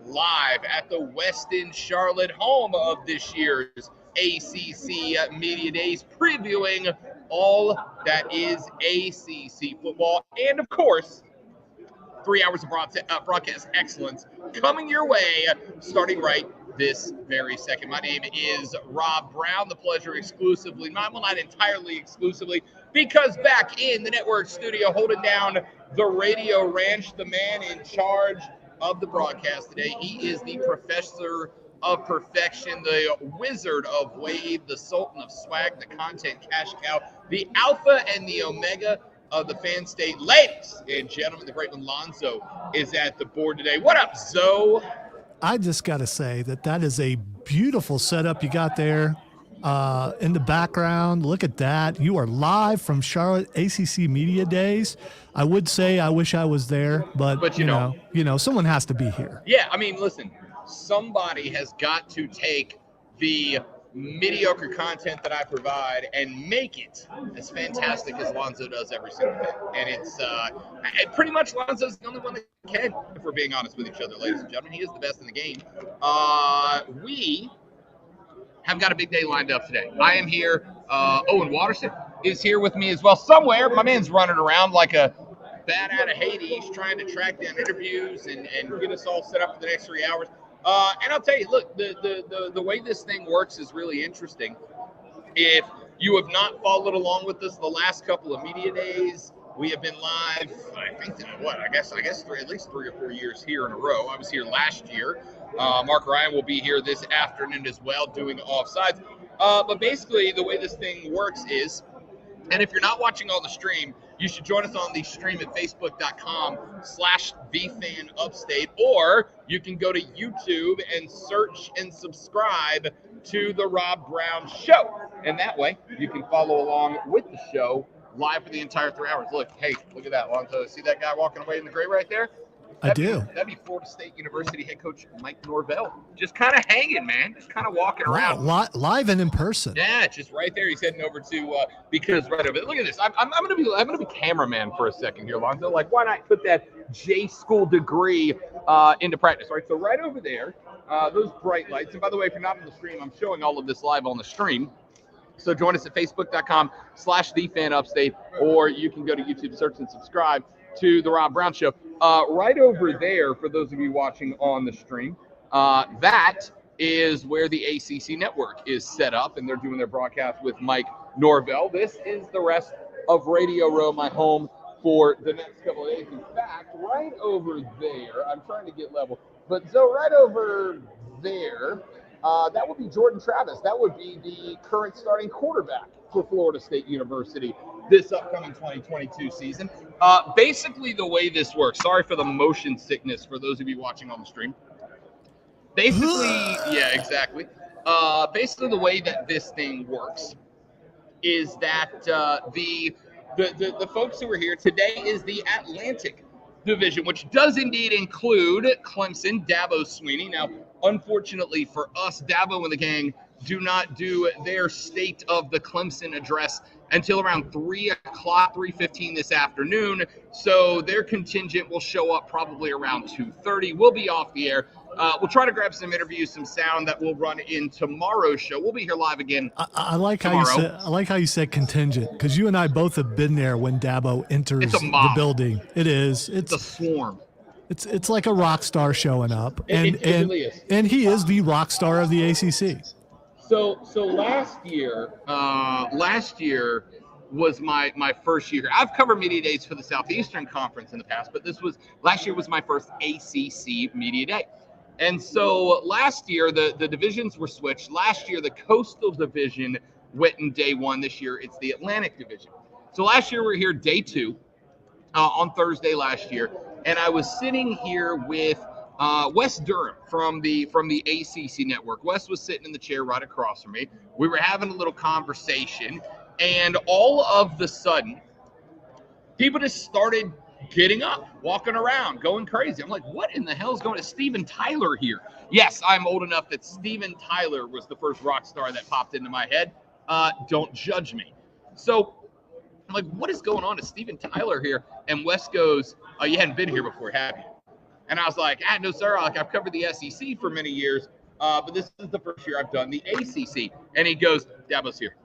live at the Westin Charlotte, home of this year's ACC Media Days, previewing all that is ACC football. And, of course, 3 hours of broadcast excellence coming your way, starting right this very second. My name is Rob Brown. The pleasure exclusively mine. Well, not entirely exclusively, because back in the network studio holding down the Radio Ranch, the man in charge of the broadcast today, he is the professor of perfection, the wizard of wave, the sultan of swag, the content cash cow, the alpha and the omega of the fan state. Ladies and gentlemen, the great one Lonzo is at the board today. What up, Zoe? I just got to say that is a beautiful setup you got there in the background. Look at that. You are live from Charlotte ACC Media Days. I would say I wish I was there, but you know, someone has to be here. Yeah, I mean, listen, somebody has got to take the mediocre content that I provide and make it as fantastic as Lonzo does every single day. And it's pretty much Lonzo's the only one that can, if we're being honest with each other, ladies and gentlemen. He is the best in the game. We have got a big day lined up today. I am here. Owen Watterson is here with me as well. Somewhere, my man's running around like a bat out of Hades, trying to track down interviews and get us all set up for the next 3 hours. And I'll tell you, look, the way this thing works is really interesting. If you have not followed along with us the last couple of media days, we have been live, I think, I guess at least 3 or 4 years here in a row. I was here last year. Mark Ryan will be here this afternoon as well, doing offsides. But basically, the way this thing works is, and if you're not watching on the stream, you should join us on the stream at facebook.com/thefanupstate, or you can go to YouTube and search and subscribe to the Rob Brown Show. And that way, you can follow along with the show live for the entire 3 hours. Look at that, Lonzo. See that guy walking away in the gray right there? That'd be Florida State University head coach Mike Norvell. Just kind of hanging, man. Just kind of walking around. Live and in person. Yeah, just right there. He's heading over to because right over. Look at this. I'm gonna be cameraman for a second here, Lonzo. Like, why not put that J school degree into practice? Right. So right over there, those bright lights. And by the way, if you're not on the stream, I'm showing all of this live on the stream. So join us at facebook.com/thefanupstate, or you can go to YouTube, search and subscribe to the Rob Brown Show. Right over there, for those of you watching on the stream, that is where the ACC network is set up, and they're doing their broadcast with Mike Norvell. This is the rest of Radio Row, my home for the next couple of days. In fact, right over there, I'm trying to get level, but so right over there, that would be Jordan Travis. That would be the current starting quarterback for Florida State University this upcoming 2022 season. Basically, the way this works, sorry for the motion sickness for those of you watching on the stream. Basically, yeah, exactly. Basically, the way that this thing works is that the folks who are here today is the Atlantic Division, which does indeed include Clemson, Dabo Sweeney. Now, unfortunately for us, Dabo and the gang do not do their State of the Clemson address until around 3:15 this afternoon. So their contingent will show up probably around 2:30. We'll be off the air. We'll try to grab some interviews, some sound that will run in tomorrow's show. We'll be here live again. I like how you said contingent, because you and I both have been there when Dabo enters the building. It is. It's a swarm. It's like a rock star showing up, It really is. And he is the rock star of the ACC. So last year was my first year. I've covered media days for the Southeastern Conference in the past, but last year was my first ACC media day. And so last year the divisions were switched. Last year the Coastal Division went in day one. This year it's the Atlantic Division. So last year we were here day two on Thursday last year, and I was sitting here with Wes Durham from the ACC network. Wes was sitting in the chair right across from me. We were having a little conversation, and all of the sudden, people just started getting up, walking around, going crazy. I'm like, what in the hell is going on? Steven Tyler here? Yes, I'm old enough that Steven Tyler was the first rock star that popped into my head. Don't judge me. So I'm like, what is going on? Is Steven Tyler here? And Wes goes, you hadn't been here before, have you? And I was like, no, sir. Like, I've covered the SEC for many years, but this is the first year I've done the ACC. And he goes, Dabo's here.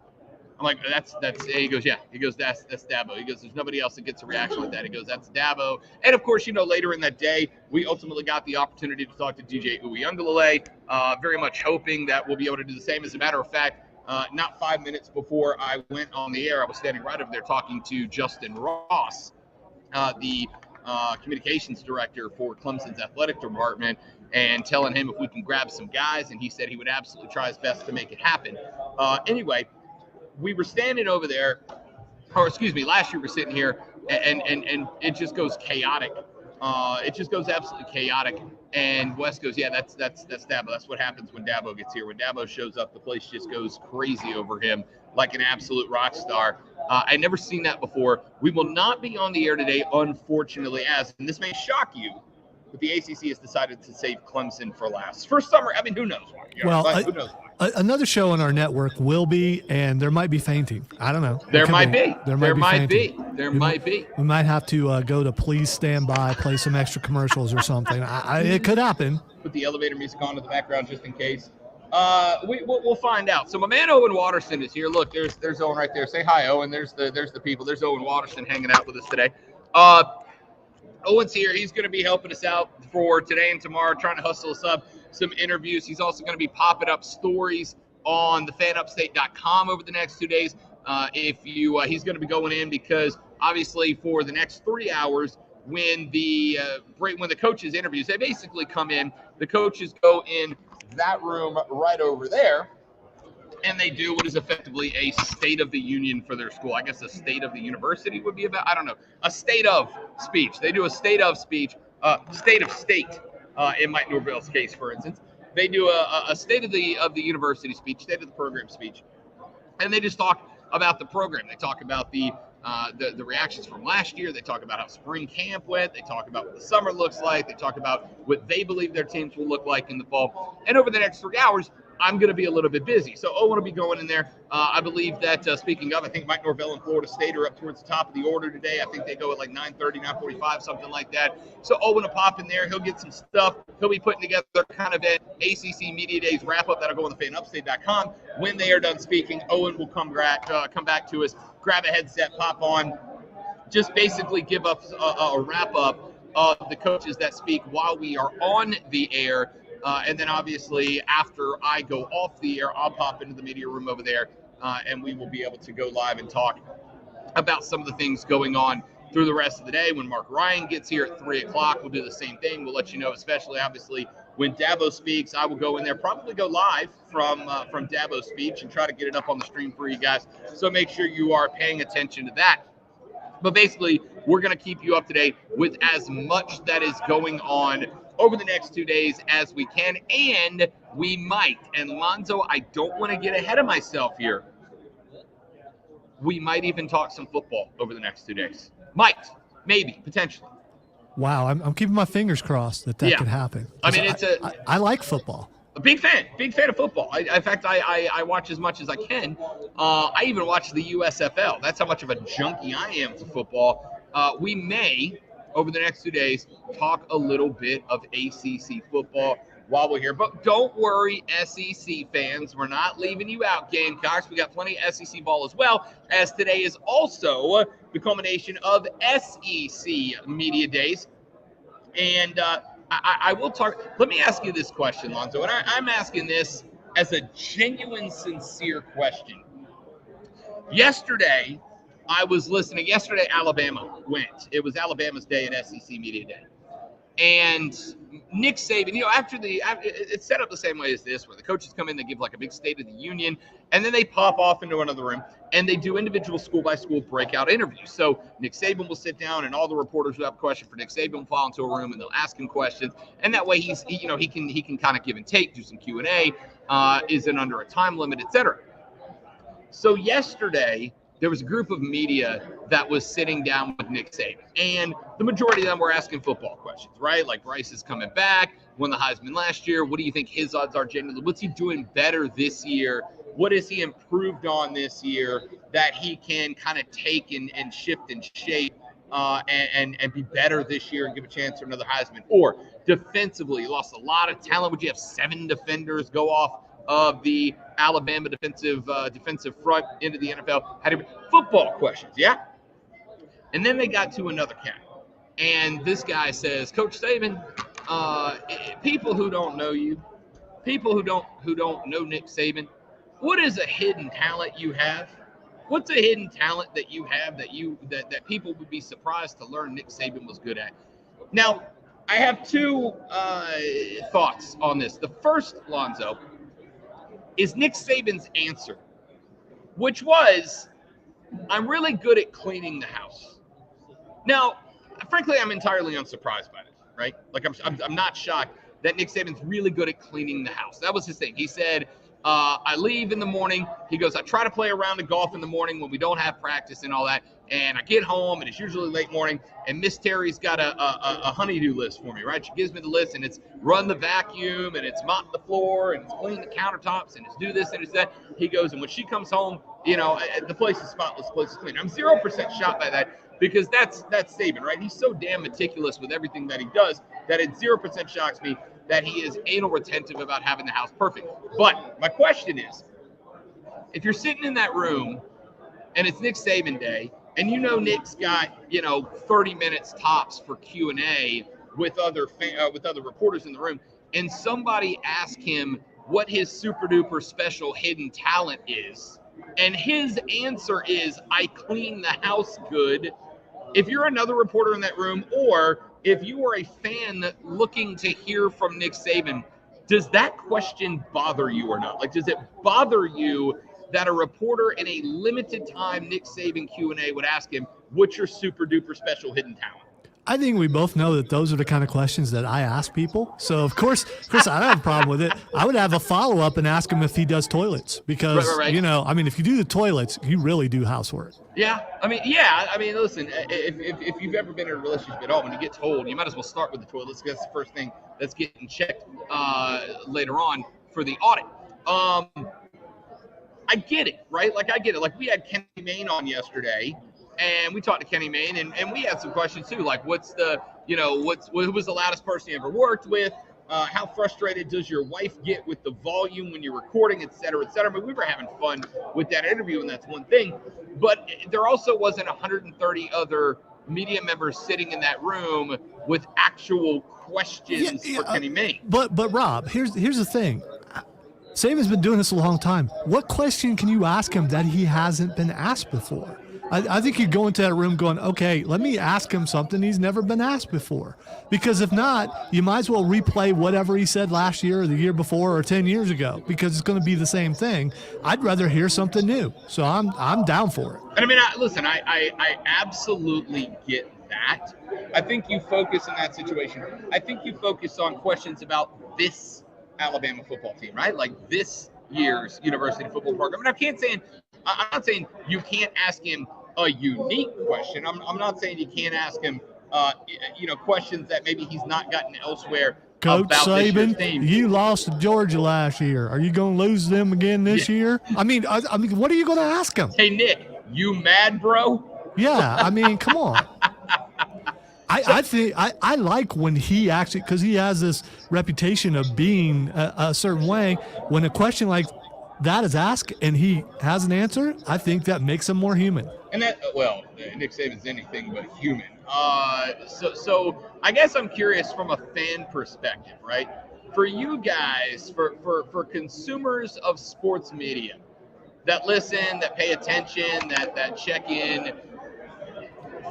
I'm like, that's. He goes, yeah. He goes, that's Dabo. He goes, there's nobody else that gets a reaction like that. He goes, that's Dabo. And of course, later in that day, we ultimately got the opportunity to talk to DJ Uiagalelei, very much hoping that we'll be able to do the same. As a matter of fact, not 5 minutes before I went on the air, I was standing right over there talking to Justin Ross, the communications director for Clemson's athletic department, and telling him if we can grab some guys, and he said he would absolutely try his best to make it happen. Anyway, we were standing over there, or excuse me, last year we're sitting here, and it just goes chaotic. It just goes absolutely chaotic. And Wes goes, yeah, that's Dabo. That's what happens when Dabo gets here. When Dabo shows up, the place just goes crazy over him like an absolute rock star. I'd never seen that before. We will not be on the air today, unfortunately, and this may shock you, but the ACC has decided to save Clemson for last. For summer, I mean, who knows why? Who knows why? Another show on our network will be, and there might be fainting. I don't know. There might be. There might be. We might have to go to Please Stand By, play some extra commercials or something. It could happen. Put the elevator music on in the background just in case. We'll find out. So my man Owen Watterson is here. Look, there's Owen right there. Say hi, Owen. There's the people. There's Owen Watterson hanging out with us today. Owen's here. He's going to be helping us out for today and tomorrow, trying to hustle us up some interviews. He's also going to be popping up stories on thefanupstate.com over the next 2 days. He's going to be going in because obviously for the next 3 hours, when the coaches interviews, they basically come in. The coaches go in that room right over there, and they do what is effectively a state of the union for their school. I guess a state of the university would be about, I don't know, a state of speech. They do a state of speech, state of state, in Mike Norvell's case, for instance. They do a state of the university speech, state of the program speech, and they just talk about the program. They talk about the reactions from last year. They talk about how spring camp went. They talk about what the summer looks like. They talk about what they believe their teams will look like in the fall. And over the next 3 hours, I'm going to be a little bit busy. So Owen will be going in there. I believe that, speaking of, I think Mike Norvell and Florida State are up towards the top of the order today. I think they go at like 9:30, 9:45, something like that. So Owen will pop in there. He'll get some stuff. He'll be putting together kind of an ACC Media Days wrap-up that'll go on thefanupstate.com. When they are done speaking, Owen will come back to us, grab a headset, pop on, just basically give us a wrap-up of the coaches that speak while we are on the air. And then obviously after I go off the air, I'll pop into the media room over there, and we will be able to go live and talk about some of the things going on through the rest of the day. When Mark Ryan gets here at 3 o'clock, we'll do the same thing. We'll let you know, especially obviously when Dabo speaks. I will go in there, probably go live from Dabo's speech and try to get it up on the stream for you guys. So make sure you are paying attention to that. But basically, we're going to keep you up to date with as much that is going on over the next 2 days as we can, and we might. And Lonzo, I don't want to get ahead of myself here. We might even talk some football over the next 2 days. Might, maybe, potentially. Wow, I'm keeping my fingers crossed that could happen. I mean, I like football. A big fan of football. In fact, I watch as much as I can. I even watch the USFL. That's how much of a junkie I am to football. We may, over the next 2 days, talk a little bit of ACC football while we're here. But don't worry, SEC fans. We're not leaving you out, Gamecocks. We got plenty of SEC ball as well, as today is also the culmination of SEC Media Days. And I will talk. Let me ask you this question, Lonzo. And I'm asking this as a genuine, sincere question. Yesterday, I was listening. Yesterday, Alabama went. It was Alabama's day at SEC Media Day. And Nick Saban, after it's set up the same way as this, where the coaches come in, they give like a big State of the Union, and then they pop off into another room, and they do individual school-by-school breakout interviews. So Nick Saban will sit down, and all the reporters who have a question for Nick Saban will fall into a room, and they'll ask him questions. And that way, he can kind of give and take, do some Q&A, isn't under a time limit, etc. So yesterday, there was a group of media that was sitting down with Nick Saban, and the majority of them were asking football questions, right? Like, Bryce is coming back, won the Heisman last year. What do you think his odds are genuinely? What's he doing better this year? What has he improved on this year that he can kind of take and shift and shape and be better this year and give a chance for another Heisman? Or defensively, you lost a lot of talent. Would you have 7 defenders go off of the Alabama defensive front into the NFL? Football questions, yeah? And then they got to another cat. And this guy says, Coach Saban, people who don't know you, people who don't know Nick Saban, what is a hidden talent you have? What's a hidden talent that you have that people would be surprised to learn Nick Saban was good at? Now, I have 2 thoughts on this. The first, Lonzo, is Nick Saban's answer, which was, I'm really good at cleaning the house. Now, frankly, I'm entirely unsurprised by this, right? Like, I'm not shocked that Nick Saban's really good at cleaning the house. That was his thing. He said, I leave in the morning. He goes, I try to play around the golf in the morning when we don't have practice and all that. And I get home, and it's usually late morning, and Miss Terry's got a honey-do list for me, right? She gives me the list, and it's run the vacuum, and it's mop the floor, and it's clean the countertops, and it's do this, and it's that. He goes, and when she comes home, the place is spotless, the place is clean. I'm 0% shocked by that, because that's Saban, right? He's so damn meticulous with everything that he does that it 0% shocks me that he is anal retentive about having the house perfect. But my question is, if you're sitting in that room and it's Nick Saban day, and Nick's got 30 minutes tops for Q&A with other reporters in the room, and somebody asks him what his super duper special hidden talent is, and his answer is, I clean the house good. If you're another reporter in that room, or if you are a fan looking to hear from Nick Saban, does that question bother you or not? Like, does it bother you that a reporter in a limited time Nick Saban Q&A would ask him, what's your super duper special hidden talent? I think we both know that those are the kind of questions that I ask people. So of course I don't have a problem with it. I would have a follow-up and ask him if he does toilets, because right. If you do the toilets, you really do housework. Yeah. Listen, if you've ever been in a relationship at all, when you get told, you might as well start with the toilets, because that's the first thing that's getting checked later on for the audit. I get it, right? Like, I get it. Like, we had Kenny Mayne on yesterday, and we talked to Kenny Mayne, and we had some questions too. Like, who was the loudest person you ever worked with? How frustrated does your wife get with the volume when you're recording, et cetera, et cetera? But we were having fun with that interview, and that's one thing. But there also wasn't 130 other media members sitting in that room with actual questions for Kenny Mayne. But Rob, here's the thing. Saban's been doing this a long time. What question can you ask him that he hasn't been asked before? I think you go into that room going, okay, let me ask him something he's never been asked before. Because if not, you might as well replay whatever he said last year or the year before or 10 years ago, because it's going to be the same thing. I'd rather hear something new. So I'm down for it. And I absolutely get that. I think you focus in that situation. I think you focus on questions about this Alabama football team, right? Like this year's university football program. And I'm not saying you can't ask him a unique question. I'm not saying you can't ask him, questions that maybe he's not gotten elsewhere. Coach about Saban, you lost to Georgia last year. Are you going to lose them again this year? I mean, what are you going to ask him? Hey, Nick, you mad, bro? Yeah, come on. I think I like when he actually, because he has this reputation of being a certain way. When a question like that is asked and he has an answer, I think that makes him more human. And Nick Saban's anything but human. So I guess I'm curious from a fan perspective, right? For you guys, for consumers of sports media that listen, that pay attention, that check in,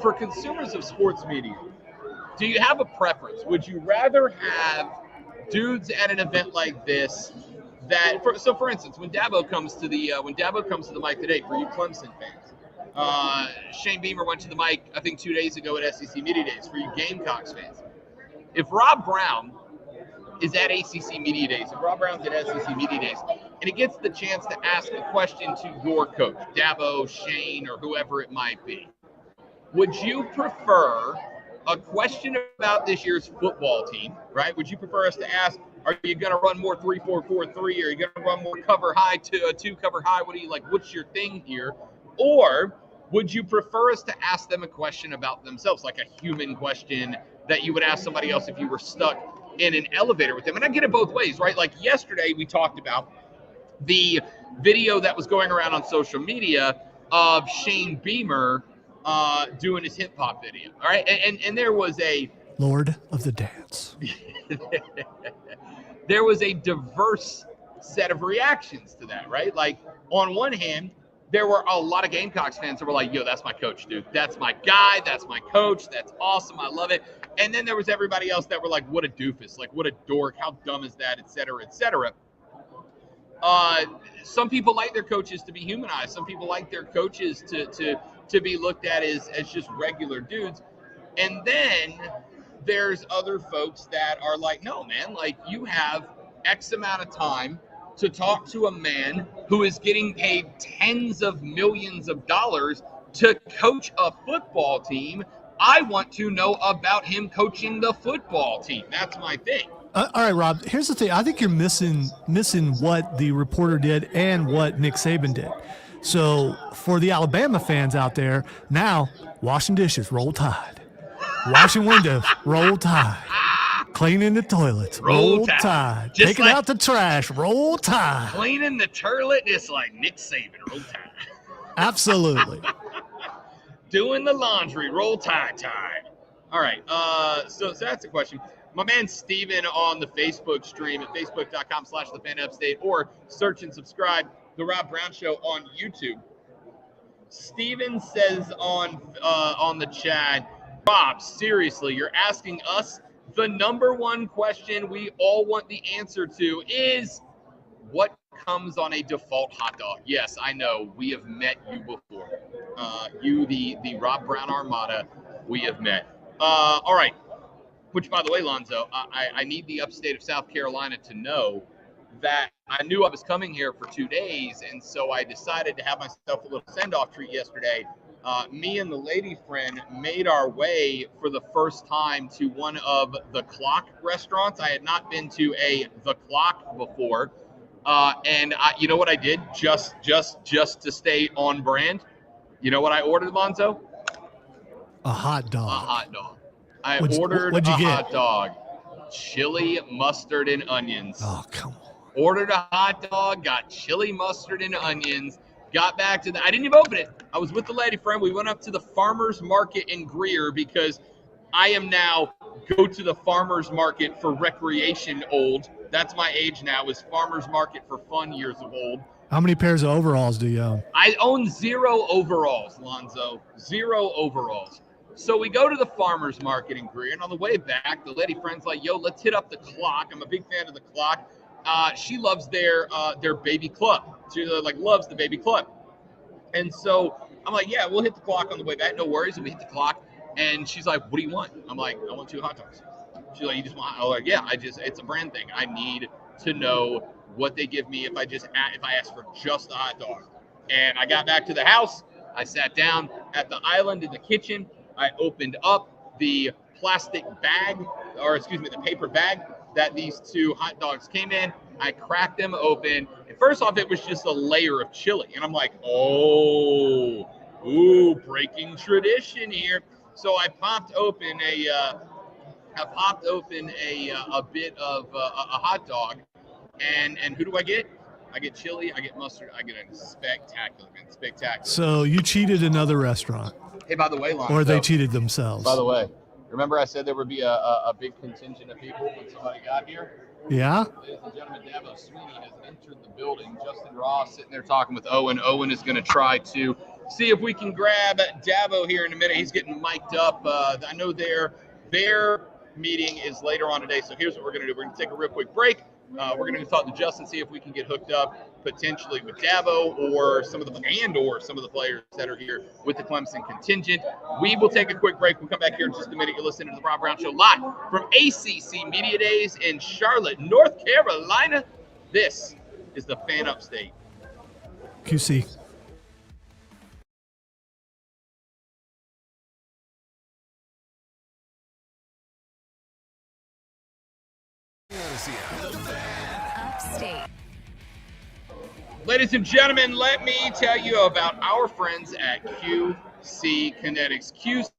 for consumers of sports media, do you have a preference? Would you rather have dudes at an event like this for instance, when Dabo comes to the mic today, for you Clemson fans, Shane Beamer went to the mic, I think 2 days ago at SEC Media Days, for you Gamecocks fans. If Rob Brown is at ACC Media Days, if Rob Brown's at SEC Media Days, and he gets the chance to ask a question to your coach, Dabo, Shane, or whoever it might be, would you prefer a question about this year's football team, right? Would you prefer us to ask, are you going to run more 3-4-4-3? Are you going to run more cover high to 2 cover high? What do you like? What's your thing here? Or Would you prefer us to ask them a question about themselves, like a human question that you would ask somebody else if you were stuck in an elevator with them? And I get it both ways, right? Like yesterday, we talked about the video that was going around on social media of Shane Beamer doing his hip hop video. All right. And there was a Lord of the Dance. there was a diverse set of reactions to that, right? Like, on one hand, there were a lot of Gamecocks fans that were like, yo, that's my coach, dude. That's my guy. That's my coach. That's awesome. I love it. And then there was everybody else that were like, what a doofus. Like, what a dork. How dumb is that? Et cetera, et cetera. Some people like their coaches to be humanized. Some people like their coaches to be looked at as just regular dudes. And then there's other folks that are like, no, man, like, you have X amount of time to talk to a man who is getting paid tens of millions of dollars to coach a football team. I want to know about him coaching the football team. That's my thing. All right, Rob, here's the thing. I think you're missing what the reporter did and what Nick Saban did. So for the Alabama fans out there, now washing dishes, roll tide. Washing windows, roll tide. Cleaning the toilets, roll tide. Taking out the trash, roll tide. Cleaning the toilet, just like Nick Saban, roll tide. Absolutely. Doing the laundry, roll tide. All right, so that's the question. My man Steven on the Facebook stream at facebook.com/thefanupstate, or search and subscribe The Rob Brown Show on YouTube. Steven says on the chat, Rob, seriously, you're asking us the number one question we all want the answer to is, what comes on a default hot dog? Yes, I know. We have met you before. You, the Rob Brown Armada, we have met. All right. Which, by the way, Lonzo, I need the upstate of South Carolina to know that I knew I was coming here for 2 days, and so I decided to have myself a little send-off treat yesterday. Me and the lady friend made our way for the first time to one of the Clock restaurants. I had not been to the Clock before, and you know what I did just to stay on brand? You know what I ordered, Lonzo? A hot dog. A hot dog. I What'd you get? Hot dog, chili, mustard, and onions. Oh, come on. Ordered a hot dog, got chili, mustard, and onions. Got back to I didn't even open it. I was with the lady friend. We went up to the farmer's market in Greer because I am now go to the farmer's market for recreation old. That's my age now, is farmer's market for fun years of old. How many pairs of overalls do you own? I own 0 overalls, Lonzo. 0 overalls. So we go to the farmer's market in Greer, and on the way back, the lady friend's like, yo, let's hit up the Clock. I'm a big fan of the Clock. She loves their baby club. She loves the baby club. And so I'm like, yeah, we'll hit the Clock on the way back. No worries. And we hit the Clock. And she's like, what do you want? I'm like, I want 2 hot dogs. She's like, you just want? I'm like, yeah, it's a brand thing. I need to know what they give me if I ask for just a hot dog. And I got back to the house. I sat down at the island in the kitchen. I opened up the the paper bag that these 2 hot dogs came in. I cracked them open. And first off, it was just a layer of chili. And I'm like, breaking tradition here. So I popped open a bit of a hot dog. And who do I get? I get chili, I get mustard, I get a spectacular. So you cheated another restaurant. Hey, by the way, Lon, or they cheated themselves. By the way, remember I said there would be a big contingent of people when somebody got here? Yeah? Ladies and gentlemen, Dabo Sweeney has entered the building. Justin Ross sitting there talking with Owen. Owen is going to try to see if we can grab Dabo here in a minute. He's getting mic'd up. I know their meeting is later on today, so here's what we're going to do. We're going to take a real quick break. We're going to talk to Justin, see if we can get hooked up potentially with Dabo or some of the players that are here with the Clemson contingent. We will take a quick break. We'll come back here in just a minute. You're listening to the Rob Brown Show live from ACC Media Days in Charlotte, North Carolina. This is the Fan Upstate. QC. The Fan Upstate. Ladies and gentlemen, let me tell you about our friends at QC Kinetics. QC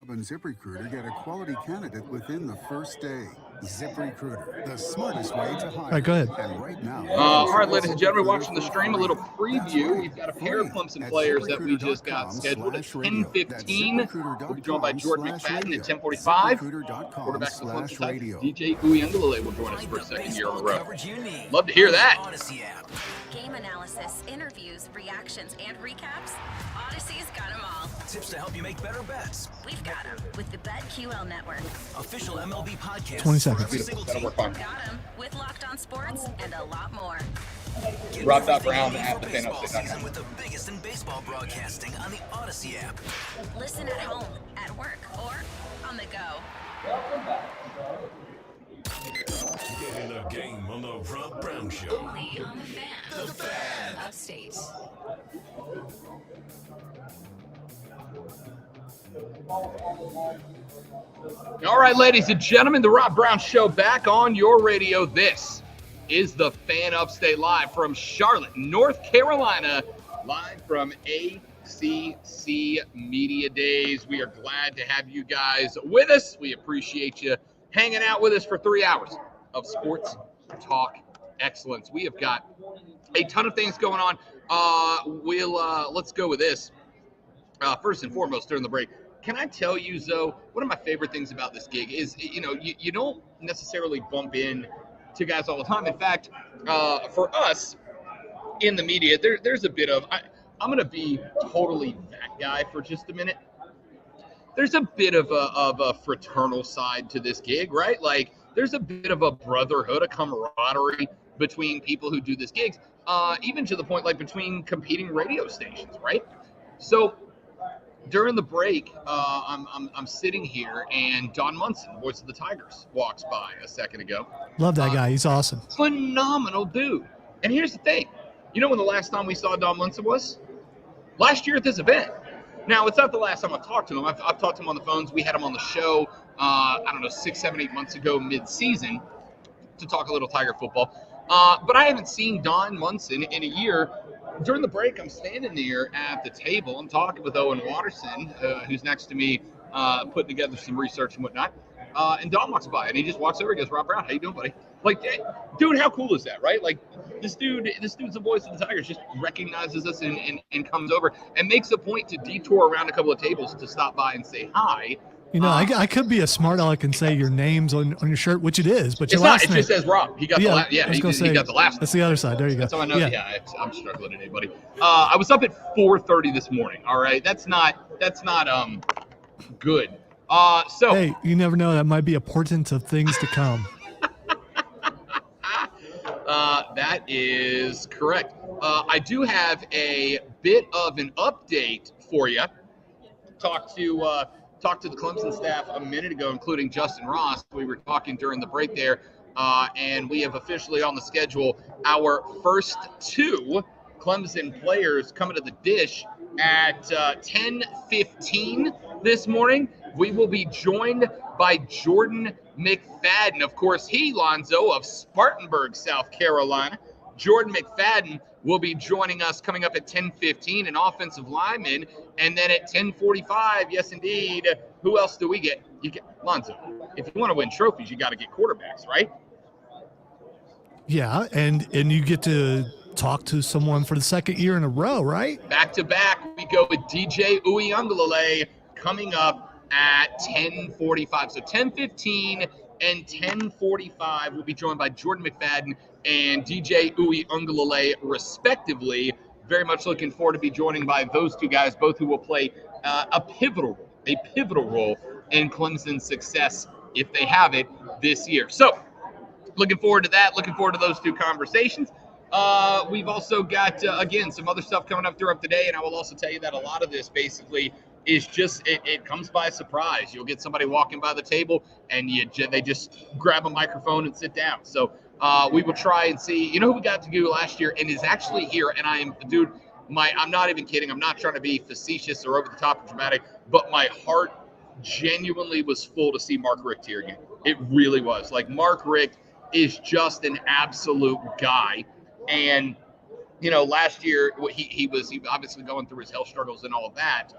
ZipRecruiter get a quality candidate within the first day. ZipRecruiter, the smartest way to hire. All right, go ahead. And right now, all right, ladies and gentlemen, watching the stream, a little preview. We've got a pair of Clemson players that we just got scheduled at 10:15. We'll be joined by Jordan Mcfadden at 10:45. Quarterback for the Clemson Tigers, DJ Uyunglele will join us for a second year in a row. Love to hear that. Game analysis, interviews, reactions, and recaps. Odyssey's got them all. Tips to help you make better bets. We've got them with the BetQL Network. Official MLB podcast. 20 seconds. Beautiful. That'll work fine. Got them with Locked On Sports and a lot more. Rob.Brown at the baseball season with the biggest in baseball broadcasting on the Odyssey app. Listen at home, at work, or on the go. Get in the game on the Rob Brown Show. Only on the Fan. The Fan. Upstate. All right, ladies and gentlemen, the Rob Brown Show back on your radio. This is the Fan Upstate live from Charlotte, North Carolina, live from ACC Media Days. We are glad to have you guys with us. We appreciate you hanging out with us for 3 hours of sports talk excellence. We have got a ton of things going on. Let's go with this. First and foremost, during the break, can I tell you, Zoe, one of my favorite things about this gig is, you don't necessarily bump in to guys all the time. In fact, for us in the media, there's a bit of, I'm going to be totally that guy for just a minute. There's a bit of a fraternal side to this gig, right? Like, there's a bit of a brotherhood, a camaraderie between people who do this gigs, even to the point, like, between competing radio stations, right? So during the break, I'm sitting here, and Don Munson, voice of the Tigers, walks by a second ago. Love that guy. He's awesome. Phenomenal dude. And here's the thing. You know when the last time we saw Don Munson was? Last year at this event. Now, it's not the last time I've talked to him. I've talked to him on the phones. We had him on the show, 6, 7, 8 months ago, mid-season, to talk a little Tiger football. But I haven't seen Don Munson in a year. During the break, I'm standing there at the table. I'm talking with Owen Watterson, who's next to me, putting together some research and whatnot. And Don walks by, and he just walks over and goes, "Rob Brown, how you doing, buddy?" Like, dude, how cool is that, right? Like, this dude's the voice of the Tigers, just recognizes us and comes over and makes a point to detour around a couple of tables to stop by and say hi. I could be a smart aleck and say your name's on your shirt, which it is, but your it's last not. It name just says Rob. He got the last. Yeah, he got the last. That's the other side. There you go. That's how I know. Yeah, I'm struggling today, buddy. I was up at 4:30 this morning. All right, that's not good. So hey, you never know. That might be a portent of things to come. That is correct. I do have a bit of an update for you. Talked to the Clemson staff a minute ago, including Justin Ross. We were talking during the break there, and we have officially on the schedule our first 2 Clemson players coming to the dish at 10:15 this morning. We will be joined by Jordan Mcfadden. Of course, Lonzo of Spartanburg, South Carolina. Jordan Mcfadden will be joining us coming up at 10:15, an offensive lineman. And then at 10:45, yes, indeed, who else do we get? You get Lonzo. If you want to win trophies, you got to get quarterbacks, right? Yeah, and you get to talk to someone for the second year in a row, right? Back to back, we go with DJ Uyunglele coming up at 10:45. So 10:15 and 10:45 will be joined by Jordan Mcfadden and DJ Uyunglele, respectively. Very much looking forward to be joined by those 2 guys, both who will play a pivotal role in Clemson's success if they have it this year. So looking forward to that. Looking forward to those 2 conversations. We've also got, again, some other stuff coming up throughout the day, and I will also tell you that a lot of this basically is just, it comes by surprise. You'll get somebody walking by the table, and they just grab a microphone and sit down. So we will try and see, who we got to do last year and is actually here, and I'm not even kidding. I'm not trying to be facetious or over the top and dramatic, but my heart genuinely was full to see Mark Richt here again. It really was. Like, Mark Richt is just an absolute guy. And, last year he was obviously going through his health struggles and all of that.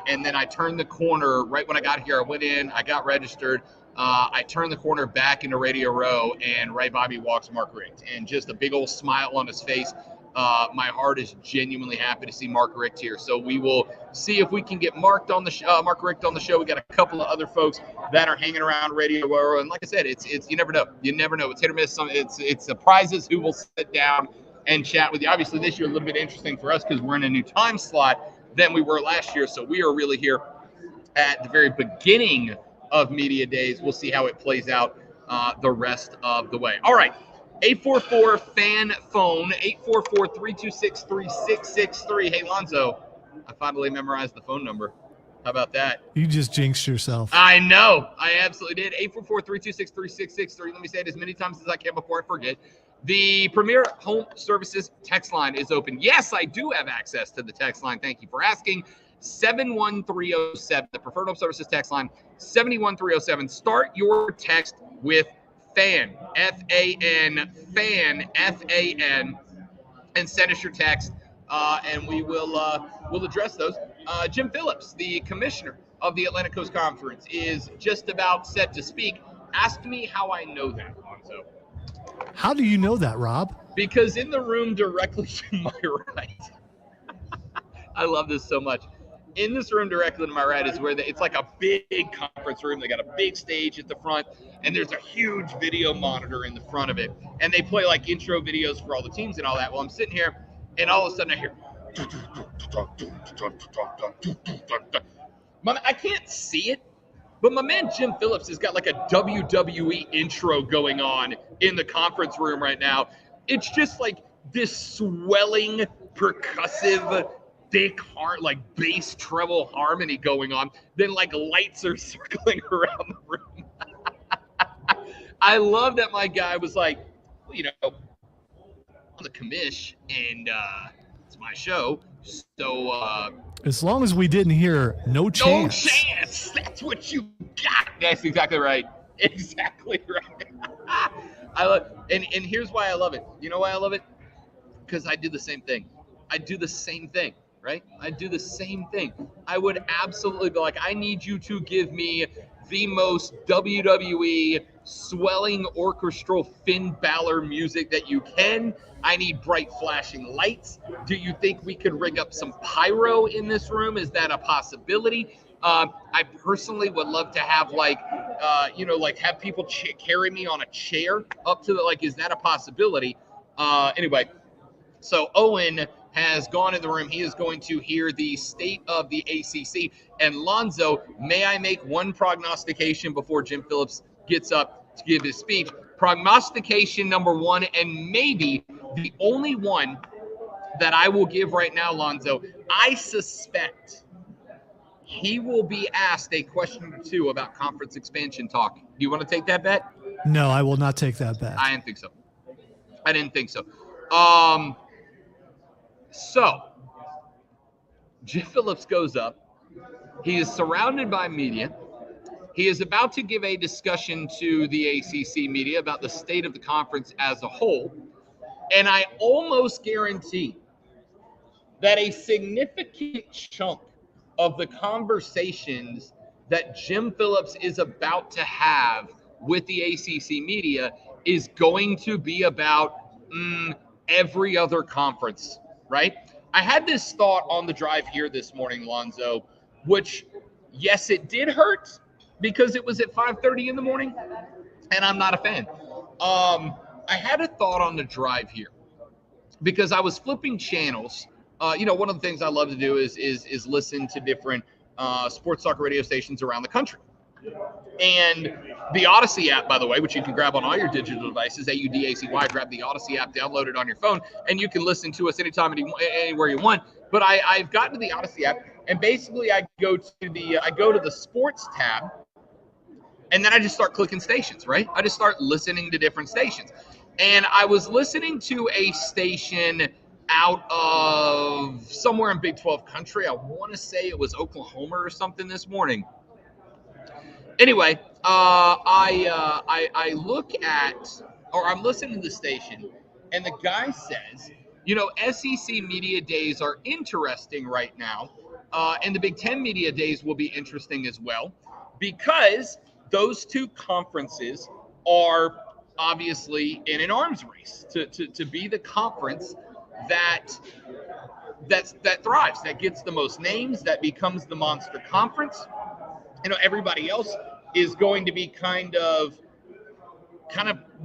And then I turned the corner right when I got here. I went in, I got registered. I turned the corner back into Radio Row, and right by me walks Mark Richt, and just a big old smile on his face. My heart is genuinely happy to see Mark Richt here. So we will see if we can get Mark Richt on the show. We got a couple of other folks that are hanging around Radio Row, and like I said, it's you never know. You never know. It's hit or miss. It's surprises who will sit down and chat with you. Obviously, this year a little bit interesting for us because we're in a new time slot than we were last year. So we are really here at the very beginning of Media Days. We'll see how it plays out the rest of the way. All right. 844-FAN phone, 844-326-3663. Hey, Lonzo, I finally memorized the phone number. How about that? You just jinxed yourself. I know. I absolutely did. 844-326-3663. Let me say it as many times as I can before I forget. The Premier Home Services text line is open. Yes, I do have access to the text line. Thank you for asking. 71307, the Preferred Home Services text line, 71307. Start your text with FAN, F-A-N, FAN, F-A-N, and send us your text, and we'll address those. Jim Phillips, the commissioner of the Atlantic Coast Conference, is just about set to speak. Ask me how I know that, Lonzo. How do you know that, Rob? Because in the room directly to my right, I love this so much. In this room directly to my right is where it's like a big conference room. They got a big stage at the front, and there's a huge video monitor in the front of it. And they play like intro videos for all the teams and all that. Well, I'm sitting here, and all of a sudden I hear, I can't see it, but my man Jim Phillips has got like a WWE intro going on in the conference room right now. It's just like this swelling, percussive, thick heart, like bass treble harmony going on. Then like lights are circling around the room. I love that my guy was like, well, you know, I'm the commish, and it's my show, so as long as we didn't hear no chance. No chance. That's what you got. That's exactly right. Exactly right. I love, and here's why I love it. You know why I love it? Because I do the same thing. I do the same thing, right? I do the same thing. I would absolutely be like, I need you to give me the most WWE swelling orchestral Finn Balor music that you can. I need bright flashing lights. Do you think we could rig up some pyro in this room? Is that a possibility? I personally would love to have like have people carry me on a chair up to the, like, is that a possibility? Anyway, so Owen has gone in the room. He is going to hear the state of the ACC. And Lonzo, may I make one prognostication before Jim Phillips gets up to give his speech? Prognostication number one, and maybe the only one that I will give right now, Lonzo, I suspect he will be asked a question or two about conference expansion talk. Do you want to take that bet? No, I will not take that bet. I didn't think so. So Jim Phillips goes up. He is surrounded by media. He is about to give a discussion to the ACC media about the state of the conference as a whole. And I almost guarantee that a significant chunk of the conversations that Jim Phillips is about to have with the ACC media is going to be about every other conference, right? I had this thought on the drive here this morning, Lonzo, which, yes, it did hurt because it was at 5:30 in the morning, and I'm not a fan. I had a thought on the drive here because I was flipping channels. One of the things I love to do is listen to different sports talk radio stations around the country. And the Odyssey app, by the way, which you can grab on all your digital devices, AUDACY, grab the Odyssey app, download it on your phone, and you can listen to us anytime, anywhere you want. But I've gotten to the Odyssey app, and basically I go to the sports tab, and then I just start clicking stations, right? I just start listening to different stations. And I was listening to a station out of somewhere in Big 12 country. I want to say it was Oklahoma or something this morning. Anyway, I look at, or I'm listening to the station, and the guy says, SEC Media Days are interesting right now, and the Big Ten Media Days will be interesting as well, because those two conferences are obviously in an arms race to be the conference that thrives, that gets the most names, that becomes the monster conference. Everybody else is going to be kind of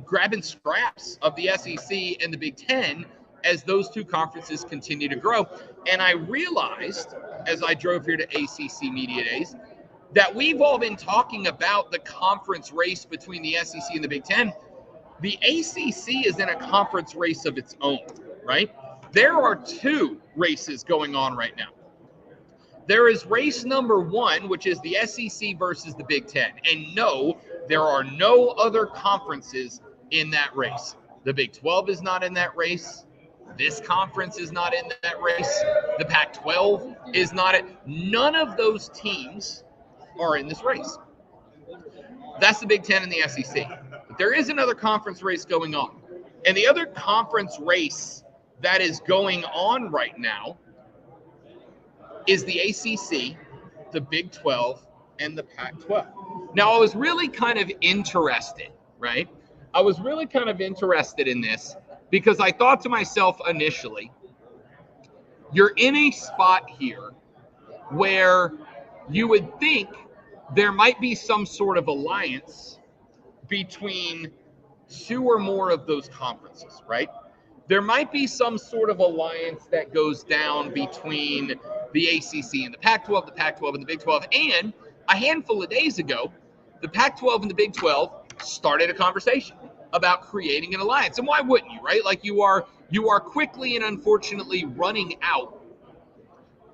grabbing scraps of the SEC and the Big Ten as those two conferences continue to grow. And I realized as I drove here to ACC Media Days that we've all been talking about the conference race between the SEC and the Big Ten. The ACC is in a conference race of its own, right? There are two races going on right now. There is race number one, which is the SEC versus the Big Ten. And no, there are no other conferences in that race. The Big 12 is not in that race. This conference is not in that race. The Pac-12 is not in. None of those teams are in this race. That's the Big Ten and the SEC. But there is another conference race going on. And the other conference race that is going on right now is the ACC, the Big 12, and the Pac-12. Now, I was really kind of interested, right? I was really kind of interested in this because I thought to myself initially, you're in a spot here where you would think there might be some sort of alliance between two or more of those conferences, right? There might be some sort of alliance that goes down between the ACC and the Pac-12, the Pac-12 and the Big 12. And a handful of days ago, the Pac-12 and the Big 12 started a conversation about creating an alliance. And why wouldn't you, right? Like you are quickly and unfortunately running out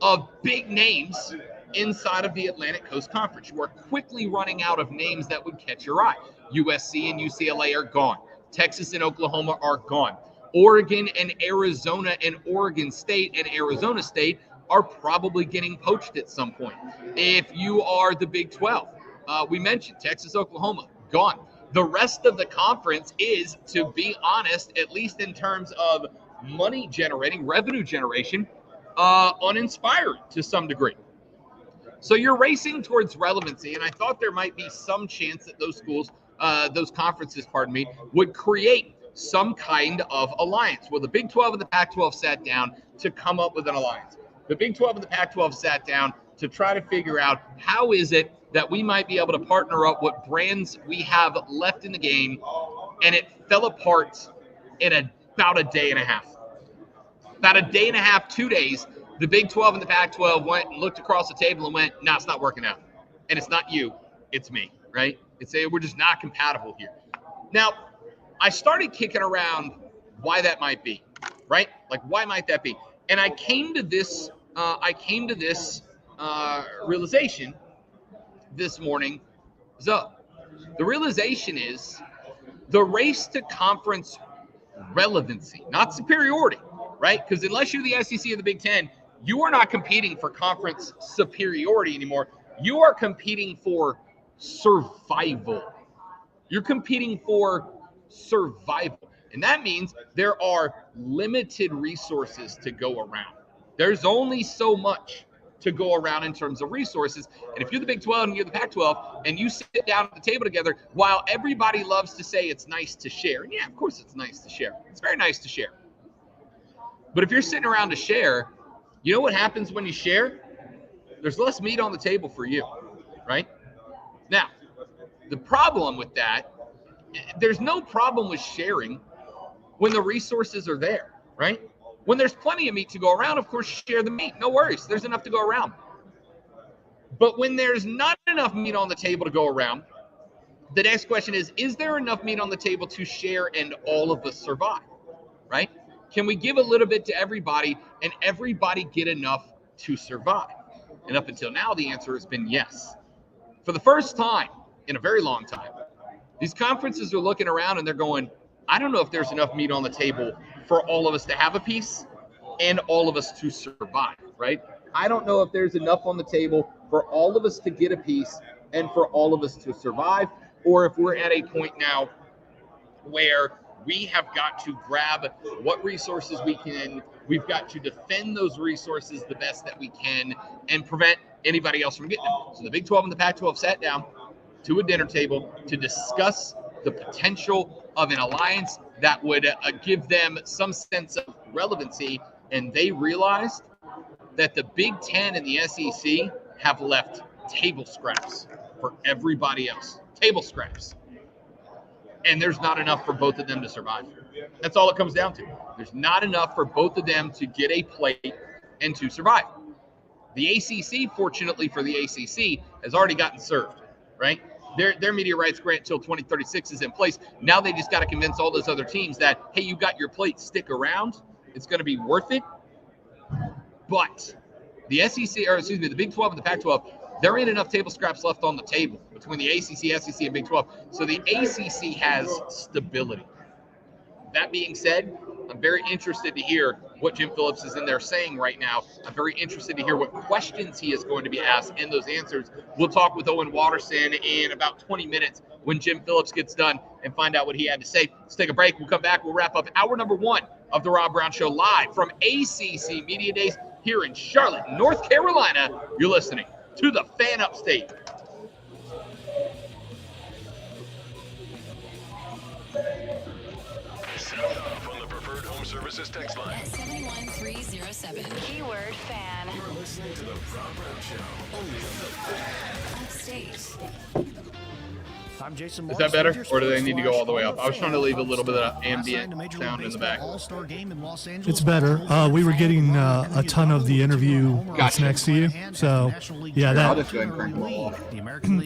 of big names inside of the Atlantic Coast Conference. You are quickly running out of names that would catch your eye. USC and UCLA are gone. Texas and Oklahoma are gone. Oregon and Arizona and Oregon State and Arizona State are probably getting poached at some point. If you are the Big 12, we mentioned Texas, Oklahoma, gone. The rest of the conference is, to be honest, at least in terms of money generating, revenue generation, uninspiring to some degree. So you're racing towards relevancy, and I thought there might be some chance that those schools, those conferences, would create some kind of alliance. Well, the Big 12 and the Pac-12 sat down to come up with an alliance. The Big 12 and the Pac-12 sat down to try to figure out how is it that we might be able to partner up what brands we have left in the game, and it fell apart in about a day and a half. About a day and a half, 2 days, the Big 12 and the Pac-12 went and looked across the table and went, no, it's not working out. And it's not you, it's me, right? We're just not compatible here. Now, I started kicking around why that might be, right? Like, why might that be? And I came to this realization this morning. So the realization is the race to conference relevancy, not superiority, right? Because unless you're the SEC or the Big Ten, you are not competing for conference superiority anymore. You are competing for survival. You're competing for survival. And that means there are limited resources to go around. There's only so much to go around in terms of resources. And if you're the Big 12 and you're the Pac-12 and you sit down at the table together, while everybody loves to say it's nice to share, and yeah, of course it's nice to share. It's very nice to share. But if you're sitting around to share, you know what happens when you share? There's less meat on the table for you, right? Now, the problem with that, there's no problem with sharing when the resources are there, right? When there's plenty of meat to go around, of course, share the meat. No worries. There's enough to go around. But when there's not enough meat on the table to go around, the next question is there enough meat on the table to share and all of us survive, right? Can we give a little bit to everybody and everybody get enough to survive? And up until now, the answer has been yes. For the first time in a very long time, these conferences are looking around and they're going, I don't know if there's enough meat on the table for all of us to have a piece and all of us to survive, right? I don't know if there's enough on the table for all of us to get a piece and for all of us to survive, or if we're at a point now where we have got to grab what resources we can, we've got to defend those resources the best that we can and prevent anybody else from getting them. So the Big 12 and the Pac-12 sat down to a dinner table to discuss the potential of an alliance that would give them some sense of relevancy, and they realized that the Big Ten and the SEC have left table scraps for everybody else. Table scraps. And there's not enough for both of them to survive. That's all it comes down to. There's not enough for both of them to get a plate and to survive. The ACC, fortunately for the ACC, has already gotten served, right? Their media rights grant till 2036 is in place. Now they just got to convince all those other teams that, hey, you got your plate, stick around. It's going to be worth it. But the the Big 12 and the Pac-12, there ain't enough table scraps left on the table between the ACC, SEC, and Big 12. So the ACC has stability. That being said, I'm very interested to hear what Jim Phillips is in there saying right now. I'm very interested to hear what questions he is going to be asked and those answers. We'll talk with Owen Watterson in about 20 minutes when Jim Phillips gets done and find out what he had to say. Let's take a break. We'll come back. We'll wrap up hour number 1 of the Rob Brown Show live from ACC Media Days here in Charlotte, North Carolina. You're listening to the Fan Upstate. Sound off on the preferred home services text line. At 71307. Keyword fan. You're listening to the Rob Brown Show, only on the Fan. Upstate. I'm Jason Is that better, or do they need to go all the way up? I was trying to leave a little bit of ambient sound in the back. It's better. We were getting a ton of the interview that's next to you. So, yeah, I'll that just go ahead and crank them all off.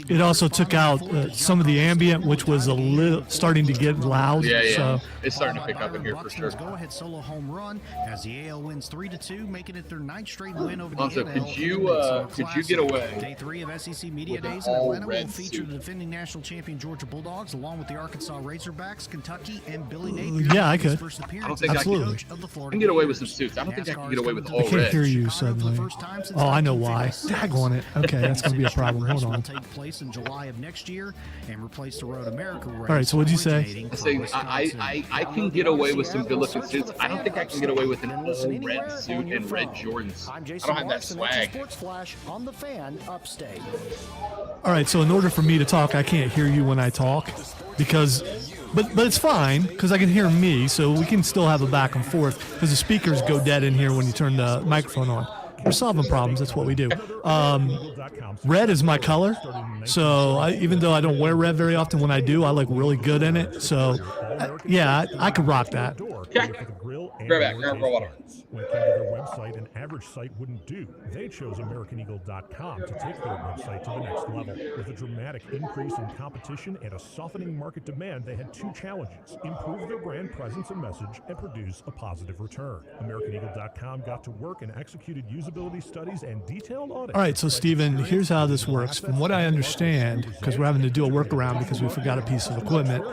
it also took out some of the ambient, which was a little starting to get loud. Yeah. So, It's starting to pick up in here for sure. Go-ahead solo home run as the AL wins 3-2, making it their 9th straight win over the Lonzo, NL. could you get away Day 3 of SEC Media with an Days in Atlanta will all-red feature suit? the defending national champion Georgia Bulldogs, along with the Arkansas Razorbacks, Kentucky, and Billy Napier. yeah, I could. First appearance I don't think as I can- coach of the I Florida can get away with some Gators. suits. I don't think I can get away with NASCAR all I can't red. hear you Chicago for the suddenly. first time since Oh, I know why. 1956. Dag on it. Okay, that's going to be a problem. Hold Will on. take place in July of next year and replace the Road America race. All right, so what'd you say? originating I from say Wisconsin. I can get away with some good-looking suits. I don't think I can get away with an all-red suit and red Jordans. I don't have that swag. Sports Flash on the Fan Upstate. All right, so in order for me to talk, I can't hear you when I talk because, but it's fine because I can hear me, so we can still have a back and forth because the speakers go dead in here when you turn the microphone on. We're solving problems. That's what we do. Red is my color, so even though I don't wear red very often, when I do, I look really good in it. So, yeah, I could rock that. Okay. Grab back. Grab for water. When it came to their website, an average site wouldn't do. They chose AmericanEagle.com to take their website to the next level. With a dramatic increase in competition and a softening market demand, they had 2 challenges: improve their brand presence and message, and produce a positive return. AmericanEagle.com got to work and executed usability studies and detailed audits. All right, so Stephen, here's how this works. From what I understand, because we're having to do a workaround because we forgot a piece of equipment,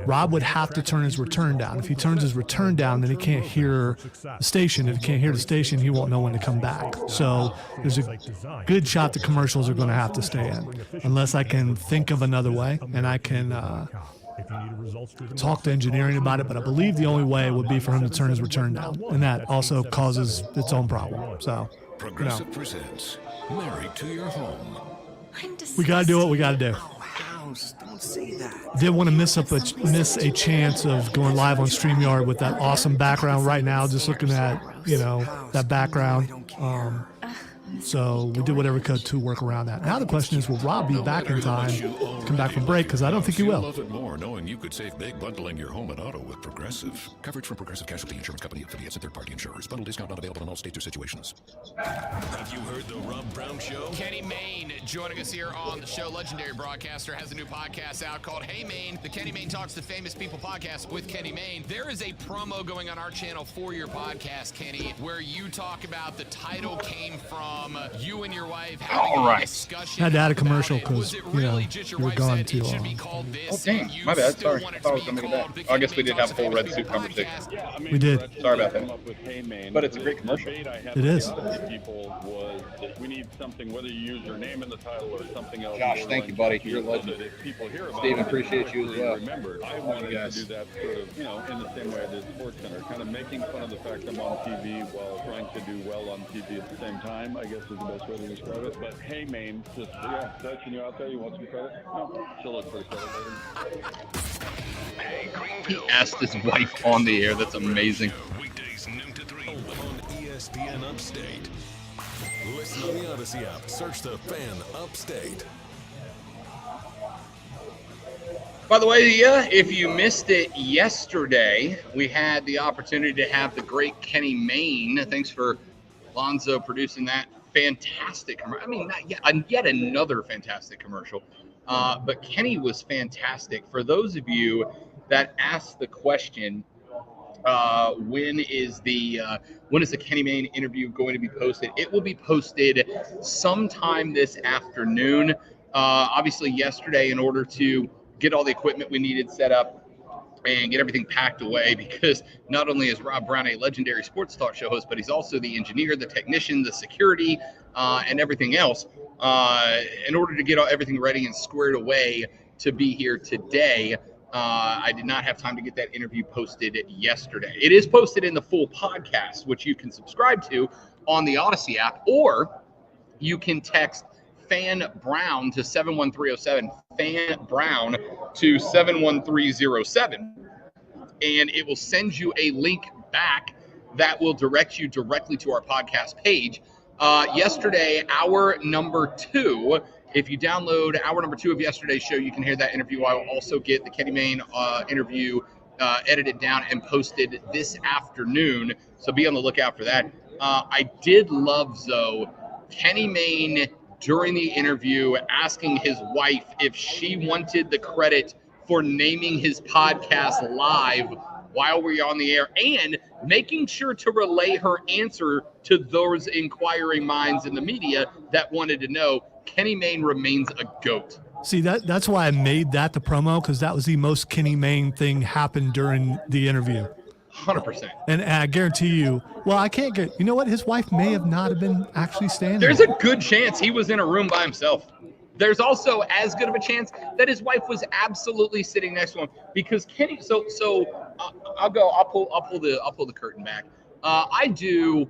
Rob would have to turn his return down. If he turns his return down, then he can't hear the station. If he can't hear the station, he won't know when to come back. So there's a good shot the commercials are going to have to stay in, unless I can think of another way, and I can talk to engineering about it. But I believe the only way would be for him to turn his return down, and that also causes its own problem. So, Progressive presents Married to Your Home. we got to do what we got to do. Don't say that. Didn't want to miss a chance of going live on StreamYard with that awesome background right now. Just looking at that background. So we did whatever we could to work around that. Now the question is, will Rob be back in time to come back from break? Because I don't think he You'll will. love it more knowing you could save big bundling your home and auto with Progressive. Coverage from Progressive Casualty Insurance Company, affiliates, and third-party insurers. Bundle discount not available in all states or situations. Have you heard the Rob Brown Show? Kenny Mayne joining us here on the show. Legendary broadcaster has a new podcast out called Hey Mayne, the Kenny Mayne Talks to Famous People podcast with Kenny Mayne. There is a promo going on our channel for your podcast, Kenny, where you talk about the title came from you and your wife having a discussion. Had to add a commercial because you were you were gone too long. Oh dang, my bad. Sorry. I thought I was going to make it back. I guess we did have a full red suit conversation. We did. Sorry about that. But it's a great commercial. It is. People was that we need something, whether you use your name in the title or something else. Josh, thank you, buddy. You're a legend. People hear about Steven, it, appreciate you as well. Remember, I wanted to do that sort of, in the same way I did Sports Center, kind of making fun of the fact I'm on TV while trying to do well on TV at the same time, I guess is the best way to describe it. But hey, Maine, just, touching you out there, you want some credit? No, she'll look for credit later. He asked his wife on the air. That's amazing. Weekdays noon to 3 on ESPN Upstate. Listen on the Odyssey app. Search the Fan Upstate. By the way, if you missed it yesterday, we had the opportunity to have the great Kenny Mayne. Thanks for Lonzo producing that fantastic commercial. I mean, yet another fantastic commercial. But Kenny was fantastic. For those of you that asked the question, when is the Kenny Mayne interview going to be posted? It will be posted sometime this afternoon. Obviously, yesterday, in order to get all the equipment we needed set up and get everything packed away, because not only is Rob Brown a legendary sports talk show host, but he's also the engineer, the technician, the security, and everything else. In order to get everything ready and squared away to be here today, I did not have time to get that interview posted yesterday. It is posted in the full podcast, which you can subscribe to on the Odyssey app, or you can text Fan Brown to 71307, Fan Brown to 71307, and it will send you a link back that will direct you directly to our podcast page. Yesterday, hour number 2, if you download hour number 2 of yesterday's show, you can hear that interview. I will also get the Kenny Mayne interview edited down and posted this afternoon, so be on the lookout for that. I did love, though, Kenny Mayne during the interview asking his wife if she wanted the credit for naming his podcast live while we're on the air, and making sure to relay her answer to those inquiring minds in the media that wanted to know. Kenny Mayne remains a GOAT. See, that's why I made that the promo, because that was the most Kenny Mayne thing happened during the interview. 100%. And I guarantee you, well, I can't get, you know what? His wife may have not have been actually standing. There's a good chance he was in a room by himself. There's also as good of a chance that his wife was absolutely sitting next to him, because Kenny. I'll pull the curtain back. I do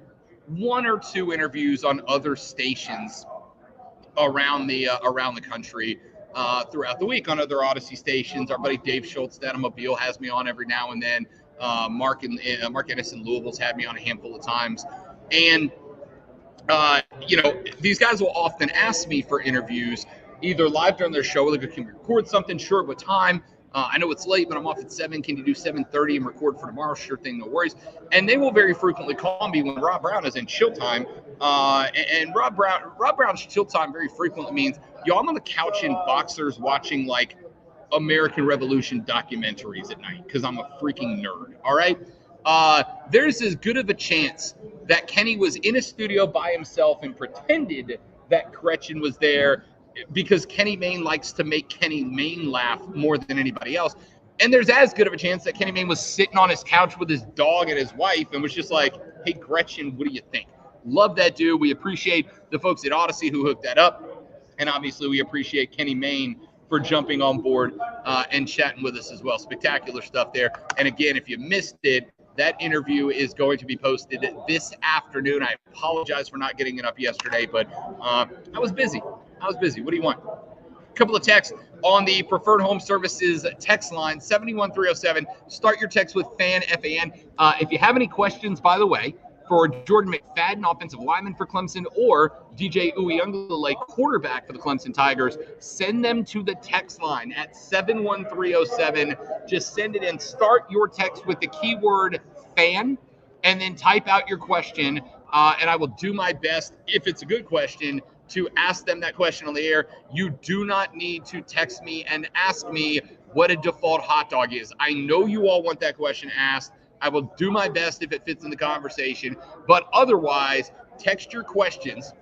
1 or 2 interviews on other stations around the country throughout the week on other Odyssey stations. Our buddy Dave Schultz down in Mobile has me on every now and then. Mark Ennis in Louisville's had me on a handful of times, and these guys will often ask me for interviews, either live during their show, like, can we record something? Sure, what time? I know it's late, but I'm off at 7. Can you do 7:30 and record for tomorrow? Sure thing, no worries. And they will very frequently call me when Rob Brown is in chill time. And Rob Brown's chill time very frequently means, I'm on the couch in boxers watching like American Revolution documentaries at night because I'm a freaking nerd. All right. There's as good of a chance that Kenny was in a studio by himself and pretended that Gretchen was there, because Kenny Mayne likes to make Kenny Mayne laugh more than anybody else. And there's as good of a chance that Kenny Mayne was sitting on his couch with his dog and his wife and was just like, hey, Gretchen, what do you think? Love that dude. We appreciate the folks at Odyssey who hooked that up. And obviously we appreciate Kenny Mayne for jumping on board and chatting with us as well. Spectacular stuff there. And again, if you missed it, that interview is going to be posted this afternoon. I apologize for not getting it up yesterday, but I was busy. What do you want? A couple of texts on the Preferred Home Services text line, 71307. Start your text with FAN, F-A-N. If you have any questions, by the way, for Jordan Mcfadden, offensive lineman for Clemson, or DJ Uiagalelei, quarterback for the Clemson Tigers, send them to the text line at 71307. Just send it in. Start your text with the keyword FAN, and then type out your question, and I will do my best, if it's a good question, to ask them that question on the air. You do not need to text me and ask me what a default hot dog is. I know you all want that question asked. I will do my best if it fits in the conversation, but otherwise, text your questions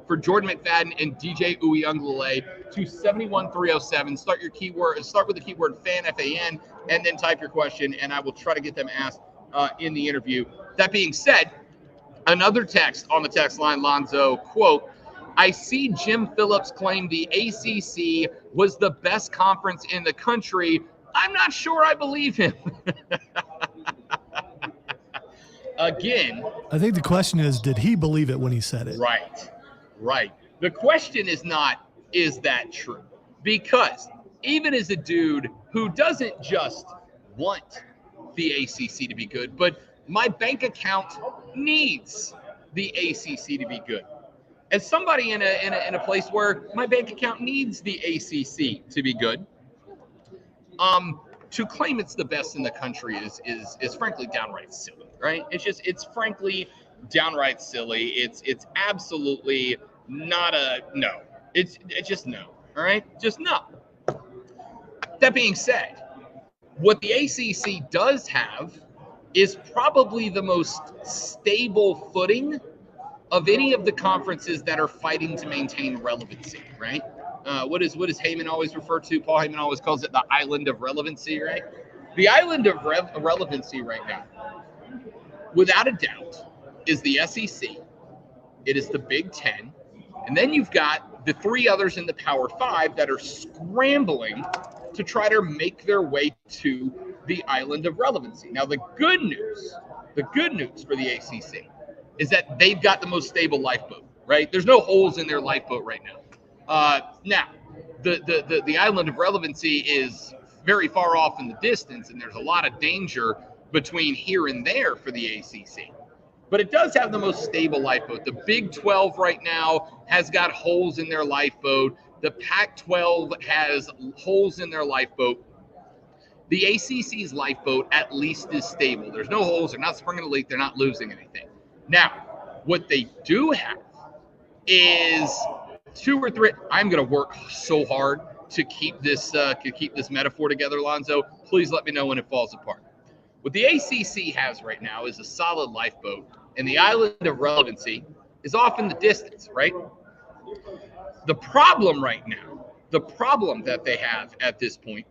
for Jordan Mcfadden and DJ Uiagalelei to 71307. Start with the keyword FAN, F-A-N, and then type your question, and I will try to get them asked in the interview. That being said, another text on the text line, Lonzo, quote, I see Jim Phillips claim the ACC was the best conference in the country. I'm not sure I believe him. Again, I think the question is, did he believe it when he said it? Right. The question is not, is that true? Because even as a dude who doesn't just want the ACC to be good, but my bank account needs the ACC to be good. As somebody in a place where my bank account needs the ACC to be good, to claim it's the best in the country is frankly downright silly, right? It's frankly downright silly. It's absolutely not a no. It's just no. All right, just no. That being said, what the ACC does have is probably the most stable footing of any of the conferences that are fighting to maintain relevancy, right? What does Heyman always refer to? Paul Heyman always calls it the island of relevancy, right? The island of relevancy right now, without a doubt, is the SEC. It is the Big Ten. And then you've got the 3 others in the Power 5 that are scrambling to try to make their way to the island of relevancy. Now, the good news for the ACC is that they've got the most stable lifeboat, right? There's no holes in their lifeboat right now. Now, the island of relevancy is very far off in the distance, and there's a lot of danger between here and there for the ACC. But it does have the most stable lifeboat. The Big 12 right now has got holes in their lifeboat. The Pac-12 has holes in their lifeboat. The ACC's lifeboat at least is stable. There's no holes. They're not springing a leak. They're not losing anything. Now, what they do have is 2 or 3. I'm going to work so hard to keep this metaphor together, Lonzo. Please let me know when it falls apart. What the ACC has right now is a solid lifeboat, and the island of relevancy is off in the distance, right? The problem right now, the problem that they have at this point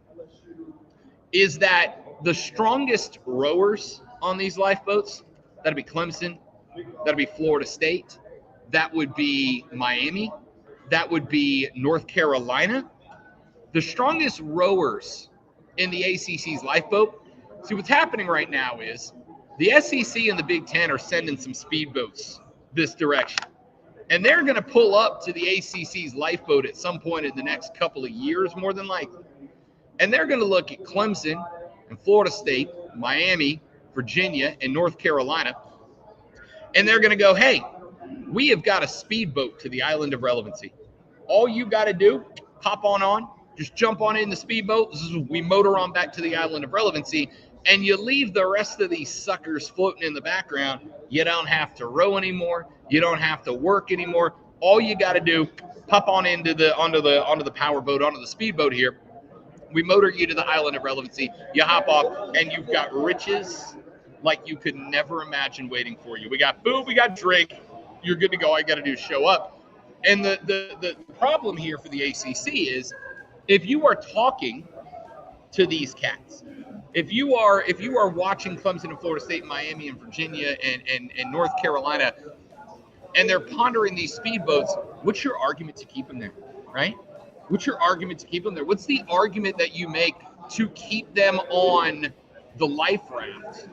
is that the strongest rowers on these lifeboats, that'd be Clemson, that'd be Florida State, that would be Miami, that would be North Carolina. The strongest rowers in the ACC's lifeboat. See, what's happening right now is the SEC and the Big Ten are sending some speedboats this direction. And they're going to pull up to the ACC's lifeboat at some point in the next couple of years, more than likely. And they're going to look at Clemson and Florida State, Miami, Virginia, and North Carolina. And they're going to go, hey, we have got a speedboat to the island of relevancy. All you got to do, hop on, just jump on in the speedboat. We motor on back to the island of relevancy. And you leave the rest of these suckers floating in the background. You don't have to row anymore. You don't have to work anymore. All you got to do, pop on onto the power boat, onto the speedboat here. We motor you to the island of relevancy. You hop off, and you've got riches like you could never imagine waiting for you. We got food, we got drink. You're good to go. All you got to do is show up. And the problem here for the ACC is, if you are talking to these cats, if you are watching Clemson and Florida State, Miami and Virginia and North Carolina, and they're pondering these speedboats, what's your argument to keep them there, right? What's your argument to keep them there? What's the argument that you make to keep them on the life raft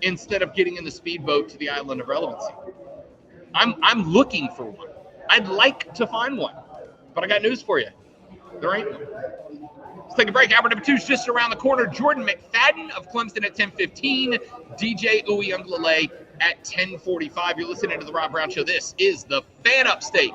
instead of getting in the speedboat to the island of relevancy? I'm looking for one. I'd like to find one, but I got news for you. There ain't one. Let's take a break. Hour number 2 is just around the corner. Jordan Mcfadden of Clemson at 10:15. DJ Uiagalelei at 10:45. You're listening to The Rob Brown Show. This is the Fan Upstate.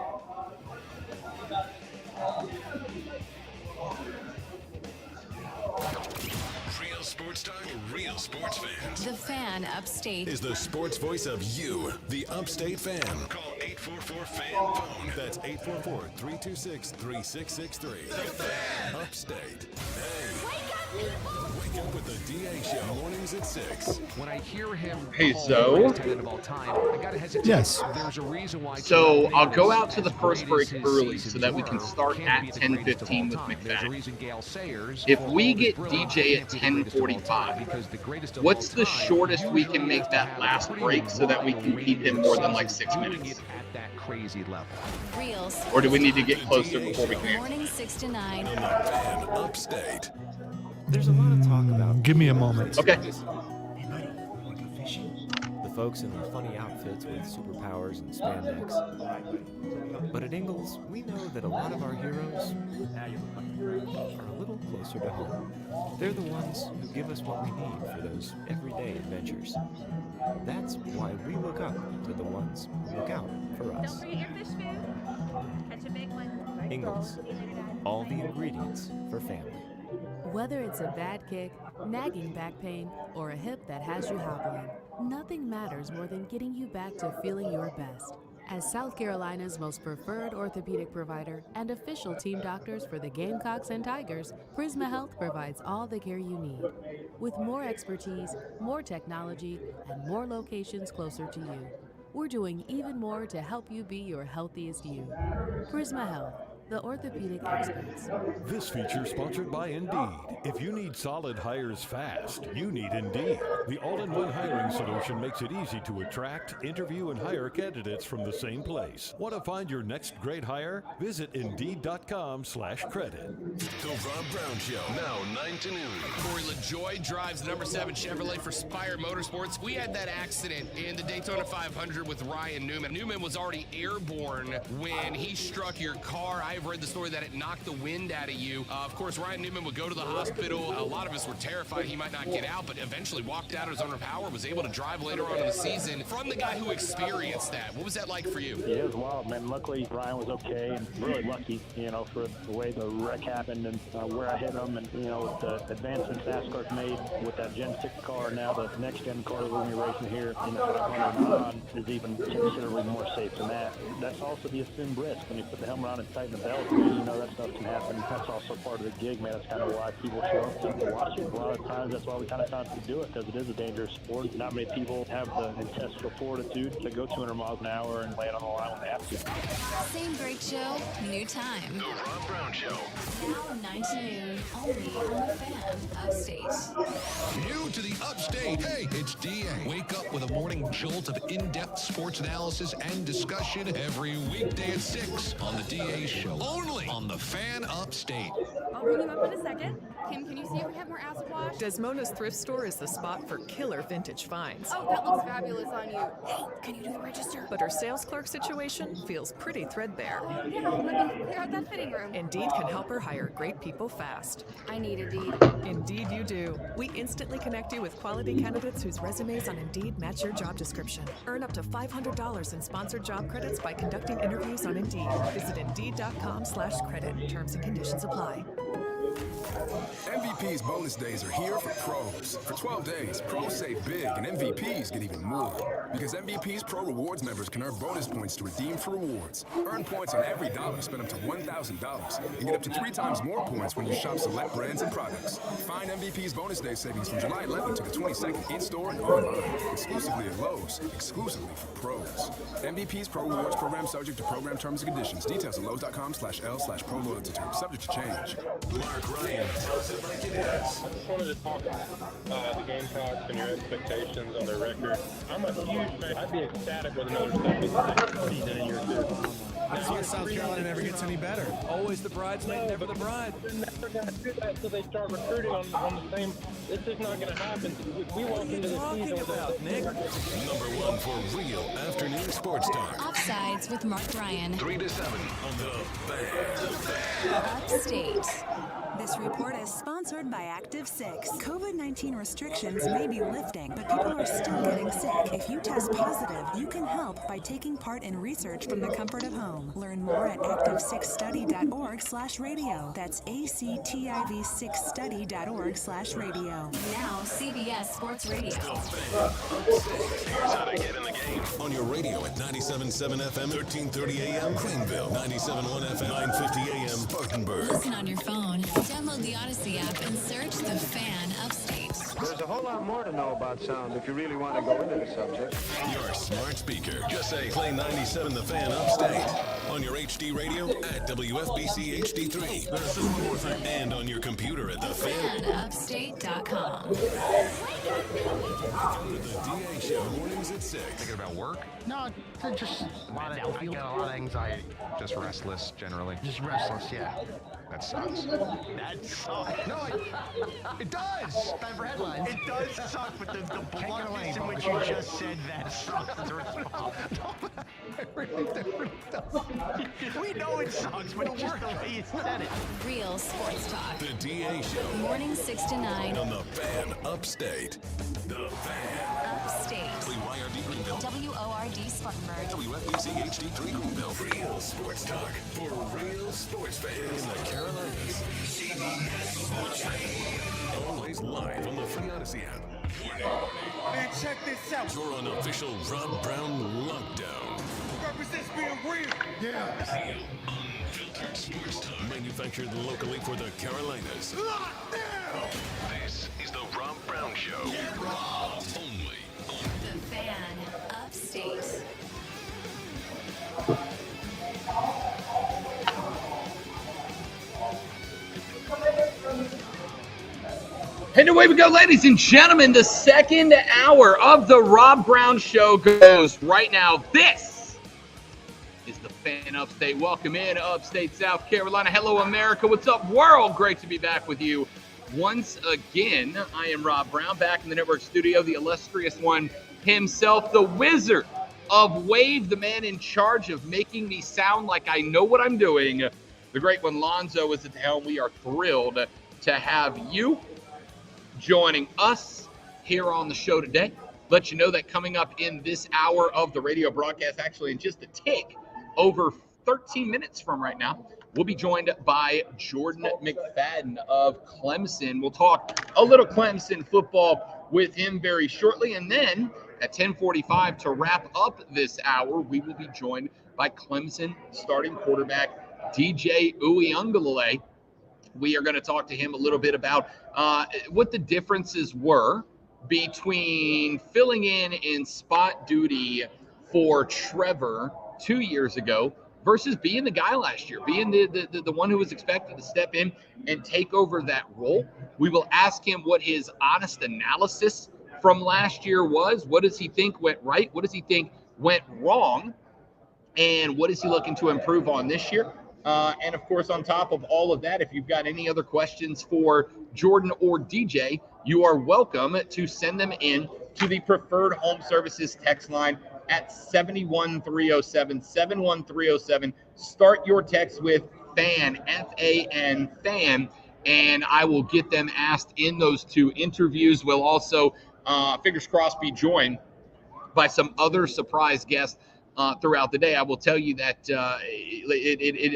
Real sports time, real sports fans. The Fan Upstate Is the sports voice of you, the Upstate fan. Call 844-FAN-PHONE. That's 844-326-3663. The Fan. Upstate. Hey. Wake up with the DA Show. Mornings at 6. When I hear him Hey, call Zoe. the greatest tight end of all time, I gotta hesitate. Yes. There's a reason why. So I'll go out to the first break early so that we can start at 10:15 with McFadden. If we get DJ at 10:45, what's the shortest we can make that last break so that we can keep him more than like 6 minutes? At that crazy level. Real Or do we need to get closer before we can? Morning 6 to 9. Fan Upstate. There's a lot of talk about. Give me a moment. Okay. Hey, buddy, want to go fishing? The folks in their funny outfits with superpowers and spandex. But at Ingalls, we know that a lot of our heroes are a little closer to home. They're the ones who give us what we need for those everyday adventures. That's why we look up to the ones who look out for us. Don't forget your fish food. Catch a big one. Ingalls, all the ingredients for family. Whether it's a bad kick, nagging back pain, or a hip that has you hobbling, nothing matters more than getting you back to feeling your best. As South Carolina's most preferred orthopedic provider and official team doctors for the Gamecocks and Tigers, Prisma Health provides all the care you need. With more expertise, more technology, and more locations closer to you, we're doing even more to help you be your healthiest you. Prisma Health. the orthopedic experts. This feature sponsored by Indeed. If you need solid hires fast, you need Indeed. The all-in-one hiring solution makes it easy to attract, interview, and hire candidates from the same place. Want to find your next great hire? Visit Indeed.com/credit. The Rob Brown Show, now 9 to noon. Corey LaJoy drives the number 7 Chevrolet for Spire Motorsports. We had that accident in the Daytona 500 with Ryan Newman. Newman was already airborne when he struck your car. I've read the story that it knocked the wind out of you. Of course, Ryan Newman would go to the hospital. A lot of us were terrified he might not get out, but eventually walked out of his own power, was able to drive later on in the season. From the guy who experienced that, what was that like for you? Yeah, it was wild, man. Luckily, Ryan was okay, and really lucky, for the way the wreck happened and where I hit him, and, with the advancements NASCAR's made with that Gen 6 car, now the next-gen car that we're going to be racing here in the 500 and on is even considerably more safe than that. That's also the assumed risk. When you put the helmet on and tighten the belt, that stuff can happen. That's also part of the gig, man. That's kind of why people show up to watch it. A lot of times, that's why we kind of constantly do it, because it is a dangerous sport. Not many people have the intestinal fortitude to go 200 miles an hour and lay it on the line when they have to. Same great show, new time. The Rob Brown Show. Now 9 to noon, only on the Fan Upstate. New to the Upstate. Hey, it's DA. Wake up with a morning jolt of in-depth sports analysis and discussion every weekday at 6 on the DA Show. Only on the Fan Upstate. I'll bring you up in a second. Kim, can you see if we have more acid wash? Desmona's Thrift Store is the spot for killer vintage finds. Oh, that looks fabulous on you. Hey, can you do the register? But her sales clerk situation feels pretty threadbare. Yeah, let me clear out that fitting room. Indeed can help her hire great people fast. I need Indeed. Indeed you do. We instantly connect you with quality candidates whose resumes on Indeed match your job description. Earn up to $500 in sponsored job credits by conducting interviews on Indeed. Visit Indeed.com/credit. Terms and conditions apply. MVP's bonus days are here for pros. For 12 days, pros save big and MVPs get even more. Because MVP's Pro Rewards members can earn bonus points to redeem for rewards. Earn points on every dollar spent up to $1,000 and get up to 3 times more points when you shop select brands and products. Find MVP's bonus day savings from July 11th to the 22nd in-store and online. Exclusively at Lowe's. Exclusively for pros. MVP's Pro Rewards program subject to program terms and conditions. Details at Lowe's.com/L/Pro Loyalty terms. Subject to change. Mark Ryan tells it like it is. I just wanted to talk about the Gamecocks and your expectations on their record. I'm a huge fan. I'd be ecstatic with another 76 season in year 2. That's why South Carolina never gets any better. Always the bridesmaid, never the bride. They're never going to do that until they start recruiting on the same. It's just not going to happen. We walk into the season with Nick? Number 1 for real afternoon sports talk. Offsides with Mark Ryan. 3 to 7 on the Fan. Upstate. This report is sponsored by Active 6. COVID-19 restrictions may be lifting, but people are still getting sick. If you test positive, you can help by taking part in research from the comfort of home. Learn more at active6study.org/radio. That's ACTIV6study.org/radio. Now CBS Sports Radio. Here's how to get in the game. On your radio at 97.7 FM, 1330 AM, Greenville. 97.1 FM, 950 AM, Spartanburg. Listen on your phone. Download the Odyssey app and search The Fan Upstate. There's a whole lot more to know about sound if you really want to go into the subject. Your smart speaker. Just say play 97 The Fan Upstate. On your HD radio at WFBC HD3. And on your computer at TheFanUpstate.com. The DA Show mornings at 6. Thinking about work? No, just I get a lot of anxiety. Just restless, generally. Just restless, yeah. That sucks. That sucks. No, it does. Time for headlines. It does suck, but the bluntness in which you just said that sucks. It really does. We know it sucks, but it's just the way you said it. Real sports talk. The DA Show. Morning 6 to 9. On the Fan Upstate. The Fan. Upstate. WYRD Greenville. WORD Spartanburg. WFBC HD3 Greenville. Real sports talk for real sports fans in the Carolinas. CBS Sports Radio. Always live on the free Odyssey app. Man, check this out. You're on official Rob Brown lockdown. Represents being real. Yeah. Real, unfiltered sports talk. Manufactured locally for the Carolinas. Lockdown. This is the Rob Brown Show. Yeah, Rob. Only on The Fan Upstate. And away we go, ladies and gentlemen. The second hour of the Rob Brown Show goes right now. This is the Fan Upstate. Welcome in, Upstate South Carolina. Hello, America. What's up, world? Great to be back with you once again. I am Rob Brown, back in the network studio. The illustrious one himself, the Wizard of Wave, the man in charge of making me sound like I know what I'm doing. The great one, Lonzo, is at the helm. We are thrilled to have you joining us here on the show today. Let you know that coming up in this hour of the radio broadcast, actually in just a tick over 13 minutes from right now, we'll be joined by Jordan Mcfadden of Clemson. We'll talk a little Clemson football with him very shortly. And then at 10:45 to wrap up this hour, we will be joined by Clemson starting quarterback DJ Uiagalelei. We are going to talk to him a little bit about what the differences were between filling in spot duty for Trevor 2 years ago versus being the guy last year, being the one who was expected to step in and take over that role. We will ask him what his honest analysis from last year was. What does he think went right? What does he think went wrong? And what is he looking to improve on this year? And of course, on top of all of that, if you've got any other questions for Jordan or DJ, you are welcome to send them in to the Preferred Home Services text line at 71307, 71307. Start your text with FAN, F-A-N, FAN, and I will get them asked in those two interviews. We'll also, fingers crossed, be joined by some other surprise guests throughout the day. I will tell you that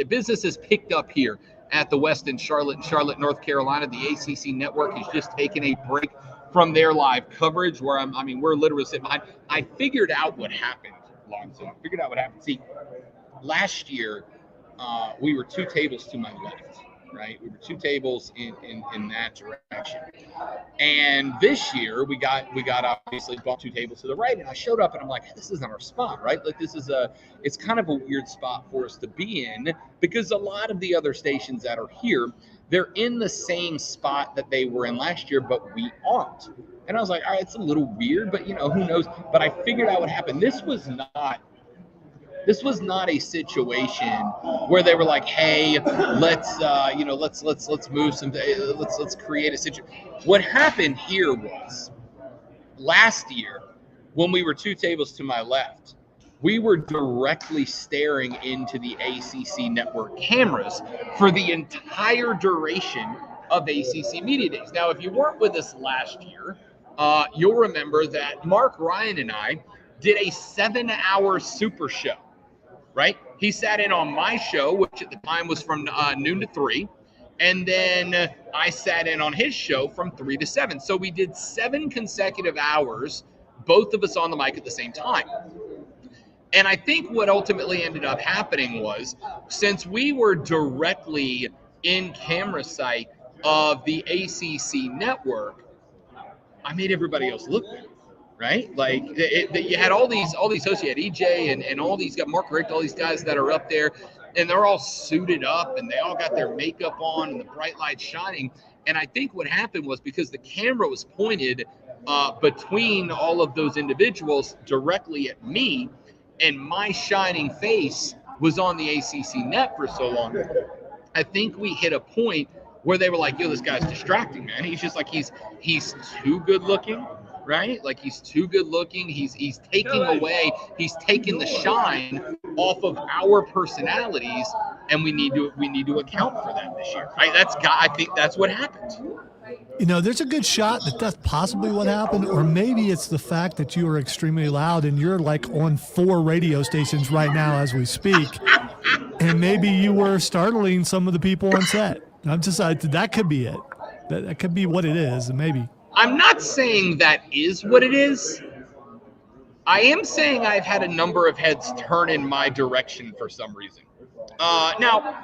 business has picked up here at the West in Charlotte, North Carolina. The ACC Network has just taken a break from their live coverage, where we're literally sitting behind. I figured out what happened, Lonzo. I figured out what happened. See, last year we were two tables to my left, right? We were two tables in that direction. And this year we got obviously bought two tables to the right, and I showed up and I'm like, hey, this isn't our spot, right? Like it's kind of a weird spot for us to be in, because a lot of the other stations that are here, they're in the same spot that they were in last year, but we aren't. And I was like, all right, it's a little weird, but who knows? But I figured out what happened. This was not a situation where they were like, hey, let's move some, let's create a situation. What happened here was, last year, when we were two tables to my left, we were directly staring into the ACC Network cameras for the entire duration of ACC Media Days. Now, if you weren't with us last year, you'll remember that Mark Ryan and I did a 7-hour super show. Right? He sat in on my show, which at the time was from noon to 3. And then I sat in on his show from 3 to 7. So we did 7 consecutive hours, both of us on the mic at the same time. And I think what ultimately ended up happening was, since we were directly in camera sight of the ACC Network, I made everybody else look good. Right? Like you had all these hosts. You had EJ and all these guys, Mark Richt, all these guys that are up there, and they're all suited up and they all got their makeup on and the bright lights shining. And I think what happened was, because the camera was pointed between all of those individuals directly at me, and my shining face was on the ACC net for so long, I think we hit a point where they were like, yo, this guy's distracting, man. He's just like, he's too good looking. Right? Like, he's too good looking. He's taking the shine off of our personalities, and we need to account for that this year. Right? I think that's what happened. There's a good shot that that's possibly what happened, or maybe it's the fact that you are extremely loud and you're like on 4 radio stations right now as we speak, and maybe you were startling some of the people on set. That could be it. That could be what it is, maybe. I'm not saying that is what it is. I am saying I've had a number of heads turn in my direction for some reason. Now,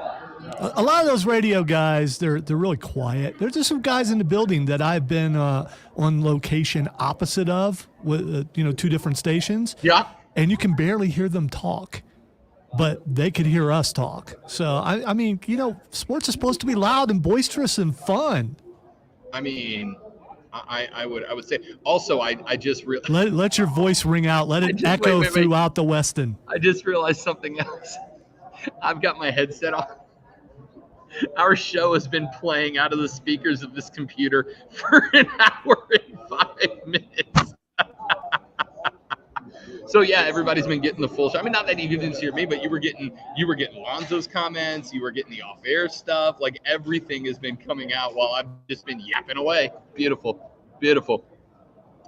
a lot of those radio guys, they're really quiet. There's just some guys in the building that I've been on location opposite of, with 2 different stations. Yeah. And you can barely hear them talk, but they could hear us talk. So sports is supposed to be loud and boisterous and fun. I would say. Also, I just let your voice ring out. Let it echo throughout the Westin. I just realized something else. I've got my headset on. Our show has been playing out of the speakers of this computer for an hour and 5 minutes. So yeah, everybody's been getting the full show. I mean, not that you didn't hear me, but you were getting Lonzo's comments, you were getting the off-air stuff. Like everything has been coming out while I've just been yapping away. Beautiful, beautiful.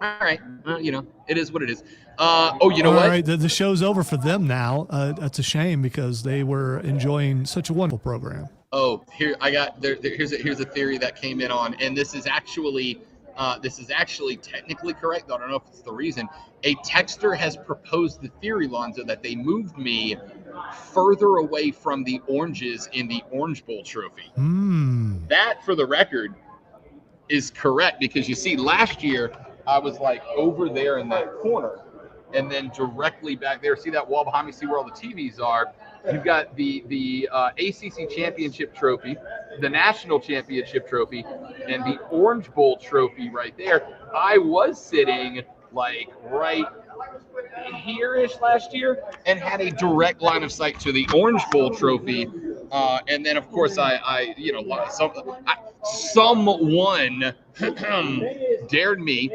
All right, well, it is what it is. What? All right, the show's over for them now. That's a shame because they were enjoying such a wonderful program. Oh, here I got here's a theory that came in on, and this is actually technically correct. I don't know if it's the reason. A texter has proposed the theory, Lonzo, that they moved me further away from the oranges in the Orange Bowl trophy. That, for the record, is correct because you see, last year I was like over there in that corner, and then directly back there. See that wall behind me? See where all the TVs are? You've got the ACC Championship trophy, the National Championship trophy, and the Orange Bowl trophy right there. I was sitting like right here-ish last year and had a direct line of sight to the Orange Bowl trophy. And then, of course, someone dared me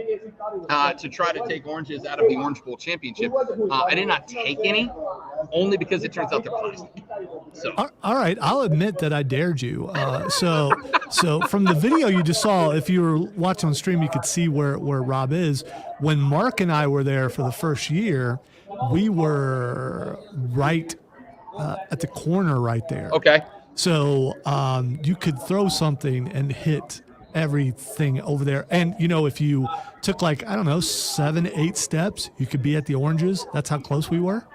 to try to take oranges out of the Orange Bowl championship. I did not take any, only because it turns out they're plastic. So, all right, I'll admit that I dared you. So from the video you just saw, if you were watching on stream, you could see where Rob is. When Mark and I were there for the first year, we were right at the corner right there. Okay. So you could throw something and hit everything over there. And, if you took 7-8 steps, you could be at the oranges. That's how close we were.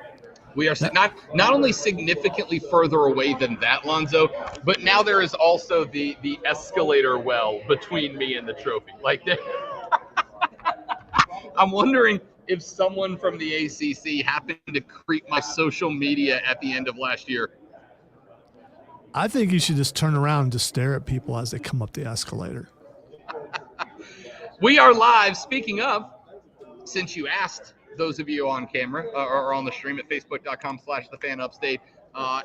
We are not only significantly further away than that, Lonzo, but now there is also the escalator well between me and the trophy. I'm wondering if someone from the ACC happened to creep my social media at the end of last year. I think you should just turn around and just stare at people as they come up the escalator. We are live. Speaking of, since you asked, those of you on camera or on the stream at facebook.com/thefanupstate,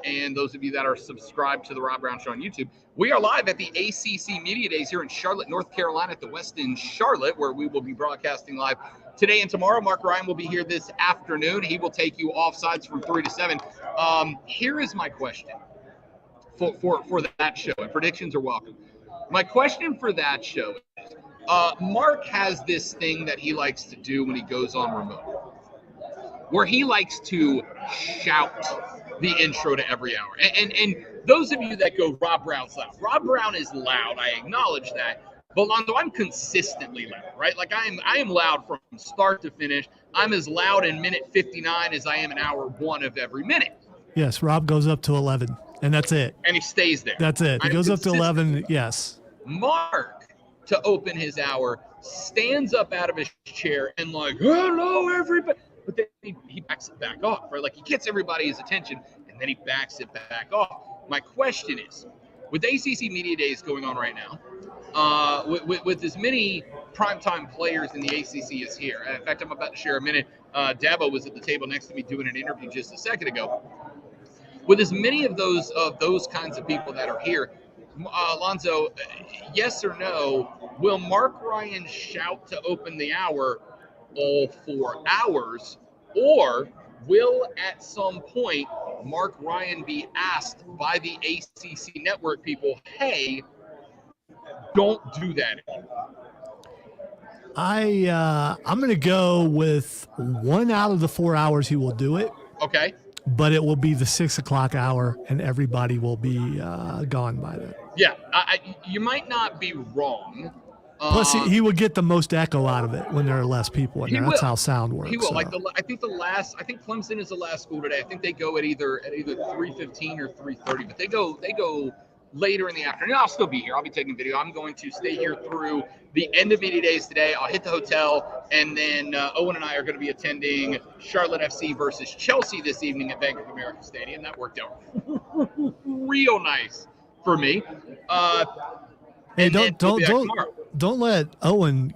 and those of you that are subscribed to the Rob Brown Show on YouTube, we are live at the ACC Media Days here in Charlotte, North Carolina, at the Westin Charlotte, where we will be broadcasting live today and tomorrow. Mark Ryan will be here this afternoon. He will take you offsides from 3 to 7. Here is my question for that show, and predictions are welcome. My question for that show is, Mark has this thing that he likes to do when he goes on remote, where he likes to shout the intro to every hour. And those of you that go, Rob Brown's loud. Rob Brown is loud. I acknowledge that. But Lonzo, I'm consistently loud, right? I am loud from start to finish. I'm as loud in minute 59 as I am in hour 1 of every minute. Yes, Rob goes up to 11, and that's it. And he stays there. That's it. He goes up to 11, yes. Mark, to open his hour, stands up out of his chair and hello, everybody. But then he backs it back off, right? He gets everybody's attention, and then he backs it back off. My question is, with ACC Media Days going on right now, with as many primetime players in the ACC as here. In fact, I'm about to share a minute. Dabo was at the table next to me doing an interview just a second ago. With as many of those kinds of people that are here, Lonzo, yes or no, will Mark Ryan shout to open the hour all 4 hours, or will at some point Mark Ryan be asked by the ACC network people, hey, don't do that anymore? I'm going to go with 1 out of the 4 hours he will do it. Okay. But it will be the 6 o'clock hour, and everybody will be gone by then. Yeah, you might not be wrong. Plus, he would get the most echo out of it when there are less people in there. That's how sound works. He will. So. I think Clemson is the last school today. I think they go at either 3:15 or 3:30, but they go later in the afternoon. I'll still be here. I'll be taking video. I'm going to stay here through the end of Media Days today. I'll hit the hotel, and then Owen and I are going to be attending Charlotte FC versus Chelsea this evening at Bank of America Stadium. That worked out real nice for me. Hey, don't let Owen,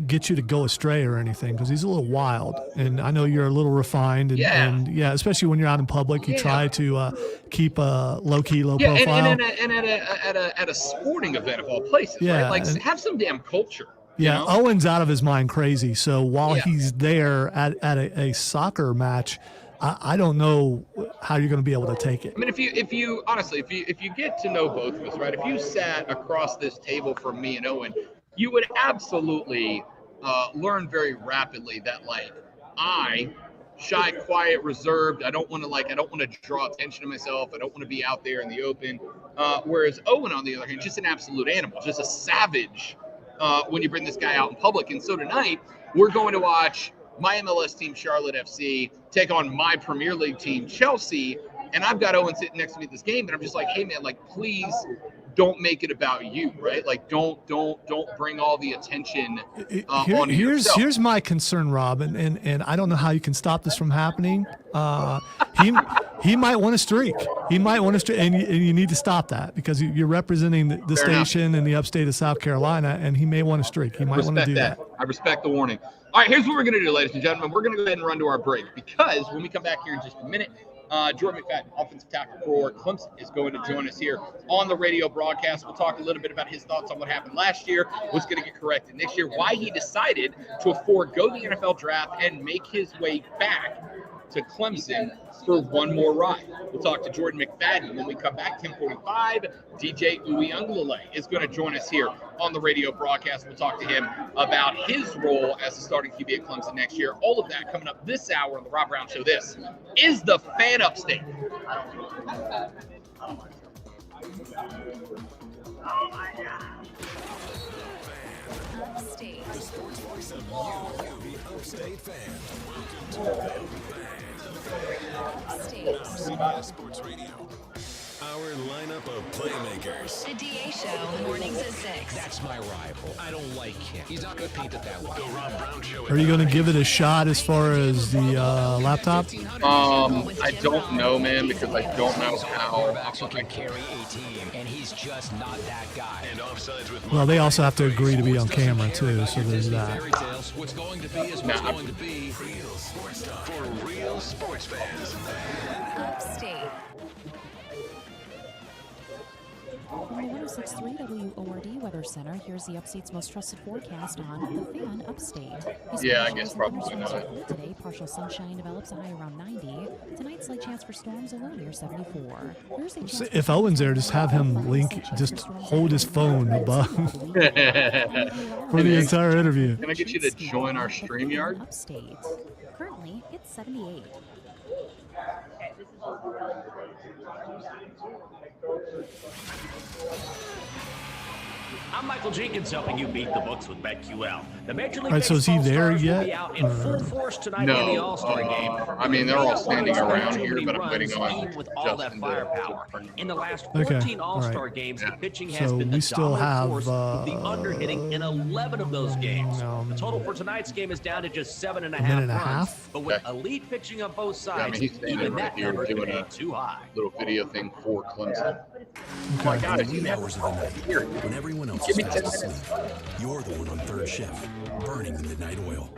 get you to go astray or anything, because he's a little wild, and I know you're a little refined, and especially when you're out in public, you try to keep a low profile. And at a sporting event of all places, right? Like, have some damn culture. Yeah, Owen's out of his mind crazy. So while he's there at a soccer match, I don't know how you're going to be able to take it. I mean, if you honestly, if you get to know both of us, right? If you sat across this table from me and Owen, you would absolutely learn very rapidly that, like, shy, quiet, reserved. I don't want to draw attention to myself. I don't want to be out there in the open. Whereas Owen, on the other hand, just an absolute animal, just a savage when you bring this guy out in public. And so tonight, we're going to watch my MLS team, Charlotte FC, take on my Premier League team, Chelsea. And I've got Owen sitting next to me at this game, and I'm just like, hey, man, like, please don't make it about you, right? Like, don't bring all the attention on yourself. Here's my concern, Rob, and I don't know how you can stop this from happening. He might want to streak. He might want to streak, and you need to stop that, because you're representing the station in the upstate of South Carolina, and he may want to streak. He might want to do that. I respect the warning. All right, here's what we're going to do, ladies and gentlemen. We're going to go ahead and run to our break, because when we come back here in just a minute, Jordan Mcfadden, offensive tackle for Clemson, is going to join us here on the radio broadcast. We'll talk a little bit about his thoughts on what happened last year, what's going to get corrected next year, why he decided to forego the NFL draft and make his way back to Clemson for one more ride. We'll talk to Jordan Mcfadden when we come back. 10:45. DJ Uiagalelei is going to join us here on the radio broadcast. We'll talk to him about his role as the starting QB at Clemson next year. All of that coming up this hour on the Rob Brown Show. This is the Fan Upstate. Upstate. The sports voice of the Upstate fan. Welcome to Upstate. CBS Sports Radio. Our lineup of playmakers. The DA Show, mornings at 6. That's my rival. I don't like him. He's not going to paint it that way. The Rob Brown Show. Are you going to give it a shot as far as the laptop? I don't know, man, because I don't know how. Can carry a team, and he's just not that guy. And offsides with Well, they also have to agree to be on camera too, so there's that. What's going to be is what's going to be. Real sports talk for real sports fans. Upstate. From the 106.3 WORD Weather Center, here's the Upstate's most trusted forecast on the Fan Upstate. Yeah, I guess probably not. Today, partial sunshine develops a high around 90. Tonight, slight chance for storms, a low near 74. If Owen's there, just have him just hold his phone above for the entire interview. Can I get you to join our StreamYard? Upstate. Currently, it's 78. I'm Michael Jenkins, helping you beat the books with BetQL. The Major League All right, so is he Baseball there stars yet? will be out in full force tonight in the All-Star game. I mean, they're all standing around here, but I'm waiting on even with all that Justin firepower. In the last Okay, 14 all All-Star right. games, the pitching has So been we the still dominant have force, with the under-hitting in 11 of those games. The total for tonight's game is down to just 7.5 minute and a runs. half? But with elite pitching on both Yeah, I sides, mean, he's standing even right that here number doing ain't a too high. little video thing for Clemson. Oh my God, it's hours of the night, when everyone else is fast asleep, you're the one on third shift, burning the midnight oil.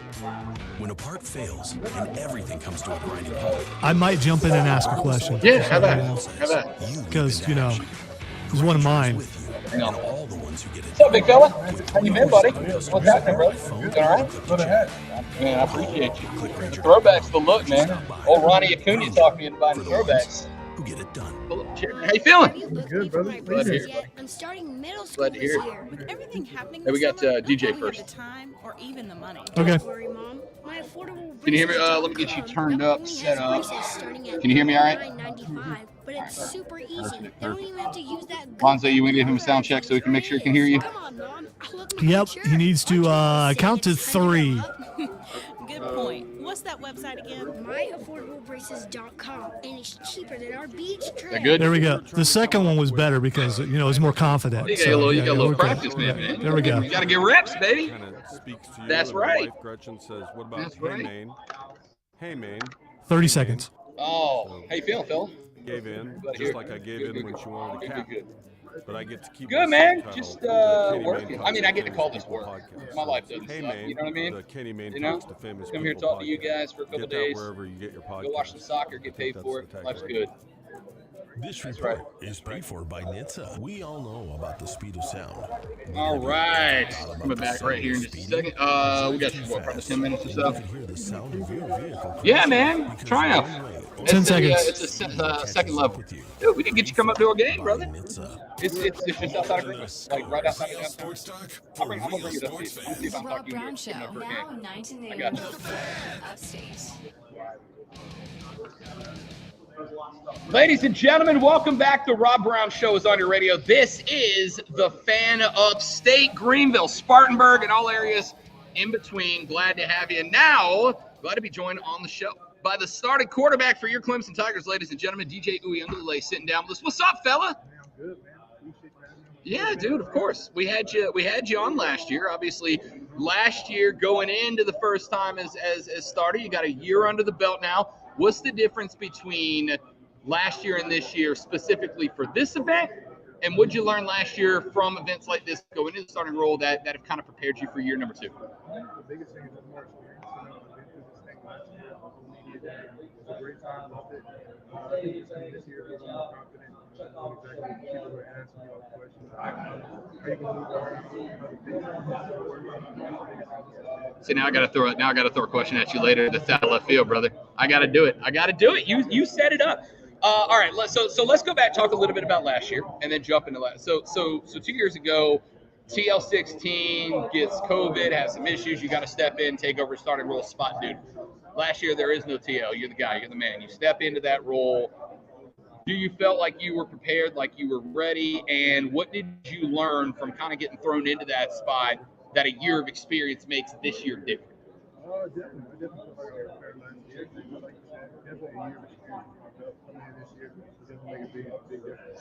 When a part fails and everything comes to a grinding halt. I might jump in and ask a question. Yeah, how that? Because, he's one of mine. Hang on. What's up, big fella? How you been, buddy? What's happening, brother? You all right? What the heck? Man, I appreciate you. The throwbacks the look, man. Old Ronnie Acuna talked me into buying throwbacks. Who get it done. How you feeling? Good, brother. Glad to hear it. I'm starting middle school Glad to hear this it. year. With everything happening Hey, we got DJ first. the time or even the money. Okay. Don't worry, Mom. My affordable Can you hear me? Let me get you turned up, set up. Can you hear me all right? $9.95, but it's super easy. They don't even have to use that. Lonzo, you want to give him a sound check so we can make sure he can hear you? Come on, Mom. Yep, he needs to count to 3. Good point. What's that website again? MyAffordableBraces.com, and it's cheaper than our beach trip. That good? There we go. The second one was better because, it was more confident. You got a little we're good. practice, man. There we go. You got to get reps, baby. Speaks to you. That's and right. Wife Gretchen says, "What about That's hey, right. Maine? Hey, Maine." 30 seconds. Oh, how you feeling, fella? Gave in, Glad to just hear it. like I gave Good, in when she wanted a cat. Good. But I get to keep Good, my man. seat Just title. Kenny working. Mayne I mean, I get to Talks call to this Famous work. People podcast. My life doesn't Hey, suck. man, You know what I mean? The Kenny Mayne You know, Talks to Famous come here, People talk to you podcast. guys for a couple Get that days. wherever you get your podcast. Go watch some soccer, get paid for it. Life's good. This report is paid for by NHTSA. We all know about the speed of sound. All right. Coming back right here in just a second. We got probably 10 minutes or so. Yeah, man. Triumph. 10 seconds. It's a second level. Dude, we didn't get you to come up to a game, brother. It's just outside of Greenville. Like right outside of downtown. I'm gonna bring you up. See if I'm Rob talking Brown you Show, for a now game. 9 to noon. I got you. Upstate. Ladies and gentlemen, welcome back. The Rob Brown Show is on your radio. This is the Fan Upstate, Greenville, Spartanburg, and all areas in between. Glad to have you. Now, glad to be joined on the show by the starting quarterback for your Clemson Tigers, ladies and gentlemen, DJ Uyunglele, sitting down with us. What's up, fella? Yeah, dude, of course. We had you on last year. Obviously, last year going into the first time as starter, you got a year under the belt now. What's the difference between last year and this year specifically for this event? And what'd you learn last year from events like this going into the starting role that have kind of prepared you for year number 2? The biggest thing is just more experience. I've been through this thing last year. It's a great time. Loved it. I think this year is more confident. Exactly. People were asking me all the questions. How you gonna move around? See, now I gotta throw a question at you later that's out of left field, brother. I gotta do it. You set it up. All right, so let's go back, talk a little bit about last year, and then jump into last. So 2 years ago, TL16 gets COVID, has some issues. You got to step in, take over starting role, spot dude. Last year there is no TL. You're the guy. You're the man. You step into that role. Do you felt like you were prepared, like you were ready? And what did you learn from kind of getting thrown into that spot that a year of experience makes this year different? Definitely. I definitely feel like I was prepared last year. Like you said, definitely a year of experience for my belt. Coming in this year definitely make a big difference.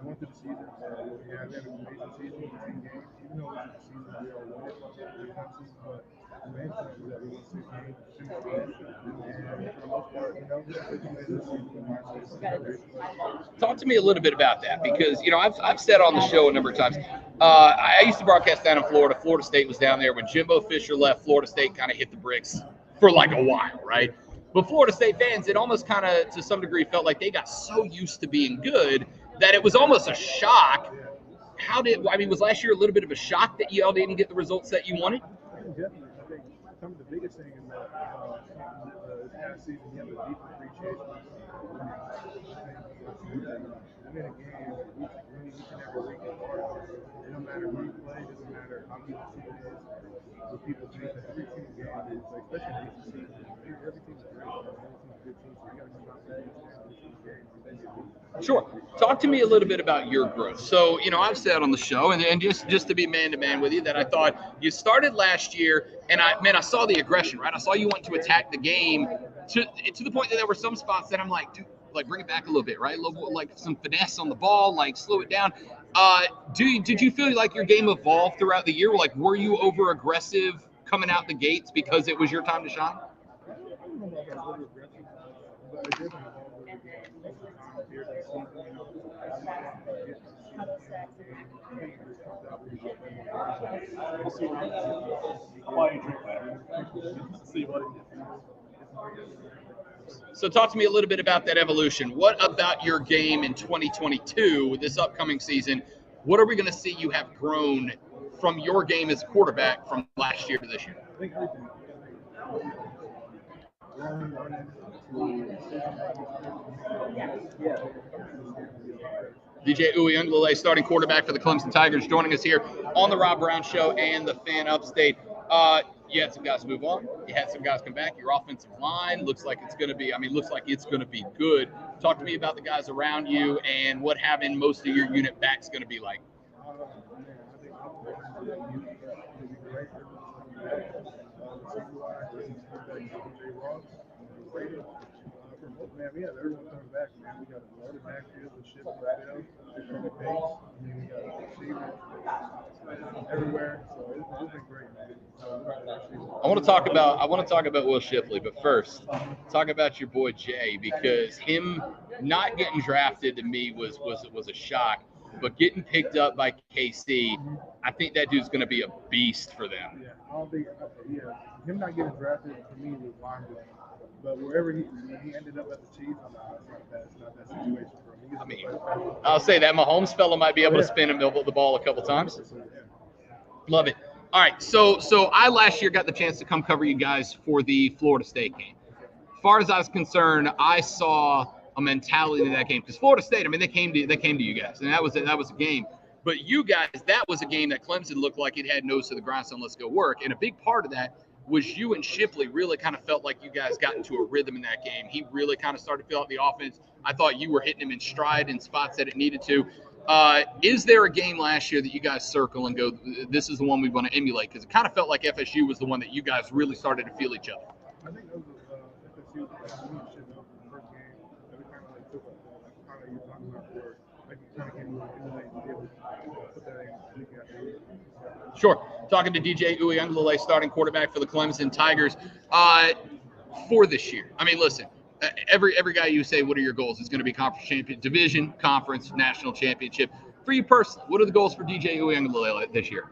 Going through the season, we had an amazing season, 10 games. Even though it was a season, we all won it. But the main thing is that we won 6 games, finish well, and for the most part, we made this season. Talk to me a little bit about that, because I've said on the show a number of times. I used to broadcast down in Florida. Florida State was down there when Jimbo Fisher left. Florida State kind of hit the bricks for like a while, right? But Florida State fans, it almost kind of to some degree felt like they got so used to being good that it was almost a shock. Was last year a little bit of a shock that y'all didn't get the results that you wanted? Definitely. I think some of the biggest thing is that this past season, you have a deep appreciation I'm in a game each and every week. It don't matter who you play, it doesn't matter how good the team is, what people think that every single game is, like, especially in ACC, every team's great, every team's a good team, so you got to come out there and these games and then you Sure. Talk to me a little bit about your growth. So, I've said on the show, and just to be man-to-man with you, that I thought you started last year, and I saw the aggression, right? I saw you want to attack the game to the point that there were some spots that I'm like, dude, like bring it back a little bit, right? A little, like some finesse on the ball, like slow it down. Did you feel like your game evolved throughout the year? Like, were you over-aggressive coming out the gates because it was your time to shine? I don't know about over-aggressive, but I definitely evolved over time here this So talk to me a little bit about that evolution. What about your game in 2022, this upcoming season? What are we going to see you have grown from your game as a quarterback from last year to this year? I think everything. DJ Uyunglele, starting quarterback for the Clemson Tigers, joining us here on the Rob Brown Show and the Fan Upstate. You had some guys move on. You had some guys come back. Your offensive line looks like it's going to be good. Talk to me about the guys around you and what having most of your unit back is going to be like. Man, we have everyone coming back, man. We got a loaded backfield with Shipley, Bell, we got receivers everywhere. So it's been great, man. I want to talk about Will Shipley, but first, talk about your boy Jay, because him not getting drafted to me was a shock. but getting picked up by KC, I think that dude's going to be a beast for them. Yeah, I don't think. Him not getting drafted for me was mind-blowing. But wherever he ended up at the Chiefs, it's not that situation for him. I mean, I'll say that Mahomes fella might be able to spin him the ball a couple times. Love it. All right, so I last year got the chance to come cover you guys for the Florida State game. As far as I was concerned, I saw a mentality in that game because Florida State, I mean, they came to you guys, and that was a game. But you guys, that was a game that Clemson looked like it had nose to the grindstone. Let's go work, and a big part of that was you and Shipley really kind of felt like you guys got into a rhythm in that game. He really kind of started to fill out the offense. I thought you were hitting him in stride in spots that it needed to. Is there a game last year that you guys circle and go, this is the one we want to emulate? Because it kind of felt like FSU was the one that you guys really started to feel each other. I think that was FSU leadership of the first game that we kind of like took up, kind of you're talking about where like you kind of came to emulate and be able to put that in week after week. Sure. Talking to DJ Uiagalelei, starting quarterback for the Clemson Tigers for this year. I mean, listen, every guy you say, what are your goals? It's going to be conference champion, division, conference, national championship. For you personally, what are the goals for DJ Uiagalelei this year?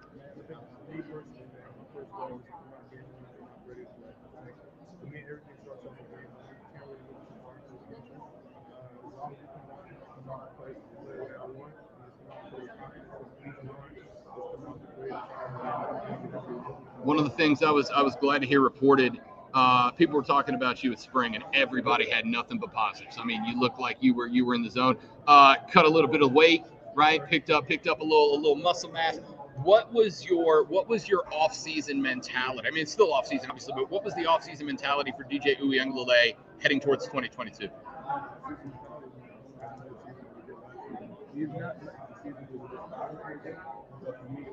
One of the things I was glad to hear reported, people were talking about you at spring, and everybody had nothing but positives. I mean, you looked like you were in the zone. Cut a little bit of weight, right? Picked up a little muscle mass. What was your off-season mentality? I mean, it's still off-season, obviously, but what was the off-season mentality for DJ Uiagalelei heading towards 2022? He's not the season but for me,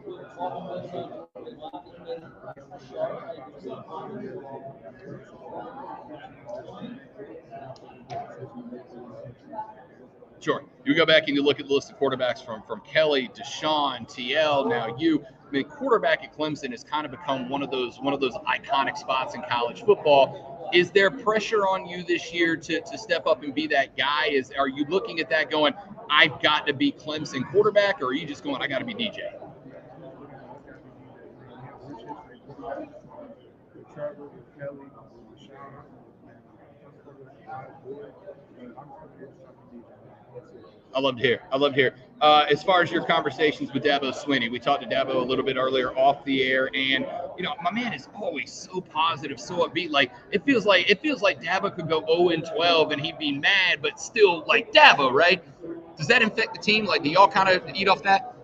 Sure. You go back and you look at the list of quarterbacks from Kelly, Deshaun, TL, now you. I mean, quarterback at Clemson has kind of become one of those iconic spots in college football. Is there pressure on you this year to step up and be that guy? Are you looking at that going, I've got to be Clemson quarterback, or are you just going, I got to be DJ? I love to hear. As far as your conversations with Dabo Swinney, we talked to Dabo a little bit earlier off the air, and my man is always so positive, so upbeat. Like it feels like Dabo could go 0-12 and he'd be mad, but still like Dabo, right? Does that infect the team? Like, do y'all kind of eat off that?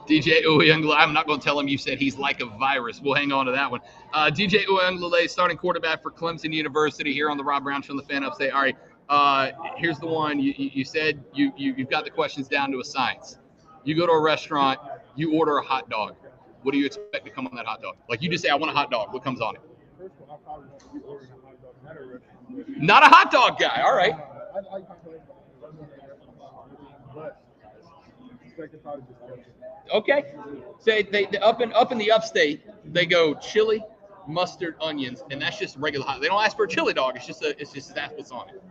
DJ Uiagalelei, I'm not going to tell him you said he's like a virus. We'll hang on to that one. DJ Uiagalelei, starting quarterback for Clemson University here on the Rob Brown Show on the Fan Upstate. All right, here's the one. You said you've got the questions down to a science. You go to a restaurant, you order a hot dog. What do you expect to come on that hot dog? Like you just say, I want a hot dog. What comes on it? First of all, I probably won't be ordering a hot dog, not a restaurant. Not a hot dog guy. All right. I like hot dogs, but expect to probably just catch it. Okay. Say they up in the upstate, they go chili, mustard, onions, and that's just regular hot. They don't ask for a chili dog. It's just that's what's on it.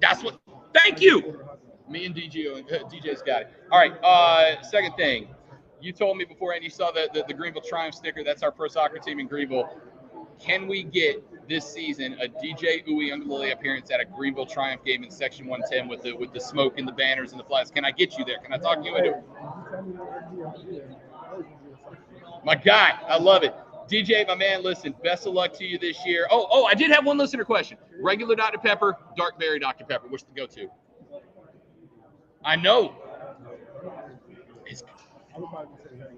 That's what. Thank you. Me and DJ's got it. All right. Second thing, you told me before, and you saw the Greenville Triumph sticker. That's our pro soccer team in Greenville. Can we get this season a DJ Uiagalelei appearance at a Greenville Triumph game in Section 110 with the smoke and the banners and the flags? Can I get you there? Can I talk you into it? My guy, I love it. DJ, my man, listen, best of luck to you this year. Oh, I did have one listener question. Regular Dr. Pepper, dark berry Dr. Pepper. Which to go to? I know.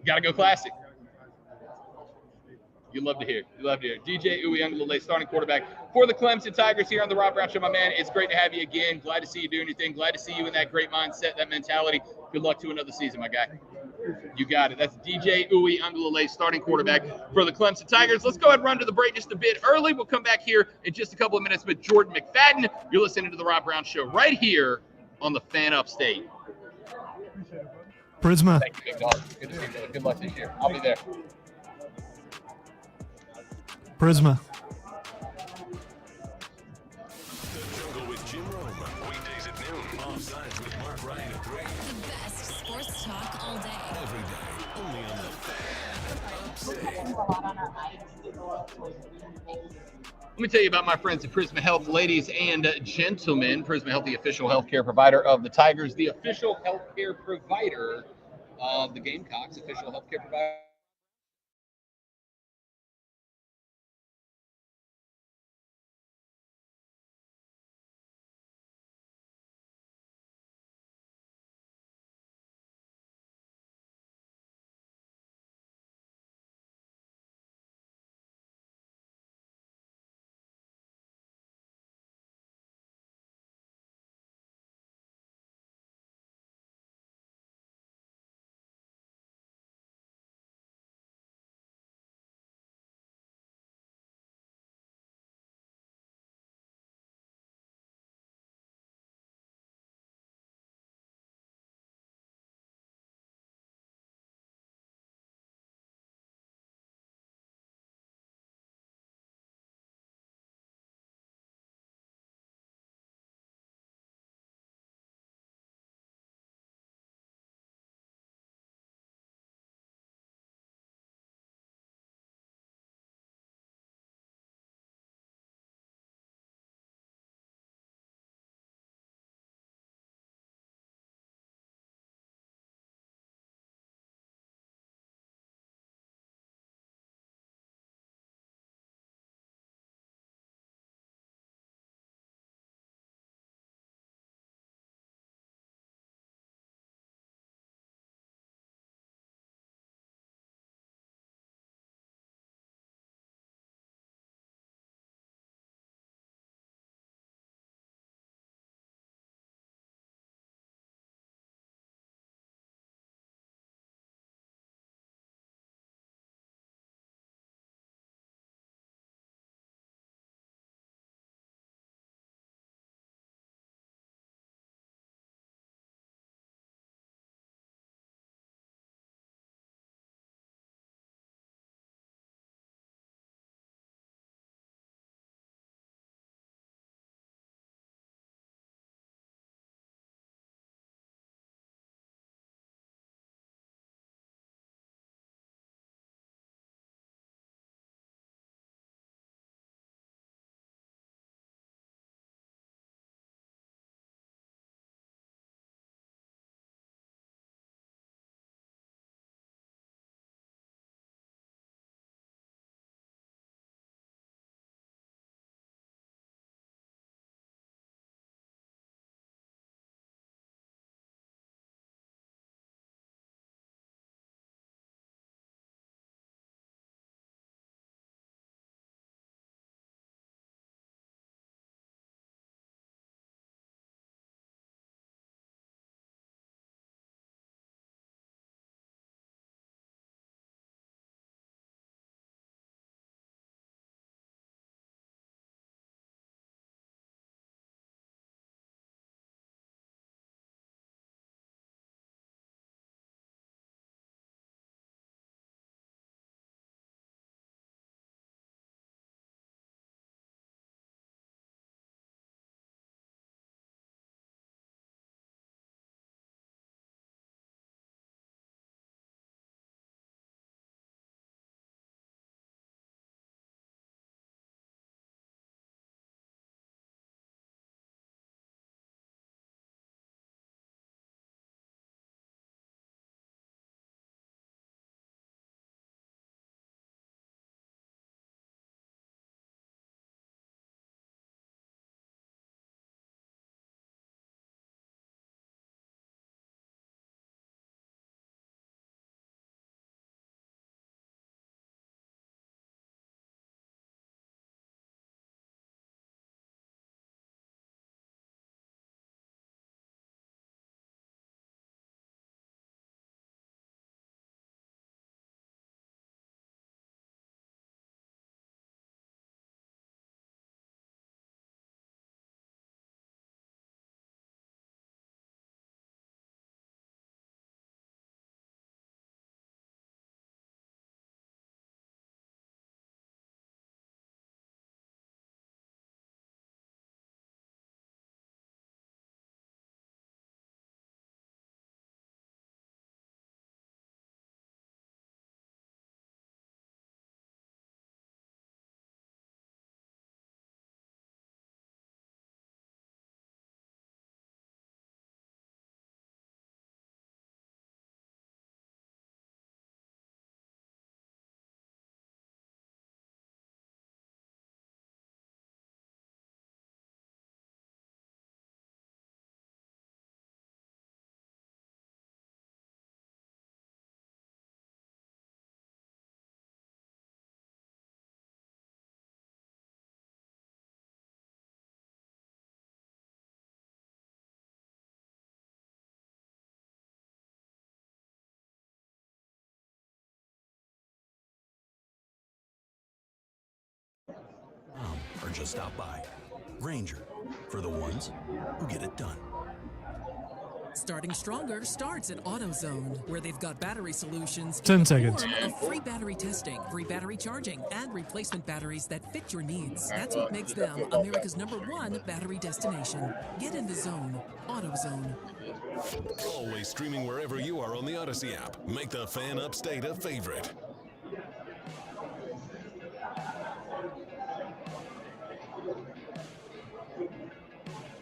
Got to go classic. You love to hear. DJ Uiagalelei, starting quarterback for the Clemson Tigers here on the Rob Brown Show, my man. It's great to have you again. Glad to see you doing your thing. Glad to see you in that great mindset, that mentality. Good luck to another season, my guy. You got it. That's DJ Uiagalelei, starting quarterback for the Clemson Tigers. Let's go ahead and run to the break just a bit early. We'll come back here in just a couple of minutes with Jordan Mcfadden. You're listening to The Rob Brown Show right here on the Fan Upstate. Prisma. Thank you, big dog. Good to see you, brother. Good luck this year. I'll be there. Prisma. With Jim Rome, weekdays at noon. Offsides with Mark Ryan at 3. The best sports talk all day. Every day, only on the Fan Let me tell you about my friends at Prisma Health, ladies and gentlemen. Prisma Health, the official healthcare provider of the Tigers, the official healthcare provider of the Gamecocks, official healthcare provider. just stop by. Granger, for the ones who get it done. Starting Stronger starts at AutoZone, where they've got battery solutions 10 in the seconds. form of free battery testing, free battery charging, and replacement batteries that fit your needs. That's what makes them America's #1 battery destination. Get in the zone. AutoZone. Always streaming wherever you are on the Odyssey app. Make the Fan Upstate a favorite.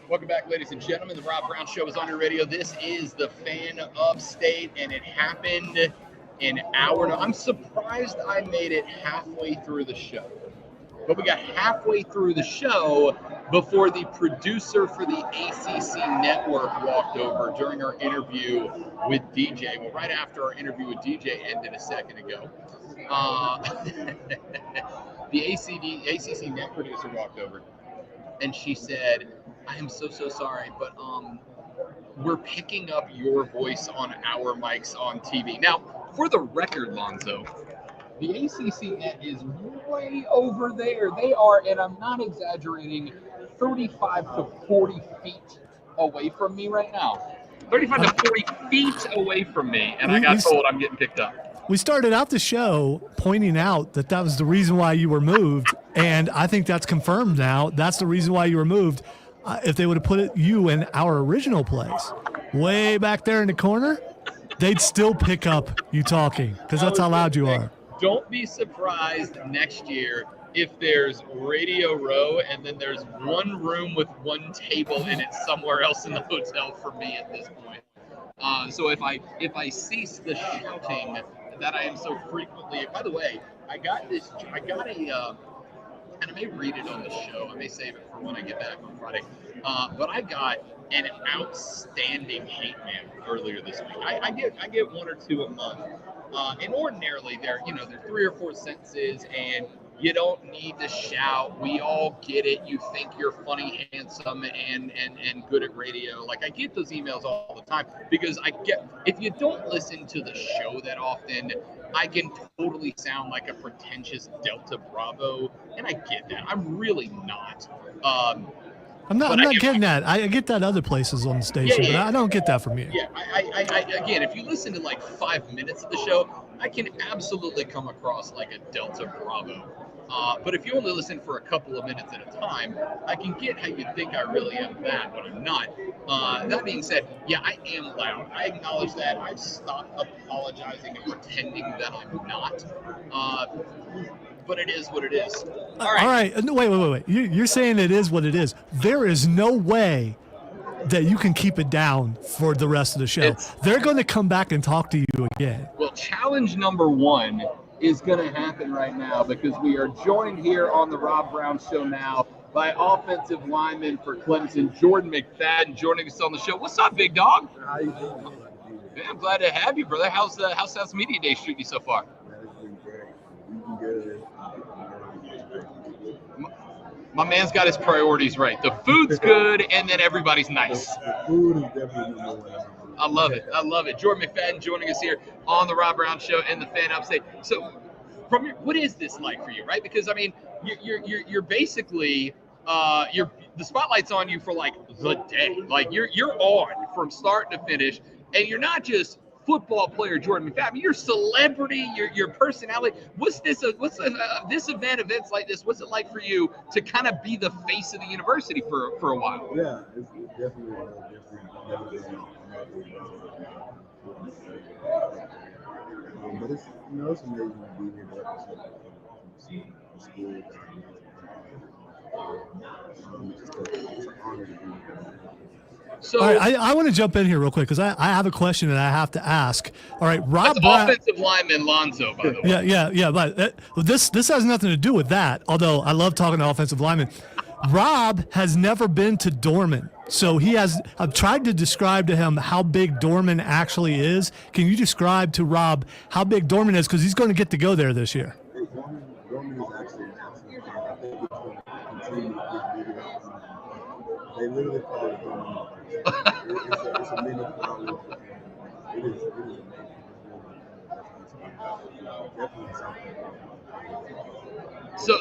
Welcome back, ladies and gentlemen. The Rob Brown Show is on your radio. This is the Fan Upstate, and it happened in hour. I'm surprised I made it halfway through the show. But we got halfway through the show before the producer for the ACC Network walked over during our interview with DJ. Well, right after our interview with DJ ended a second ago, the ACC Net producer walked over, and she said, I am so sorry, but we're picking up your voice on our mics on TV. Now, for the record, Lonzo, the ACC Net is way over there. They are, and I'm not exaggerating, 35 to 40 feet away from me right now. 35 to 40 feet away from me, and I got told I'm getting picked up. We started out the show pointing out that was the reason why you were moved, and I think that's confirmed now. That's the reason why you were moved. If they would have put you in our original place, way back there in the corner, they'd still pick up you talking because that's how loud you are. Don't be surprised next year if there's Radio Row and then there's one room with one table in it somewhere else in the hotel for me at this point. So if I cease the shouting that I am so frequently. By the way, I got a. And I may read it on the show. I may save it for when I get back on Friday. But I got an outstanding hate mail earlier this week. I get one or two a month. And ordinarily they're 3 or 4 sentences, and you don't need to shout. We all get it. You think you're funny, handsome, and good at radio. Like, I get those emails all the time because if you don't listen to the show that often, I can totally sound like a pretentious Delta Bravo, and I get that. I'm really not. I'm not getting that. I get that other places on the station, but I don't get that from you. Yeah, I again, if you listen to like 5 minutes of the show, I can absolutely come across like a Delta Bravo. But if you only listen for a couple of minutes at a time, I can get how you think I really am that, but I'm not. That being said, yeah, I am loud. I acknowledge that. I've stopped apologizing and pretending that I'm not. But it is what it is. All right. Wait. You're saying it is what it is. There is no way that you can keep it down for the rest of the show. They're going to come back and talk to you again. Well, challenge number 1 is going to happen right now because we are joined here on the Rob Brown Show now by offensive lineman for Clemson, Jordan Mcfadden, joining us on the show. What's up, big dog? How you doing? Man, I'm glad to have you, brother. How's ACC Media Days treating you so far? My man's got his priorities right. The food's good, and then everybody's nice. The food is definitely number one. I love it. Jordan Mcfadden joining us here on the Rob Brown Show in the Fan Upstate. So, what is this like for you, right? Because I mean, you're basically the spotlight's on you for like the day. Like you're on from start to finish, and you're not just football player Jordan Mcfadden. You're celebrity. Your personality. Events like this? What's it like for you to kind of be the face of the university for a while? Yeah, it's definitely a little different. But it's it's amazing to be here to represent the school. It's an honor to be here. So, all right, I want to jump in here real quick because I have a question that I have to ask. All right, Rob Brown. Offensive lineman Lonzo, by the way. Yeah. But this has nothing to do with that, although I love talking to offensive linemen. Rob has never been to Dorman. So I've tried to describe to him how big Dorman actually is. Can you describe to Rob how big Dorman is? Because he's going to get to go there this year. Dorman is actually massive. I think it's going to continue to get bigger. They literally call it Dorman. It's a mini college. It is amazing. definitely something.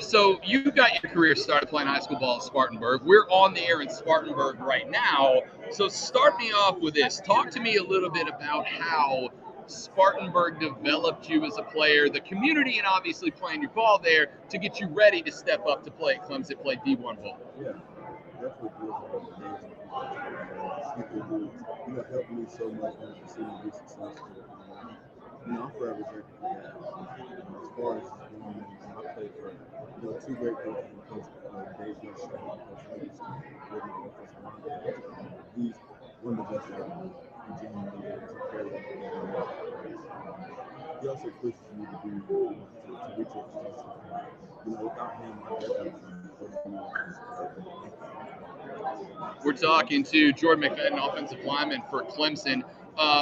So you got your career started playing high school ball at Spartanburg. We're on the air in Spartanburg right now. So start me off with this. Talk to me a little bit about how Spartanburg developed you as a player, the community, and obviously playing your ball there to get you ready to step up to play at Clemson, play D1 ball. Yeah, that's what feels amazing. People who, helped me so much and continue to be successful. I'm forever grateful for that. As far as Newman, I played for, two great coaches in Coach Dave Rush and Coach Livingston, really good Coach Ron. He's one of the best ever. He genuinely took care of me. He also pushes me to be, to reach your potential. Without him, my definitely. We're talking to Jordan Mcfadden, offensive lineman for Clemson.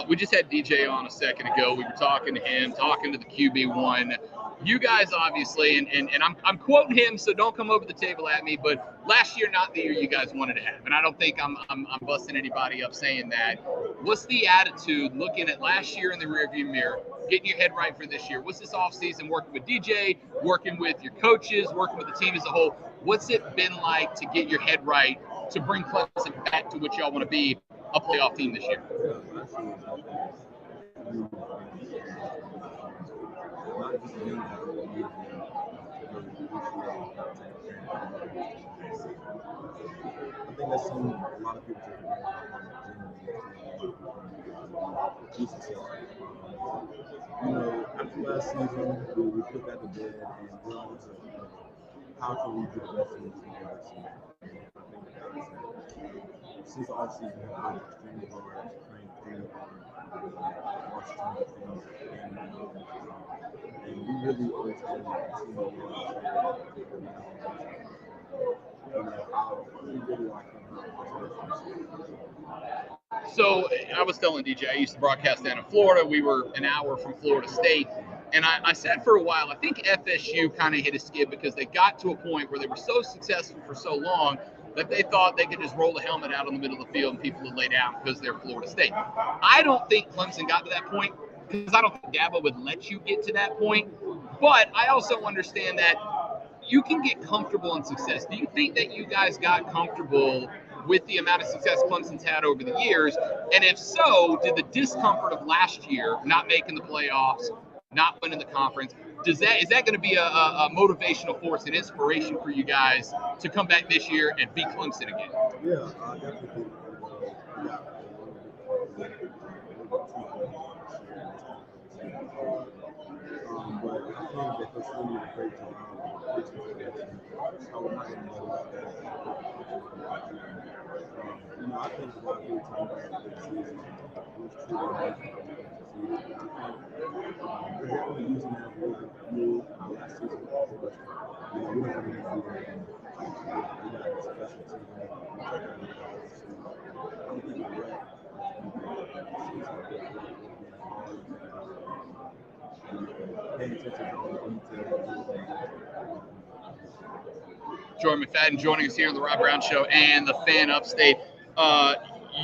We just had DJ on a second ago. We were talking to him, talking to the QB1. You guys obviously, and I'm quoting him, so don't come over the table at me, but last year, not the year you guys wanted to have. And I don't think I'm busting anybody up saying that. What's the attitude looking at last year in the rearview mirror, getting your head right for this year? What's this offseason working with DJ, working with your coaches, working with the team as a whole? What's it been like to get your head right to bring Clemson back to what y'all want to be, a playoff team this year? Not just me, I think that's something a lot of people take for granted. After last season, we put that to bed and realized how can we do the best things together this season. Since the offseason, we've worked extremely hard, trained extremely hard, watched tons of things, and we really understand the team of how we really like So I was telling DJ, I used to broadcast down in Florida. We were an hour from Florida State. And I said for a while, I think FSU kind of hit a skid because they got to a point where they were so successful for so long that they thought they could just roll the helmet out in the middle of the field and people would lay down because they're Florida State. I don't think Clemson got to that point because I don't think Dabo would let you get to that point. But I also understand that you can get comfortable in success. Do you think that you guys got comfortable with the amount of success Clemson's had over the years? And if so, did the discomfort of last year, not making the playoffs, not winning the conference, is that going to be a motivational force and inspiration for you guys to come back this year and beat Clemson again? Yeah, I definitely think but I think that this really did a great job. I would not even know about that. I think a lot of people talk about this season was truly amazing. We're definitely using that as a fuel last season, but we don't want to do that. We got a special team. I don't think we're ready. Jordan Mcfadden joining us here on the Rob Brown Show and the Fan Upstate.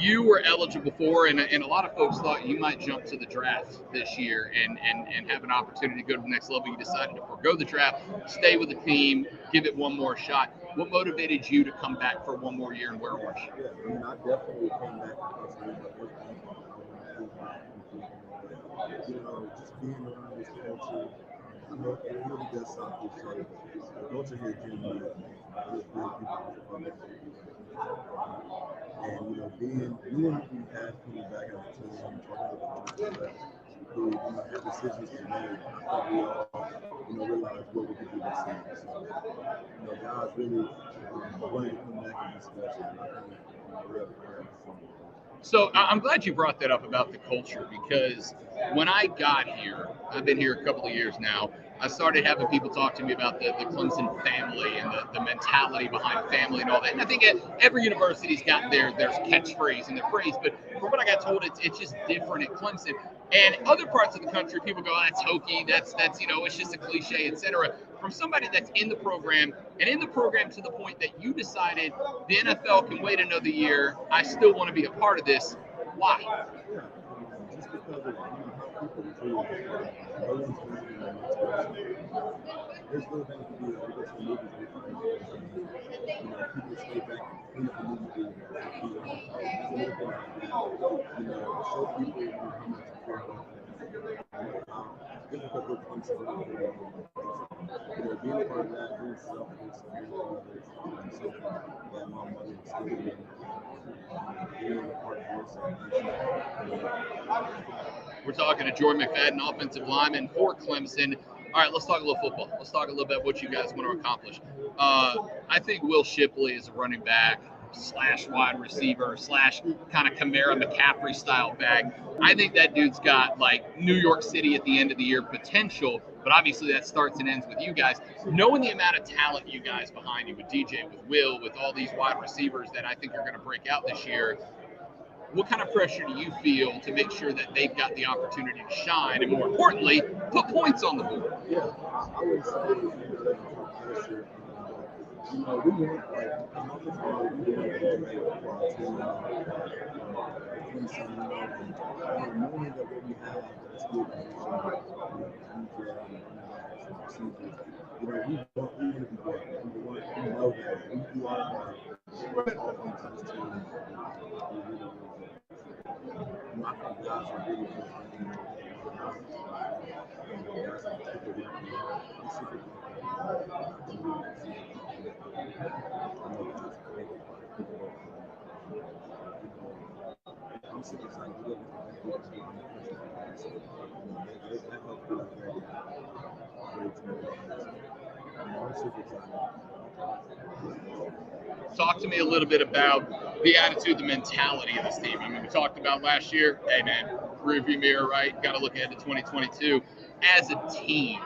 You were eligible for, and a lot of folks thought you might jump to the draft this year and have an opportunity to go to the next level. You decided to forego the draft, stay with the team, give it one more shot. What motivated you to come back for one more year and wear orange? Yeah, I definitely came back because just being around this culture, I know it really does sound cliche. The culture here genuinely is really people. And being we had people back at the team who had decisions to make. I thought we all realized what we could do this season. So guys really wanted to come back and be special. And I think we're So I'm glad you brought that up about the culture, because when I got here, I've been here a couple of years now, I started having people talk to me about the Clemson family and the mentality behind family and all that. And I think every university's got their catchphrase and their phrase, but from what I got told, it's just different at Clemson. And other parts of the country, people go, that's hokey, that's it's just a cliche, etc. From somebody that's in the program, and in the program to the point that you decided the NFL can wait another year, I still want to be a part of this. Why? Just because of how people treat no one's going to there's little things to do. We go to the movies every time. People stay back and clean up the movie theater. There's a little thing like that. Show people how much you care about them. Just because we're Clemson, we're not being a part of that, being selfless, being others, and something that my mother instilled in me. Being a part of We're talking to Jordan Mcfadden, offensive lineman for Clemson. All right, let's talk a little football. Let's talk a little bit what you guys want to accomplish. I think Will Shipley is a running back / wide receiver / kind of Kamara McCaffrey style back. I think that dude's got like New York City at the end of the year potential, but obviously that starts and ends with you guys. Knowing the amount of talent you guys behind you with DJ, with Will, with all these wide receivers that I think are going to break out this year, what kind of pressure do you feel to make sure that they've got the opportunity to shine and, more importantly, put points on the board? Yeah, I would say pressure. We want, like, I'm not just going to do it for our team. Knowing that what we have that's good position, we want to be good. We know that we do our part. We're all on this team. I think guys are really good. I'm super excited. Talk to me a little bit about the attitude, the mentality of this team. I mean, we talked about last year. Hey, man, rearview mirror, right? Got to look ahead to 2022. As a team,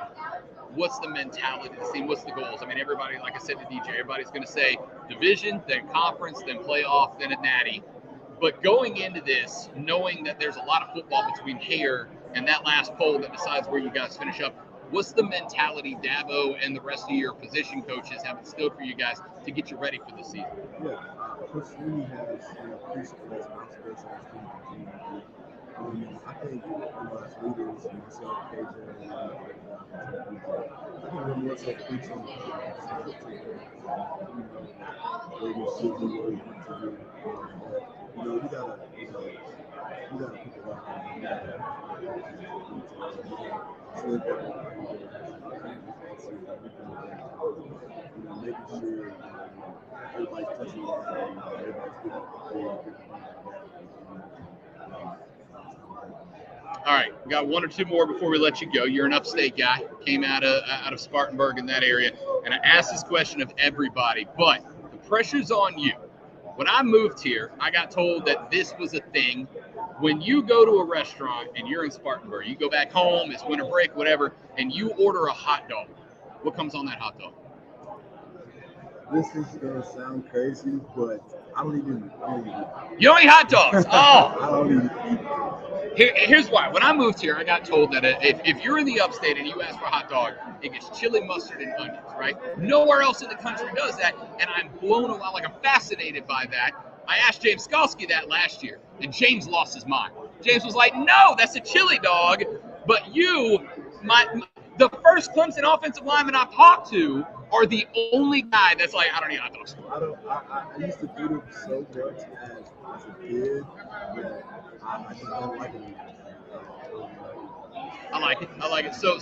what's the mentality of this team? What's the goals? I mean, everybody, like I said to DJ, everybody's going to say division, then conference, then playoff, then a natty. But going into this, knowing that there's a lot of football between here and that last poll that decides where you guys finish up, what's the mentality Dabo and the rest of your position coaches have instilled for you guys to get you ready for the season? Yeah, Coach Newman has appreciated us and us as team continue. I think as leaders, myself, KJ, I think we're more so preaching where we should be, where we want to be. We gotta put the work in. Making sure everybody's touching the line, everybody's getting All right, we got one or two more before we let you go. You're an upstate guy, came out of Spartanburg in that area, and I asked this question of everybody, but the pressure's on you. When I moved here, I got told that this was a thing. When you go to a restaurant and you're in Spartanburg, you go back home, it's winter break, whatever, and you order a hot dog, what comes on that hot dog? This is going to sound crazy, but I don't even eat. You don't eat hot dogs? Oh! I don't even eat. Here's why. When I moved here, I got told that if you're in the upstate and you ask for a hot dog, it gets chili, mustard, and onions, right? Nowhere else in the country does that, and I'm blown away, like I'm fascinated by that. I asked James Skalski that last year, and James lost his mind. James was like, no, that's a chili dog, but you, the first Clemson offensive lineman I've talked to, are the only guy that's like, I don't eat hot dogs. I used to do it so much as a kid that I just don't like it anymore. I like it. So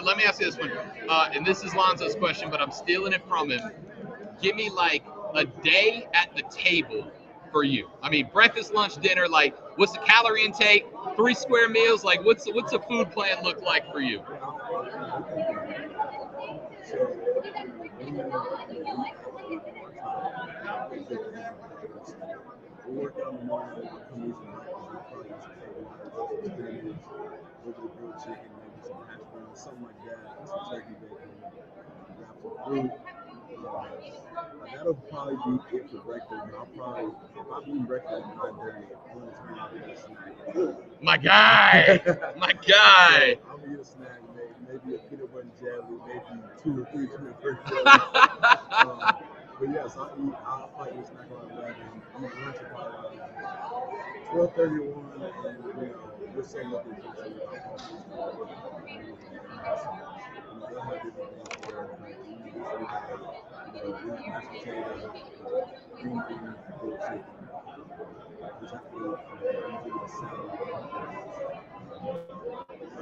let me ask you this one. And this is Lonzo's question, but I'm stealing it from him. Give me like a day at the table for you. I mean, breakfast, lunch, dinner, like what's the calorie intake, 3 square meals? Like what's a food plan look like for you? We'll work out in the morning, come eat some breakfast, over the grilled chicken, maybe some hash browns, something like that, some turkey bacon, grab some fruit. That'll probably be it for breakfast. If I'm eating breakfast at 9:30, I'm going to turn out to eat a snack. My guy! My guy! I'll eat a snack, maybe a peanut butter and jelly, maybe 2 or 3 peanut butter jelly. But yes, I'll probably eat a snack around 11, eat lunch about 12:31, and we're so lucky to get to our office. They'll have different things for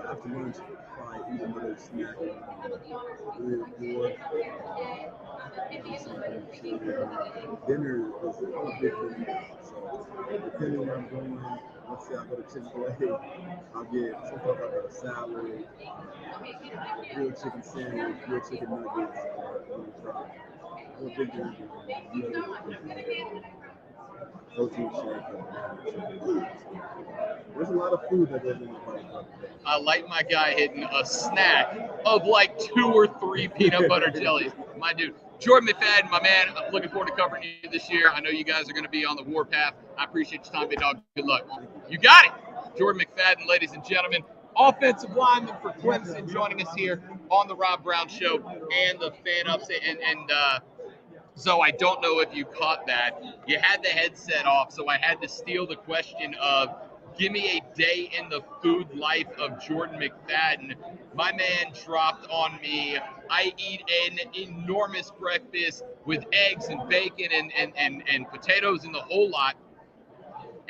After lunch, probably eat another snack, 3 or 4. Dinner is a big thing. So depending where I'm going, let's say I go to Chick-fil-A, I'll get sometimes I'll get a salad, grilled chicken sandwich, grilled chicken nuggets, or fries. I'm a big protein shake. There's a lot of food that goes in the bike. I like my guy hitting a snack of like 2 or 3 peanut butter jellies. My dude. Jordan Mcfadden, my man, I'm looking forward to covering you this year. I know you guys are going to be on the warpath. I appreciate your time, big dog. Good luck. You got it. Jordan Mcfadden, ladies and gentlemen, offensive lineman for Clemson, joining us here on the Rob Brown Show and the fan ups. So I don't know if you caught that. You had the headset off, so I had to steal the question of, give me a day in the food life of Jordan Mcfadden. My man dropped on me, I eat an enormous breakfast with eggs and bacon and potatoes and the whole lot,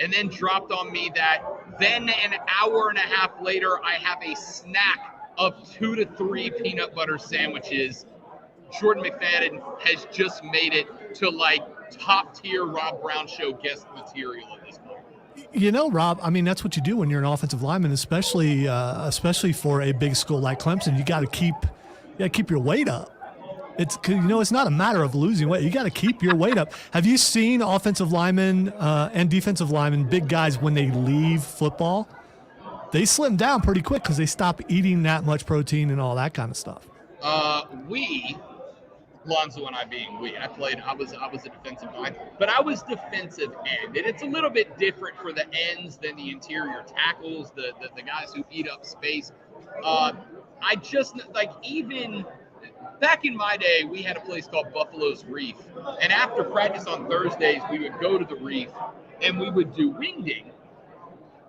and then dropped on me that then an hour and a half later, I have a snack of 2 to 3 peanut butter sandwiches. Jordan Mcfadden has just made it to like top tier Rob Brown Show guest material at this point. You know, Rob, I mean, that's what you do when you're an offensive lineman, especially for a big school like Clemson. You got to keep your weight up. It's not a matter of losing weight. You got to keep your weight up. Have you seen offensive linemen and defensive linemen, big guys, when they leave football? They slim down pretty quick because they stop eating that much protein and all that kind of stuff. Lonzo and I being I was a defensive line, but I was defensive end, and it's a little bit different for the ends than the interior tackles, the guys who eat up space. I just, like, even back in my day, we had a place called Buffalo's Reef, and after practice on Thursdays, we would go to the Reef, and we would do wingding,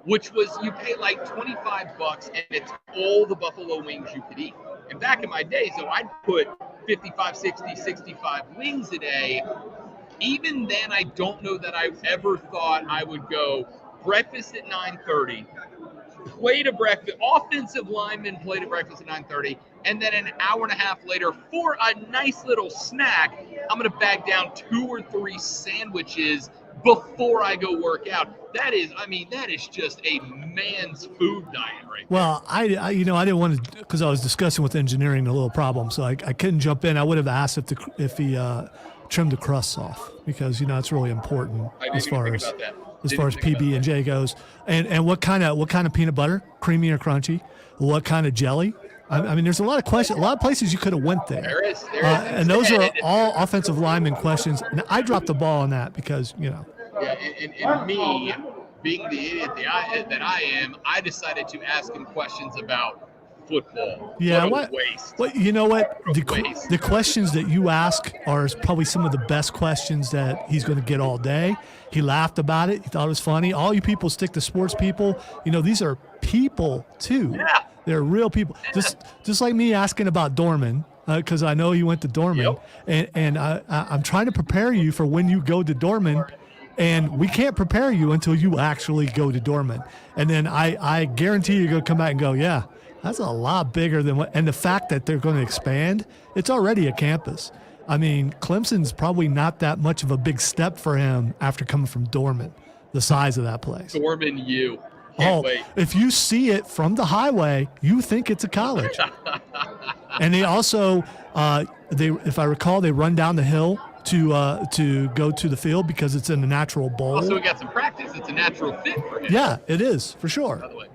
which was, you pay like $25, and it's all the buffalo wings you could eat. And back in my day, so I'd put 55, 60, 65 wings a day. Even then, I don't know that I ever thought I would go breakfast at 9:30, plate of breakfast, offensive lineman plate of breakfast at 9:30, and then an hour and a half later, for a nice little snack, I'm going to bag down 2 or 3 sandwiches before I go work out. That is just a man's food diet right there. Well, I didn't want to, because I was discussing with engineering a little problem, so I couldn't jump in. I would have asked if he trimmed the crusts off, because it's really important as far as PB&J goes. And what kind of peanut butter, creamy or crunchy? What kind of jelly? I mean, there's a lot of questions, a lot of places you could have went there. There is. And those are all offensive lineman questions. And I dropped the ball on that because, Yeah, and me, being the idiot that I am, I decided to ask him questions about football. Yeah, what a waste. Well, you know what? The questions that you ask are probably some of the best questions that he's going to get all day. He laughed about it. He thought it was funny. All you people stick to sports people. These are people too. Yeah. They're real people. Just like me asking about Dorman, because I know you went to Dorman, and I'm trying to prepare you for when you go to Dorman. And we can't prepare you until you actually go to Dorman. And then I guarantee you're going to come back and go, yeah, that's a lot bigger than what. And the fact that they're going to expand, it's already a campus. I mean, Clemson's probably not that much of a big step for him after coming from Dorman, the size of that place. Dorman U. Can't wait. If you see it from the highway, you think it's a college. And they also, if I recall, they run down the hill to go to the field because it's in a natural bowl. Also, we got some practice. It's a natural fit for him. Yeah, it is, for sure. By the way,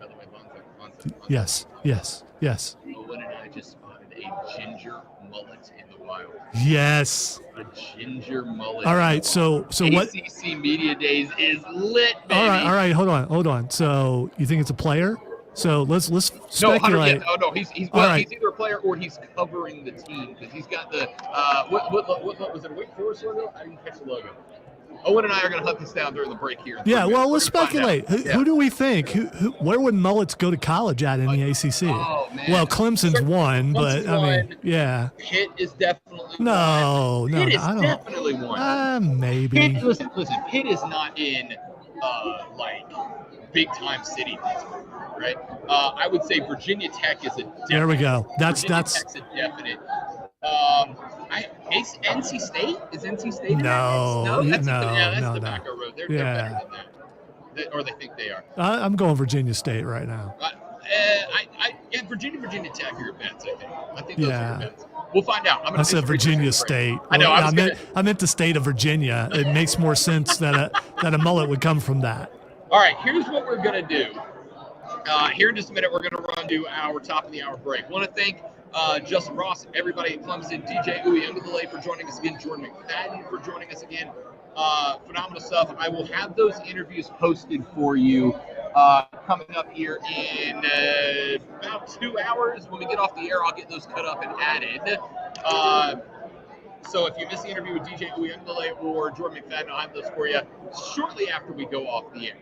Lonzo. Yes. Owen and I just spotted a ginger mullet in the wild. Yes. A ginger mullet. All right, so what? ACC Media Days is lit, baby. All right, hold on. So you think it's a player? So let's speculate. No, he's either a player or he's covering the team because he's got the what was it, a Wake Forest logo? I didn't catch the logo. Owen and I are going to hunt this down during the break here. Yeah, well, let's speculate. Who do we think? Where would Mullets go to college at in the ACC? Oh, man. Well, Clemson's one, but I mean, one. yeah. Pitt is definitely No, one. no, Pitt is I don't. definitely one. Maybe. Pitt, listen. Pitt is not in like big time city, right? I would say Virginia Tech is a definite. There we go. That's Tech's a definite. NC State is NC State. No, that's no, Tobacco Road. They're Yeah. better than that, or they think they are. I'm going Virginia State right now. Virginia Tech are your bets. I think those are your bets. We'll find out. I said Virginia State. I know. I meant the state of Virginia. It makes more sense that a mullet would come from that. All right, here's what we're gonna do. Here in just a minute, we're gonna run to our top of the hour break. Want to thank Justin Ross, everybody at Clemson, DJ Uyunglele for joining us again, Jordan Mcfadden for joining us again. Phenomenal stuff. I will have those interviews posted for you coming up here in about 2 hours. When we get off the air, I'll get those cut up and added. So if you missed the interview with DJ Uyunglele or Jordan Mcfadden, I'll have those for you shortly after we go off the air.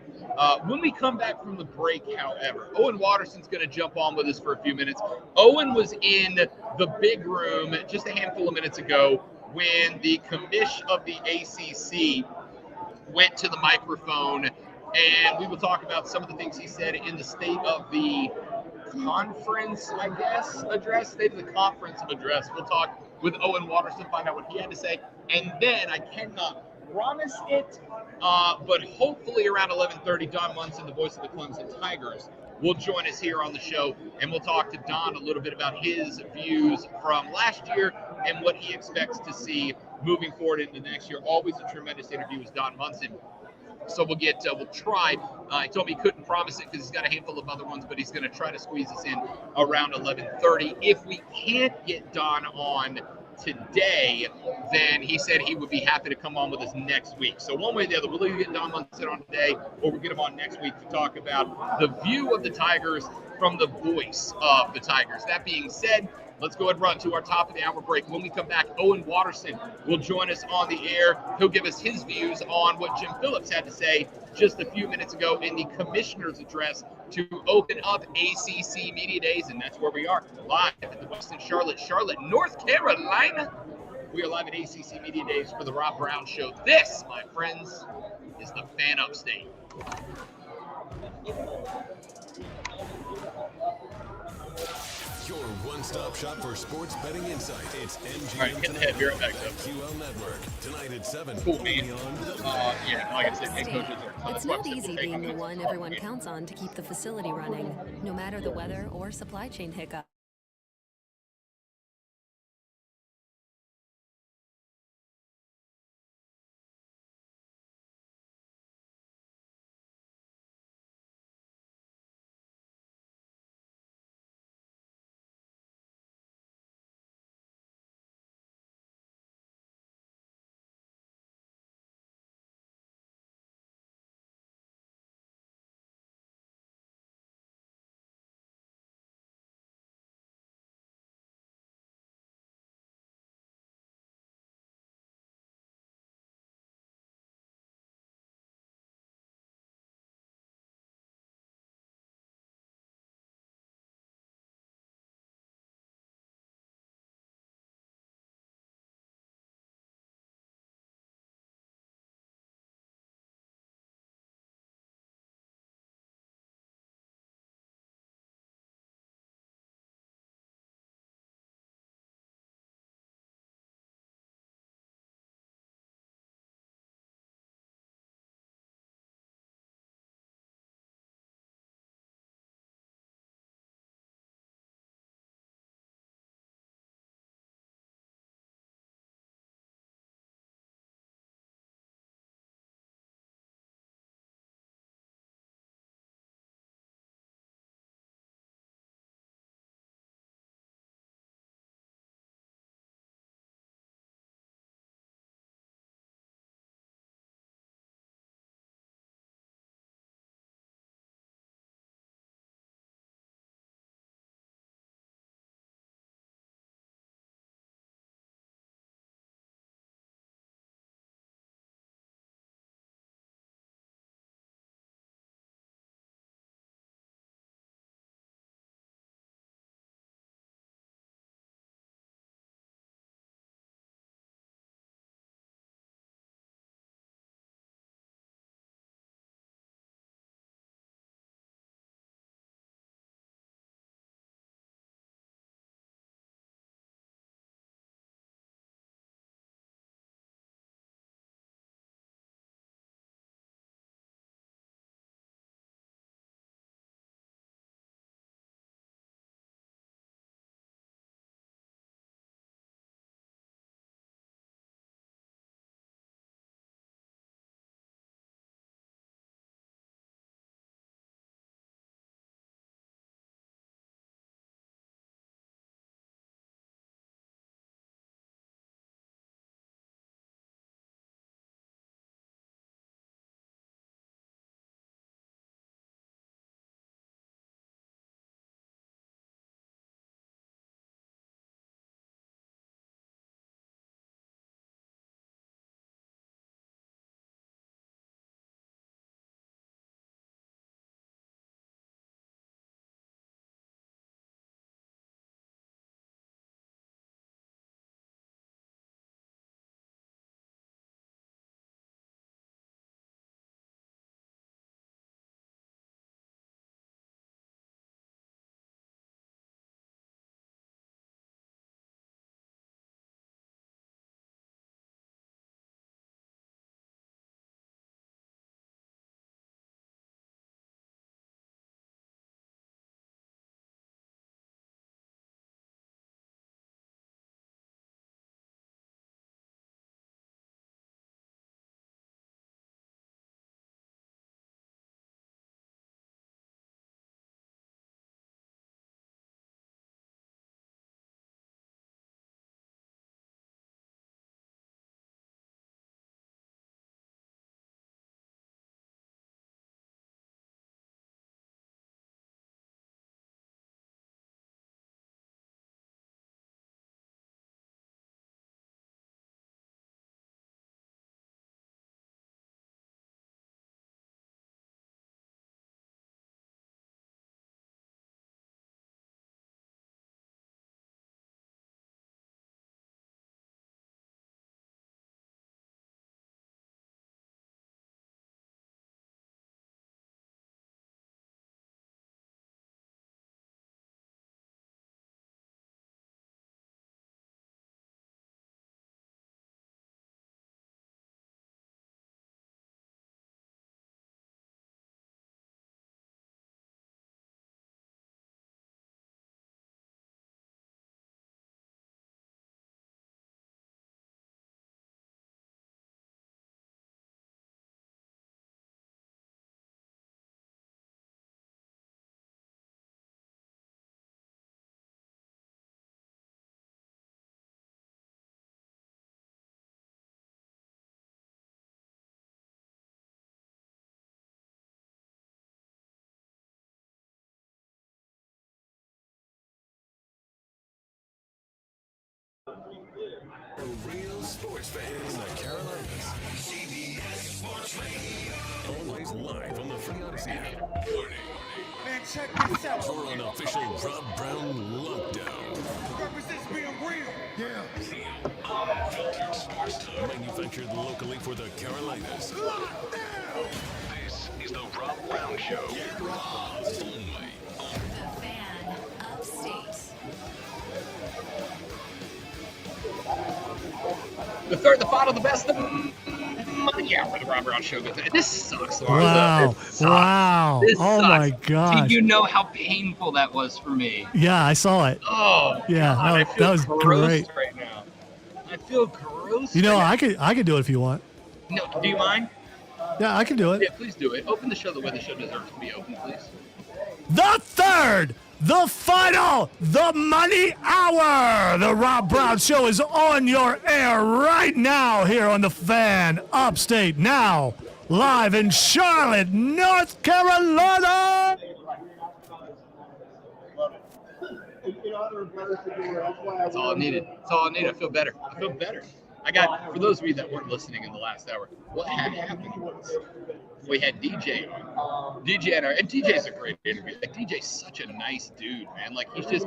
When we come back from the break, however, Owen Watterson's going to jump on with us for a few minutes. Owen was in the big room just a handful of minutes ago when the commish of the ACC went to the microphone, and we will talk about some of the things he said in the state of the conference, state of the conference address. We'll talk with Owen Watterson, find out what he had to say, and then I cannot promise it, but hopefully around 11:30, Don Munson, the voice of the Clemson Tigers, will join us here on the show, and we'll talk to Don a little bit about his views from last year and what he expects to see moving forward into next year. Always a tremendous interview with Don Munson. So we'll try. He told me he couldn't promise it because he's got a handful of other ones, but he's going to try to squeeze us in around 11:30. If we can't get Don on today, then he said he would be happy to come on with us next week. So one way or the other, we'll either get Don Munson on today or we'll get him on next week to talk about the view of the Tigers from the voice of the Tigers. That being said, let's go ahead and run to our top of the hour break. When we come back, Owen Watterson will join us on the air. He'll give us his views on what Jim Phillips had to say just a few minutes ago in the commissioner's address to open up ACC Media Days, and that's where we are, live at the Westin Charlotte, North Carolina. We are live at ACC Media Days for the Rob Brown Show. This, my friends, is the Fan Upstate. Your one-stop shop for sports betting insight. It's MGM. All right, hit the head. Be right back, QL Network. Tonight at 7. Cool, man. Yeah, like I said, head coaches are It's not easy being the one everyone counts on to keep the facility running, no matter the weather or supply chain hiccup. For real sports fans in the Carolinas. CBS Sports Radio. Always live on the Free Odyssey app. Warning. Man, check this out. You're on official Rob Brown lockdown. Represents being real. Yeah. Unfiltered sports talk. Manufactured locally for the Carolinas. This is the Rob Brown Show. Get Rob. Only on The Fan Upstate. The third, the final, the best, the money hour of the Rob Brown Show. This sucks, Lonzo. Wow. This sucks. Wow. This Oh sucks. my gosh. Do you know how painful that was for me? Yeah, I saw it. Oh, Yeah, God, I feel that was gross great. right now. I feel gross. You know, right I could do it if you want. now. No, do you mind? Yeah, I can do it. Yeah, please do it. Open the show the way the show deserves to be open, please. The third, the final, the money hour. The Rob Brown Show is on your air right now here on the Fan Upstate. Now, live in Charlotte, North Carolina. That's all I needed. That's all I needed. I feel better. I feel better. I got, for those of you that weren't listening in the last hour, what had happened was we had DJ on. DJ and DJ's a great interview. Like, DJ's such a nice dude, man. Like, he's just,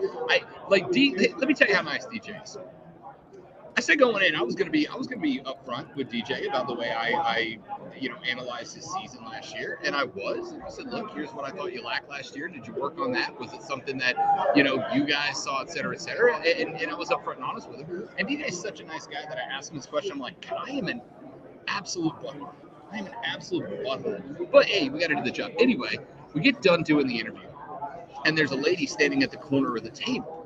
let me tell you how nice DJ is. I said going in, I was gonna be upfront with DJ about the way I analyzed his season last year, and I was. And I said, look, here's what I thought you lacked last year. Did you work on that? Was it something that you guys saw, et cetera, et cetera? And I was upfront and honest with him. And DJ's such a nice guy that I asked him this question. I'm like, I am an absolute butthole. But hey, we got to do the job. Anyway, we get done doing the interview, and there's a lady standing at the corner of the table.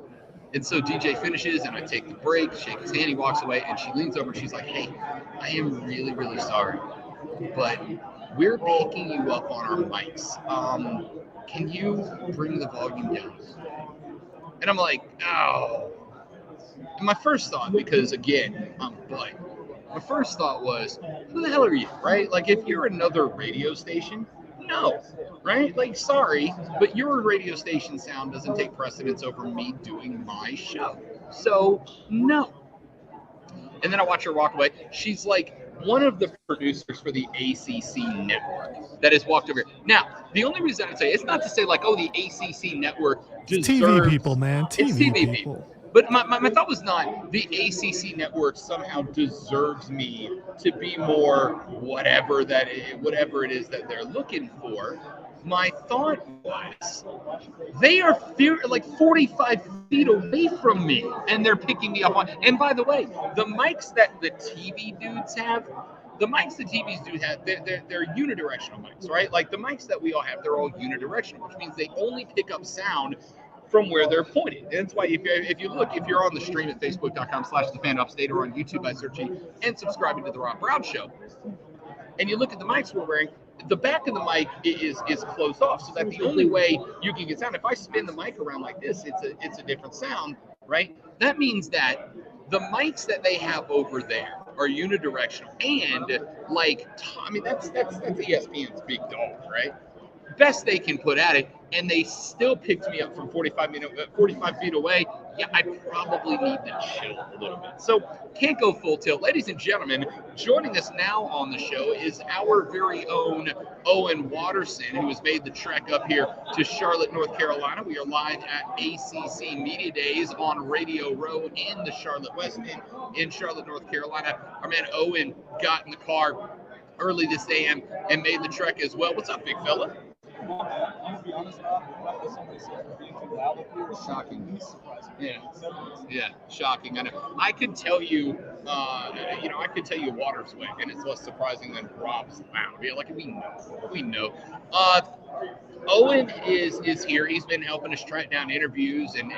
And so DJ finishes, and I take the break, shake his hand, he walks away, and she leans over and she's like, hey, I am really, really sorry, but we're picking you up on our mics. Can you bring the volume down? And I'm like, oh. And my first thought, because again, I'm Bud, my first thought was, who the hell are you, right? Like, if you're another radio station, no, right? Like, sorry, but your radio station sound doesn't take precedence over me doing my show. So, no. And then I watch her walk away. She's like one of the producers for the ACC network that has walked over here. Now, the only reason I say it's not to say like, oh, the ACC network deserves... It's TV people, man. TV people. But my thought was not the ACC network somehow deserves me to be more whatever it is that they're looking for. My thought was they are like 45 feet away from me, and they're picking me up on. And by the way, the mics that the TV dudes have, they're unidirectional mics, right? Like the mics that we all have, they're all unidirectional, which means they only pick up sound from where they're pointed. And that's why if you're on the stream at facebook.com/thefanupstate or on YouTube by searching and subscribing to the Rob Brown Show, and you look at the mics we're wearing, the back of the mic is closed off, so that the only way you can get sound, if I spin the mic around like this, it's a different sound, right? That means that the mics that they have over there are unidirectional, and that's ESPN's big dog, right? Best they can put at it, and they still picked me up from 45 feet away. Yeah, I probably need to chill a little bit. So can't go full tilt. Ladies and gentlemen, joining us now on the show is our very own Owen Watterson, who has made the trek up here to Charlotte, North Carolina. We are live at ACC Media Days on Radio Row in the Charlotte West End in Charlotte, North Carolina. Our man Owen got in the car early this AM and made the trek as well. What's up, big fella? I'm gonna be honest, being too loud up here is shocking. Yeah, shocking. I know. I could tell you, Water's way, and it's less surprising than Rob's loud. Yeah, like we know. Owen is here. He's been helping us track down interviews and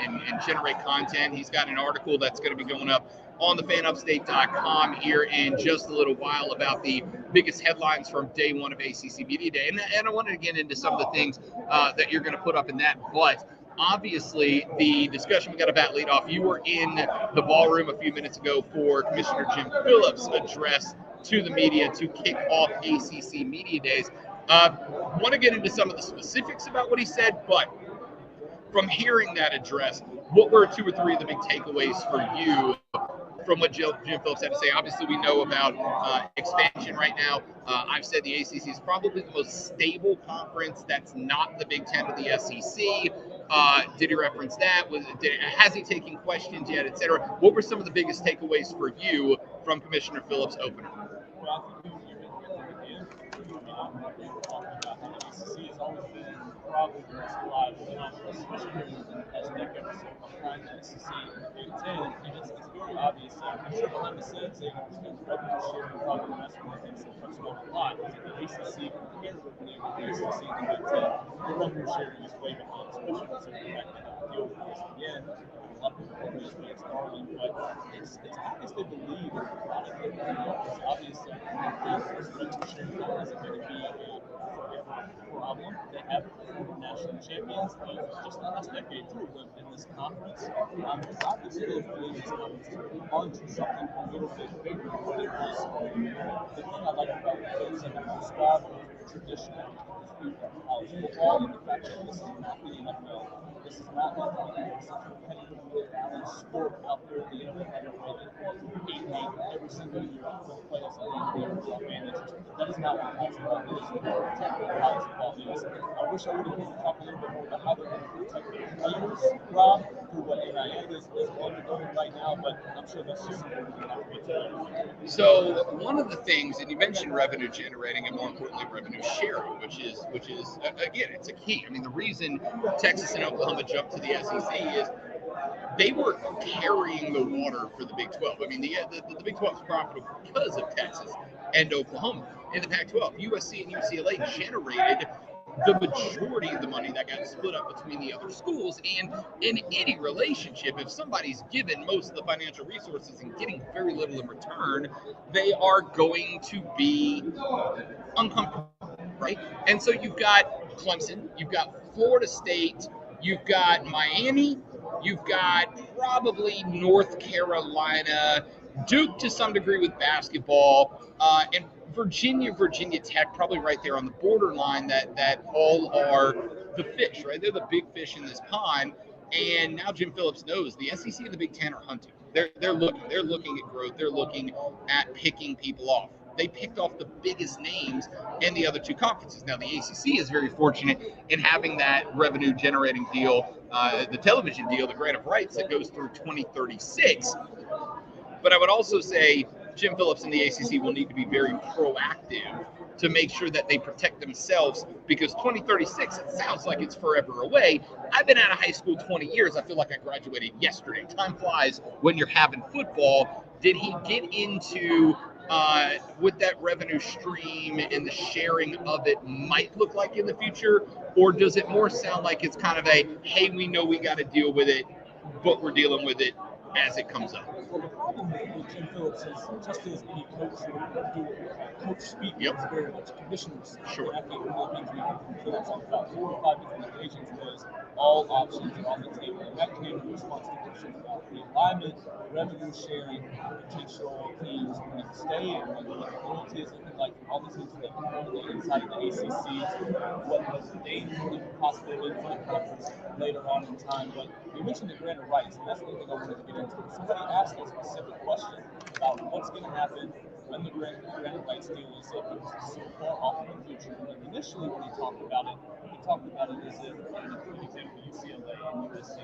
generate content. He's got an article that's going to be going up on thefanupstate.com here in just a little while about the biggest headlines from day one of ACC Media Day. And I wanted to get into some of the things that you're going to put up in that. But obviously, the discussion we got about lead off, you were in the ballroom a few minutes ago for Commissioner Jim Phillips' address to the media to kick off ACC Media Days. Want to get into some of the specifics about what he said, but from hearing that address, what were two or three of the big takeaways for you from what Jim Phillips had to say. Obviously, we know about expansion right now. I've said the ACC is probably the most stable conference that's not the Big Ten or the SEC. Did he reference that? Has he taken questions yet, et cetera? What were some of the biggest takeaways for you from Commissioner Phillips' opener? Well, I think you hit the end. We were talking about how the ACC has always been probably the most reliable conference, especially here as Nick ever said, behind the SEC and the Big Ten, and it's very obvious. I'm sure behind the scenes, the revenue sharing probably that's one of the things that touched on a lot. Is that the ACC comparatively with the SEC and the Big Ten, the revenue sharing is way behind, especially considering the fact they have to deal with ESPN. A lot of people call ESPN's darling, but it's obvious they believe in the product that they are. It's obvious that this revenue sharing thing isn't going to be a forever problem. They have former national champions just the last decade too lived in this conference. It's obvious they believe this conference is onto something a little bit bigger than what it was. The thing I like about what Phil said, the describe traditional college football and the fact that this is not the NFL. This is not like such a competitively balanced sport out there in the NFL where they 8-8 every single year for the playoffs at the end of the year with advantage. That is not what basketball is. That's what college football is. I wish I would have been talk a little bit more about how they're going to protect their players, Rob, through what NIL is undergoing right now, but I'm sure that's just something we're going to have to get to. So one of the things, and you mentioned revenue generating and more importantly revenue sharing, which is again, it's a key. I mean, the reason Texas and Oklahoma jumped to the SEC is they were carrying the water for the Big 12. I mean, the Big 12 is profitable because of Texas and Oklahoma. In the Pac-12, USC and UCLA generated the majority of the money that got split up between the other schools. And in any relationship, if somebody's given most of the financial resources and getting very little in return, they are going to be uncomfortable, right? And so you've got Clemson, you've got Florida State, you've got Miami, you've got probably North Carolina, Duke to some degree with basketball, and Virginia Tech, probably right there on the borderline that all are the fish, right? They're the big fish in this pond. And now Jim Phillips knows the SEC and the Big Ten are hunting. They're looking at growth. They're looking at picking people off. They picked off the biggest names in the other two conferences. Now, the ACC is very fortunate in having that revenue generating deal, the television deal, the grant of rights that goes through 2036. But I would also say Jim Phillips and the ACC will need to be very proactive to make sure that they protect themselves, because 2036, it sounds like it's forever away. I've been out of high school 20 years. I feel like I graduated yesterday. Time flies when you're having football. Did he get into what that revenue stream and the sharing of it might look like in the future? Or does it more sound like it's kind of a, hey, we know we got to deal with it, but we're dealing with it as it comes up? Well, the problem with Jim Phillips is just as any coach would do coach speak, it's very much commissioners. Sure. I think one of the things we heard from Phillips on about 4 or 5 different occasions was all options are on the table. And that came in response to questions about realignment, revenue sharing, potential teams wanting to stay, and what the loyalty is looking like, and all the teams that are currently inside of the ACC, what the names could possibly be for the conference later on in time. But you mentioned the grant of rights, and that's the thing I wanted to get into. Somebody asked a specific question about what's going to happen when the grant of rights deal is so far off in the future. And initially, when he talked about it as if, for example, UCLA and USC,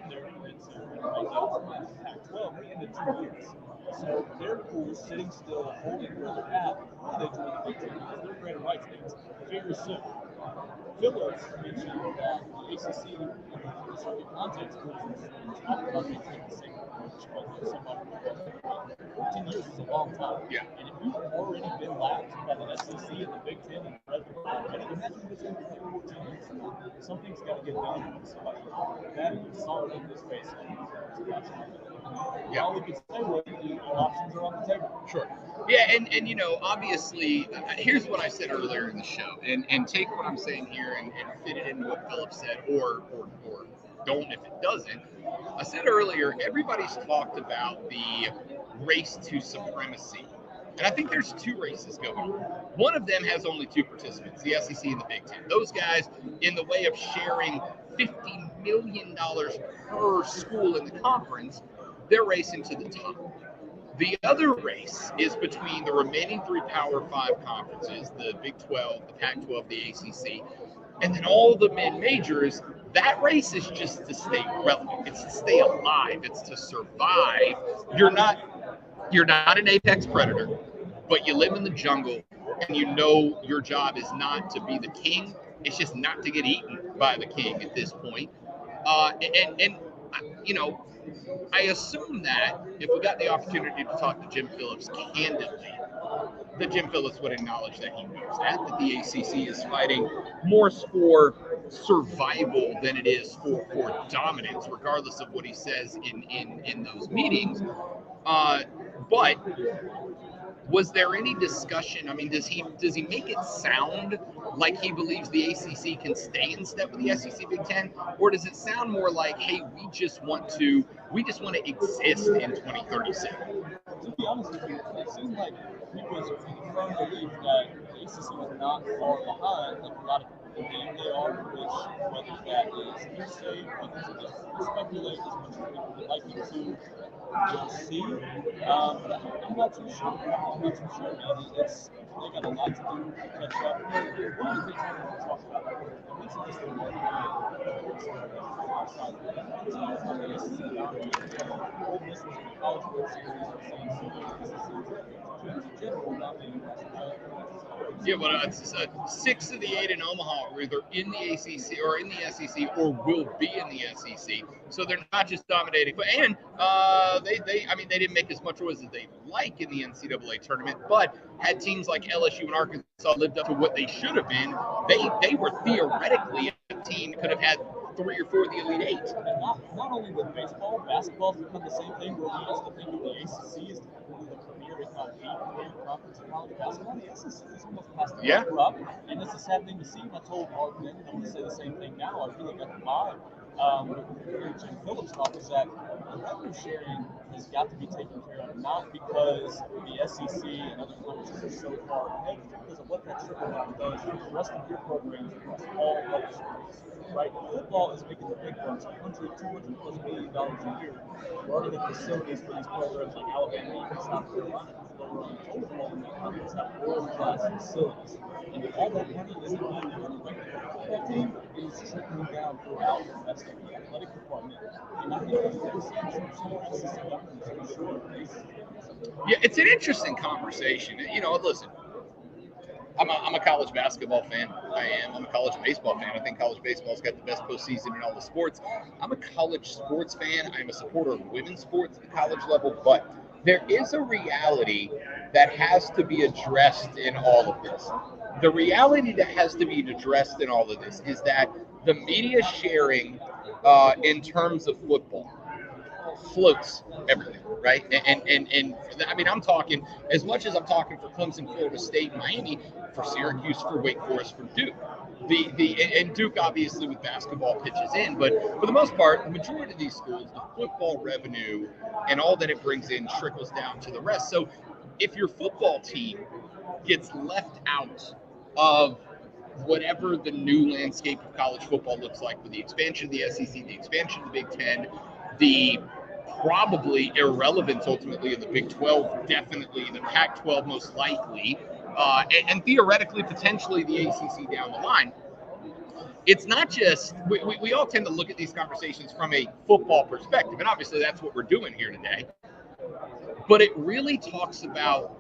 their grant right now in the Pac-12, they ended 2 years. So their pool is sitting still, holding where they're at before they join the Big Ten, because their grant of rights ends very soon. Phillips mentioned that the ACC, in the circuit context, was talking about maintaining the same approach, but somebody 14 years is a long time. Yeah. And if you've already been lapped by the SEC and the Big Ten and the Red Bull already, imagine what's going to be 14 years from now. Something's got to get done with somebody like that. You saw it in this case. Yeah. All we could say was the options are on the table. Sure. Yeah, and you know, obviously, here's what I said earlier in the show, and take what I'm saying here and fit it into what Phillips said, or don't if it doesn't. I said earlier, everybody's talked about the race to supremacy. And I think there's 2 races going on. One of them has only 2 participants, the SEC and the Big Ten. Those guys, in the way of sharing $50 million per school in the conference, they're racing to the top. The other race is between the remaining 3 Power 5 conferences, the Big 12, the Pac-12, the ACC, and then all the mid-majors. That race is just to stay relevant. It's to stay alive. It's to survive. You're not an apex predator, but you live in the jungle, and you know your job is not to be the king. It's just not to get eaten by the king at this point. And you know, I assume that if we got the opportunity to talk to Jim Phillips candidly, that Jim Phillips would acknowledge that he knows that the ACC is fighting more for survival than it is for dominance, regardless of what he says in those meetings. But was there any discussion? I mean, does he make it sound like he believes the ACC can stay in step with the SEC Big Ten, or does it sound more like, hey, we just want to exist in 2037? To be honest with you, it seemed like he was in firm belief that the ACC was not far behind, like a lot of people believe they are, which whether that is hearsay, whether it's speculate as much as people would like you to. We'll see. But I'm not too sure. Man. They got a lot to do to catch up. One of the things I want to talk about, and this is just the one outside of that, is how the ACC Ole Miss was in the College World Series in general, not being yeah, but it's 6 of the 8 in Omaha are either in the ACC or in the SEC or will be in the SEC. So they're not just dominating. And they didn't make as much noise as they like in the NCAA tournament, but had teams like LSU and Arkansas lived up to what they should have been, they were theoretically a team that could have had 3 or 4 of the Elite 8. And not only with baseball, basketball's become the same thing where we used to think of the ACC as the premier, if not the premier conference in college basketball. The SEC is almost past the up, and it's a sad thing to see. And I told our men, and I'm going to say the same thing now. I really got the vibe with Jim Phillips talk is that the revenue sharing has got to be taken care of, not because the SEC and other conferences are so far ahead, because of what that trickle down does for the rest of your programs across all other sports. Right? Football is making the big bucks, $200+ million a year, running the facilities for these programs like Alabama, even South Carolina, who are on the total ball in that conference, have world-class facilities. And all that money isn't being run right. The football team is trickling down throughout the rest of the athletic department. And I think that's what we're seeing some more SEC governments for sure. Yeah, it's an interesting conversation. You know, listen, I'm a college basketball fan. I'm a college baseball fan. I think college baseball's got the best postseason in all the sports. I'm a college sports fan. I'm a supporter of women's sports at the college level, but there is a reality that has to be addressed in all of this. The reality that has to be addressed in all of this is that the media sharing in terms of football floats everything, right? And I mean, I'm talking, as much as I'm talking for Clemson, Florida State, Miami, for Syracuse, for Wake Forest, for Duke. And Duke obviously with basketball pitches in, but for the most part, the majority of these schools, the football revenue and all that it brings in trickles down to the rest. So if your football team gets left out of whatever the new landscape of college football looks like with the expansion of the SEC, the expansion of the Big Ten, the probably irrelevance ultimately of the Big 12, definitely the Pac-12 most likely, and theoretically, potentially the ACC down the line. It's not just, we all tend to look at these conversations from a football perspective, and obviously that's what we're doing here today. But it really talks about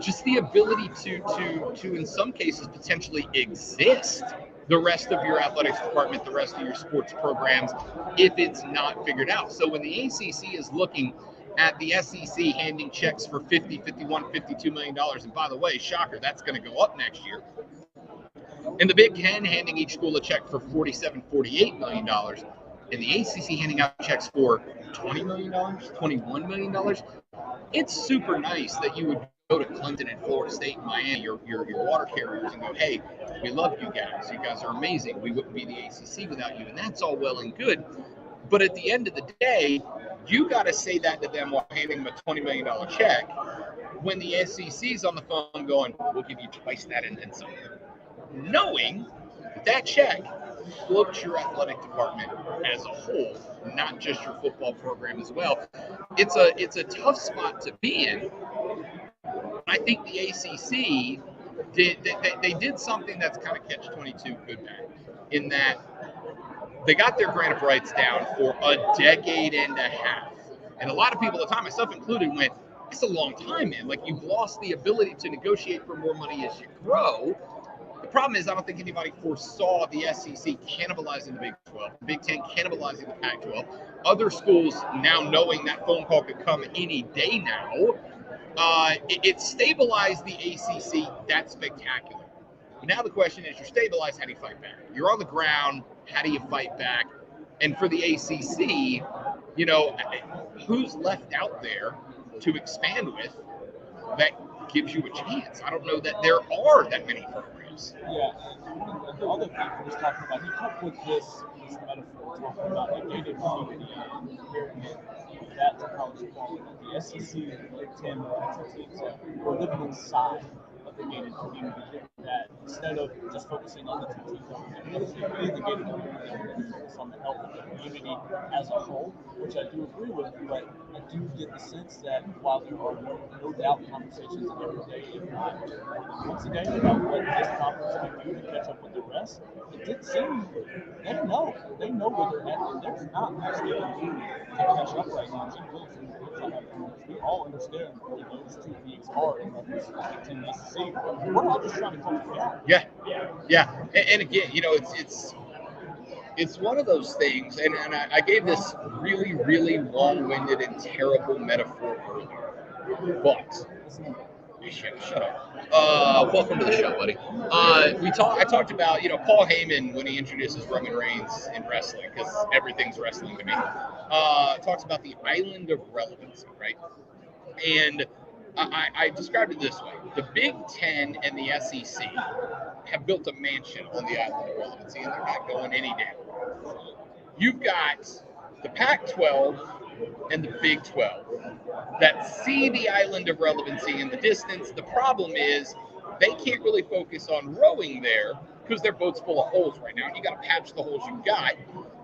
just the ability to in some cases potentially exist the rest of your athletics department, the rest of your sports programs, if it's not figured out. So when the ACC is looking at the SEC handing checks for $50, $51, $52 million, and by the way, shocker, that's going to go up next year. And the Big Ten handing each school a check for $47, $48 million, and the ACC handing out checks for $20 million, $21 million. It's super nice that you would go to Clemson and Florida State and Miami, your water carriers, and go, hey, we love you guys. You guys are amazing. We wouldn't be the ACC without you. And that's all well and good. But at the end of the day, you got to say that to them while handing them a $20 million check when the SEC's on the phone going, we'll give you twice that and then some. Knowing that check float your athletic department as a whole, not just your football program as well. It's a tough spot to be in. I think the ACC they did something that's kind of catch-22 good bad, in that they got their grant of rights down for a decade and a half. And a lot of people at the time, myself included, went, it's a long time, man. Like, you've lost the ability to negotiate for more money as you grow. The problem is, I don't think anybody foresaw the SEC cannibalizing the Big 12, the Big 10 cannibalizing the Pac-12. Other schools now knowing that phone call could come any day now. It stabilized the ACC. That's spectacular. But now the question is, you're stabilized, how do you fight back? You're on the ground, how do you fight back? And for the ACC, you know, who's left out there to expand with that gives you a chance? I don't know that there are that many programs. Yeah, and the other thing he was talking about, he kept with this metaphor, talking about the gated community and comparing that to college football. The SEC and the Big Ten are two teams that were living inside of the gated community. That instead of just focusing on the two teams in the gated community, they focus on the health of the community as a whole, which I do agree with. But I do get the sense that while there are no doubt conversations every day, if not once a day, about what this conference can do to catch up with the rest, it did seem they know where they're at, and there's not much they can do to catch up right now. We all understand where those two leagues are in the Big Ten and SEC. We're all just trying to close the gap. Yeah. And again, you know, it's one of those things, and I gave this really, really long-winded and terrible metaphor earlier, but shut up. Welcome to the show, buddy. I talked about, you know, Paul Heyman when he introduces Roman Reigns in wrestling, because everything's wrestling to me. Talks about the island of relevancy, right? And I described it this way: the Big Ten and the SEC have built a mansion on the island of relevancy, and they're not going any down. You've got the Pac-12 and the Big 12 that see the island of relevancy in the distance. The problem is they can't really focus on rowing there because their boat's full of holes right now, and you got to patch the holes you've got,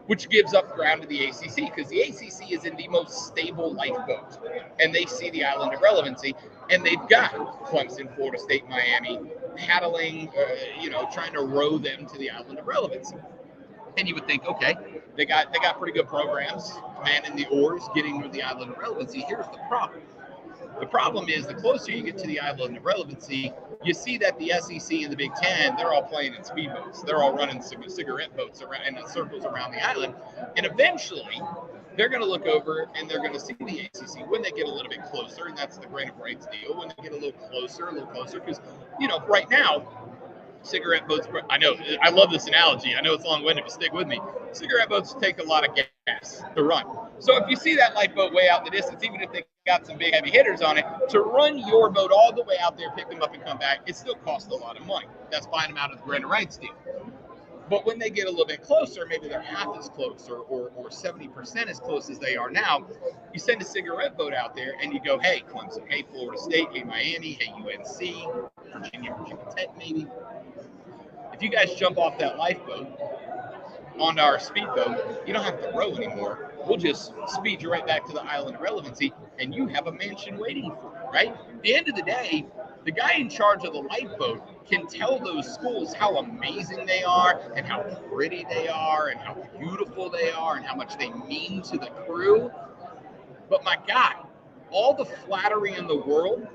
which gives up ground to the ACC, because the ACC is in the most stable lifeboat, and they see the island of relevancy, and they've got Clemson, Florida State, Miami paddling, trying to row them to the island of relevancy. And you would think, okay, they got pretty good programs, manning the oars, getting to the island of relevancy. Here's the problem. The problem is, the closer you get to the island of relevancy, you see that the SEC and the Big Ten, they're all playing in speedboats. They're all running cigarette boats around in circles around the island. And eventually, they're going to look over and they're going to see the ACC when they get a little bit closer, and that's the grant of rights deal, when they get a little closer, because, right now, cigarette boats, I know, I love this analogy. I know it's long-winded, but stick with me. Cigarette boats take a lot of gas to run. So if you see that lifeboat way out in the distance, even if they got some big heavy hitters on it, to run your boat all the way out there, pick them up and come back, it still costs a lot of money. That's buying them out of the grant of rights deal. But when they get a little bit closer, maybe they're half as close or 70% as close as they are now, you send a cigarette boat out there and you go, hey, Clemson, hey, Florida State, hey, Miami, hey, UNC, Virginia Tech maybe. If you guys jump off that lifeboat onto our speedboat, you don't have to row anymore. We'll just speed you right back to the island of relevancy, and you have a mansion waiting for you, right? At the end of the day, the guy in charge of the lifeboat can tell those schools how amazing they are and how pretty they are and how beautiful they are and how much they mean to the crew. But my God, all the flattery in the world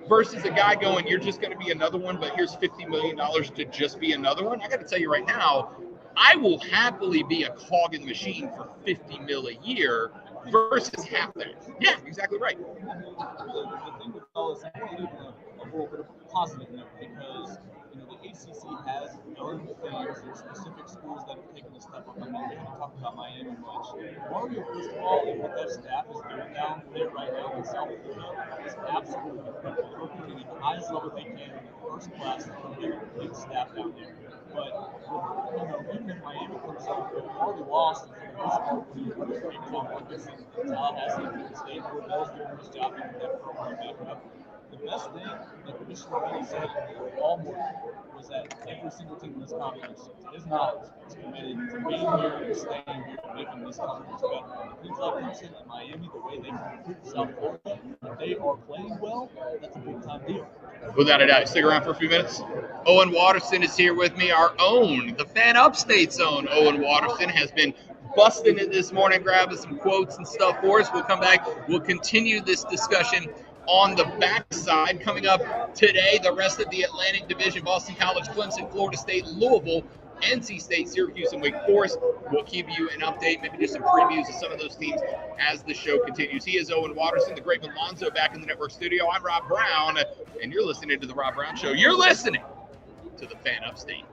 versus a guy going, you're just going to be another one, but here's $50 million to just be another one. I got to tell you right now, I will happily be a cog in the machine for $50 million a year versus half that. Yeah, exactly right. The thing with all this, I want to leave a little bit of a positive note, because the ACC has done things. There's specific schools that have taken a step up. I mean, we haven't talked about Miami much. Mario Cristobal and what that staff is doing down there right now in South Florida is absolutely incredible. They're recruiting at the highest level they can in the first class. They're a big staff down there. But even if Miami comes up, they've already lost for the most part to John Ferguson, Tallahassee, Florida State. Norvell's doing his job in that program back up. the best thing that Commissioner Bennett said all morning was that every single team in this conference is not committed to being here and staying here and making this conference better. Teams like Clemson and Miami, the way they recruit South Florida, if they are playing well, that's a big time deal. Without a doubt. Stick around for a few minutes. Owen Watterson is here with me, our own, the Fan Upstate's own Owen Watterson has been busting it this morning, grabbing some quotes and stuff for us. We'll come back. We'll continue this discussion on the backside. Coming up today, the rest of the Atlantic Division, Boston College, Clemson, Florida State, Louisville, NC State, Syracuse, and Wake Forest. We'll give you an update, maybe just some previews of some of those teams as the show continues. He is Owen Watterson, the great Malonzo back in the network studio. I'm Rob Brown, and you're listening to The Rob Brown Show. You're listening to the Fan Upstate.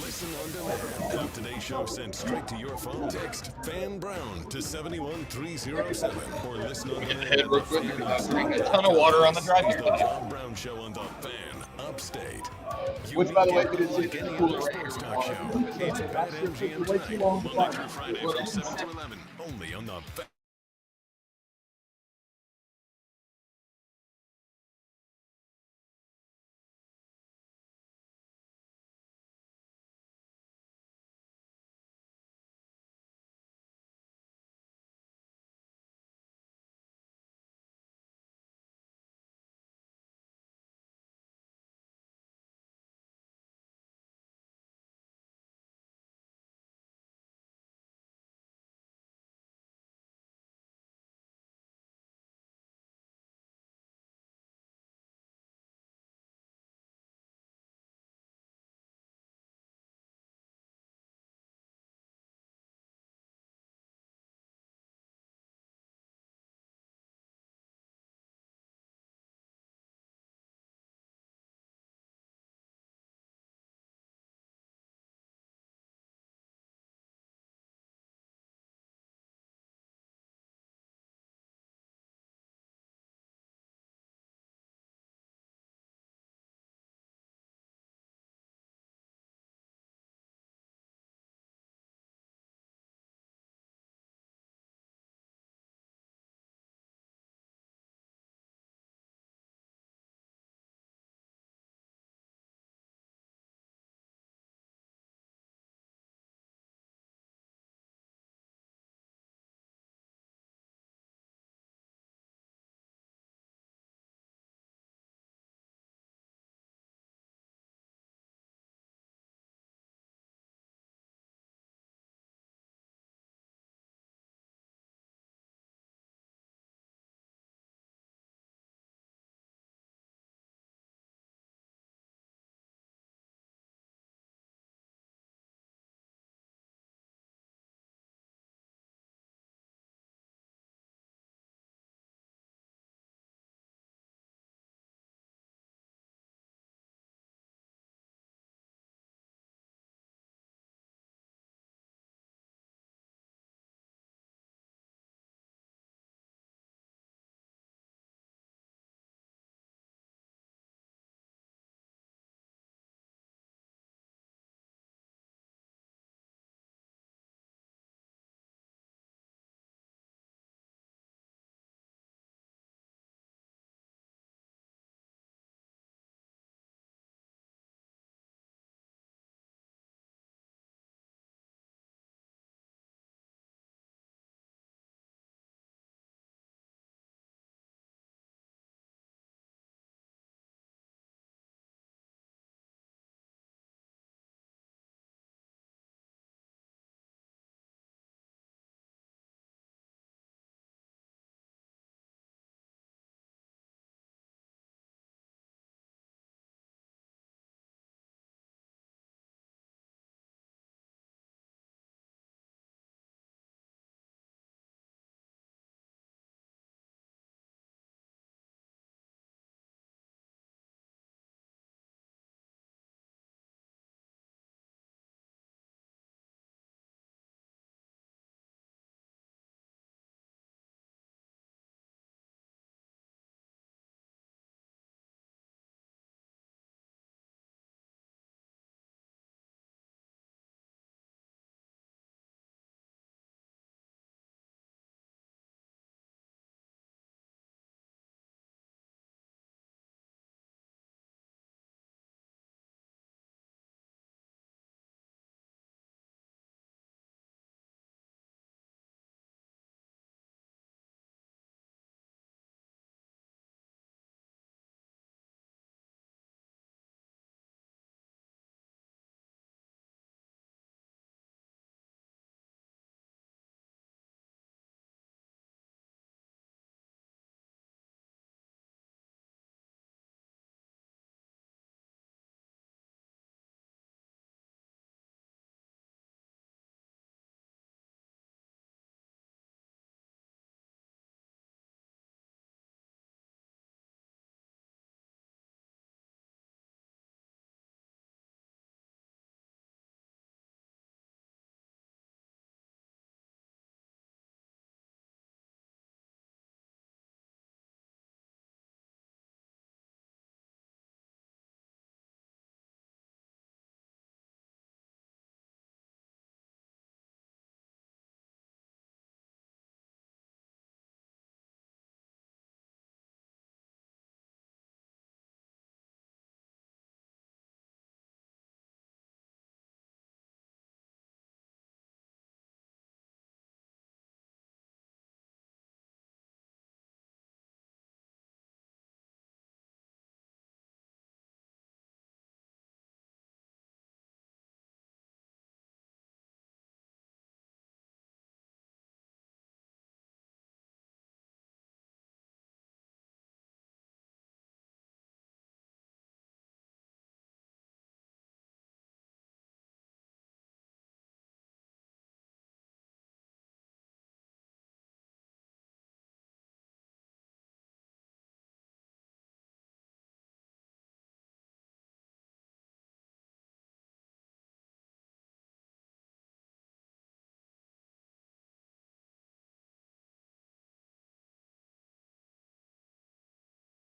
Listen on demand. Have today's show sent straight to your phone. Text Fan Brown to 71307 or listen on demand. Head real quick. Drink a ton of water on the drive here. The Rob Brown Show on the Fan Upstate. Which, by the way, we did see Any the cool other sports talk show. It's Bad Energy and Time, Monday through Friday from 7 to 11, only on the Fan.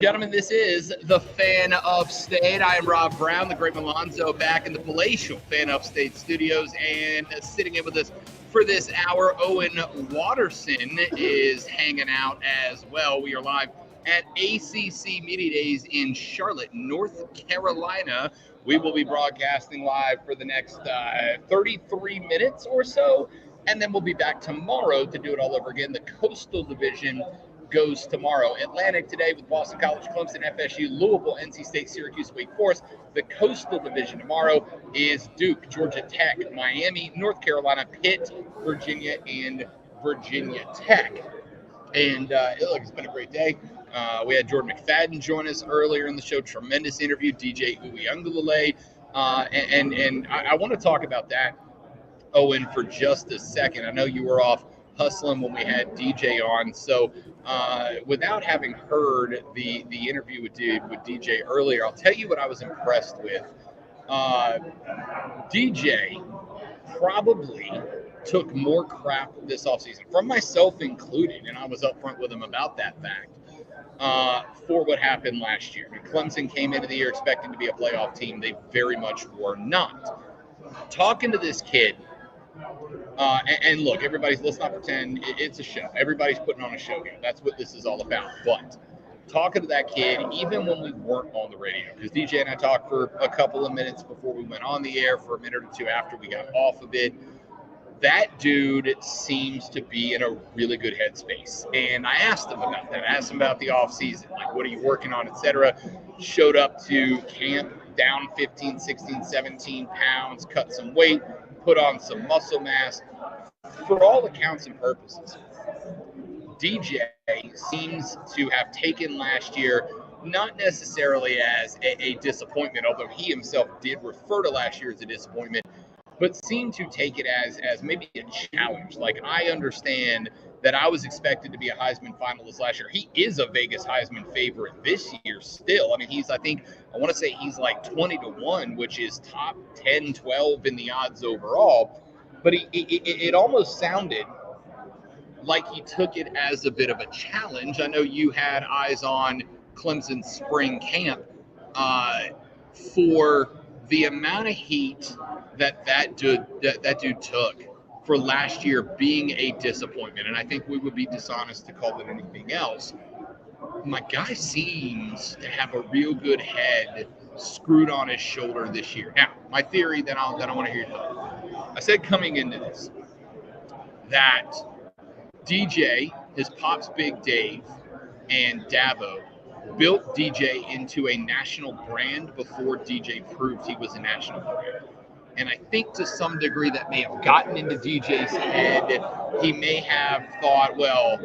Gentlemen, this is the Fan Upstate. I am Rob Brown, the great Malonzo, back in the palatial Fan Upstate studios, and sitting in with us for this hour, Owen Watterson is hanging out as well. We are live at ACC Media Days in Charlotte, North Carolina. We will be broadcasting live for the next 33 minutes or so, and then we'll be back tomorrow to do it all over again. The Coastal Division goes tomorrow. Atlantic today with Boston College, Clemson, FSU, Louisville, NC State, Syracuse, Wake Forest. The Coastal Division tomorrow is Duke, Georgia Tech, Miami, North Carolina, Pitt, Virginia, and Virginia Tech. And look, it's been a great day. We had Jordan Mcfadden join us earlier in the show. Tremendous interview. DJ Uyunglele. And I want to talk about that, Owen, for just a second. I know you were off hustling when we had DJ on. So without having heard the interview with DJ earlier, I'll tell you what I was impressed with. DJ probably took more crap this offseason, from myself included, and I was upfront with him about that fact, for what happened last year. I mean, Clemson came into the year expecting to be a playoff team. They very much were not. Talking to this kid, and look, let's not pretend it's a show. Everybody's putting on a show here. That's what this is all about. But talking to that kid, even when we weren't on the radio, because DJ and I talked for a couple of minutes before we went on the air, for a minute or two after we got off of it, that dude seems to be in a really good headspace. And I asked him about that. I asked him about the offseason, like, what are you working on, etc. Showed up to camp down 15, 16, 17 pounds, cut some weight, put on some muscle mass. For all accounts and purposes, DJ seems to have taken last year not necessarily as a disappointment, although he himself did refer to last year as a disappointment, but seemed to take it as maybe a challenge. Like, I understand that I was expected to be a Heisman finalist last year. He is a Vegas Heisman favorite this year still. I mean, I want to say he's like 20-1, which is top 10, 12 in the odds overall. But it almost sounded like he took it as a bit of a challenge. I know you had eyes on Clemson spring camp for the amount of heat that dude took for last year being a disappointment. And I think we would be dishonest to call it anything else. My guy seems to have a real good head screwed on his shoulder this year. Now, my theory that I want to hear your thoughts. I said coming into this that DJ, his pops Big Dave, and Davo built DJ into a national brand before DJ proved he was a national brand. And I think to some degree that may have gotten into DJ's head. He may have thought, well,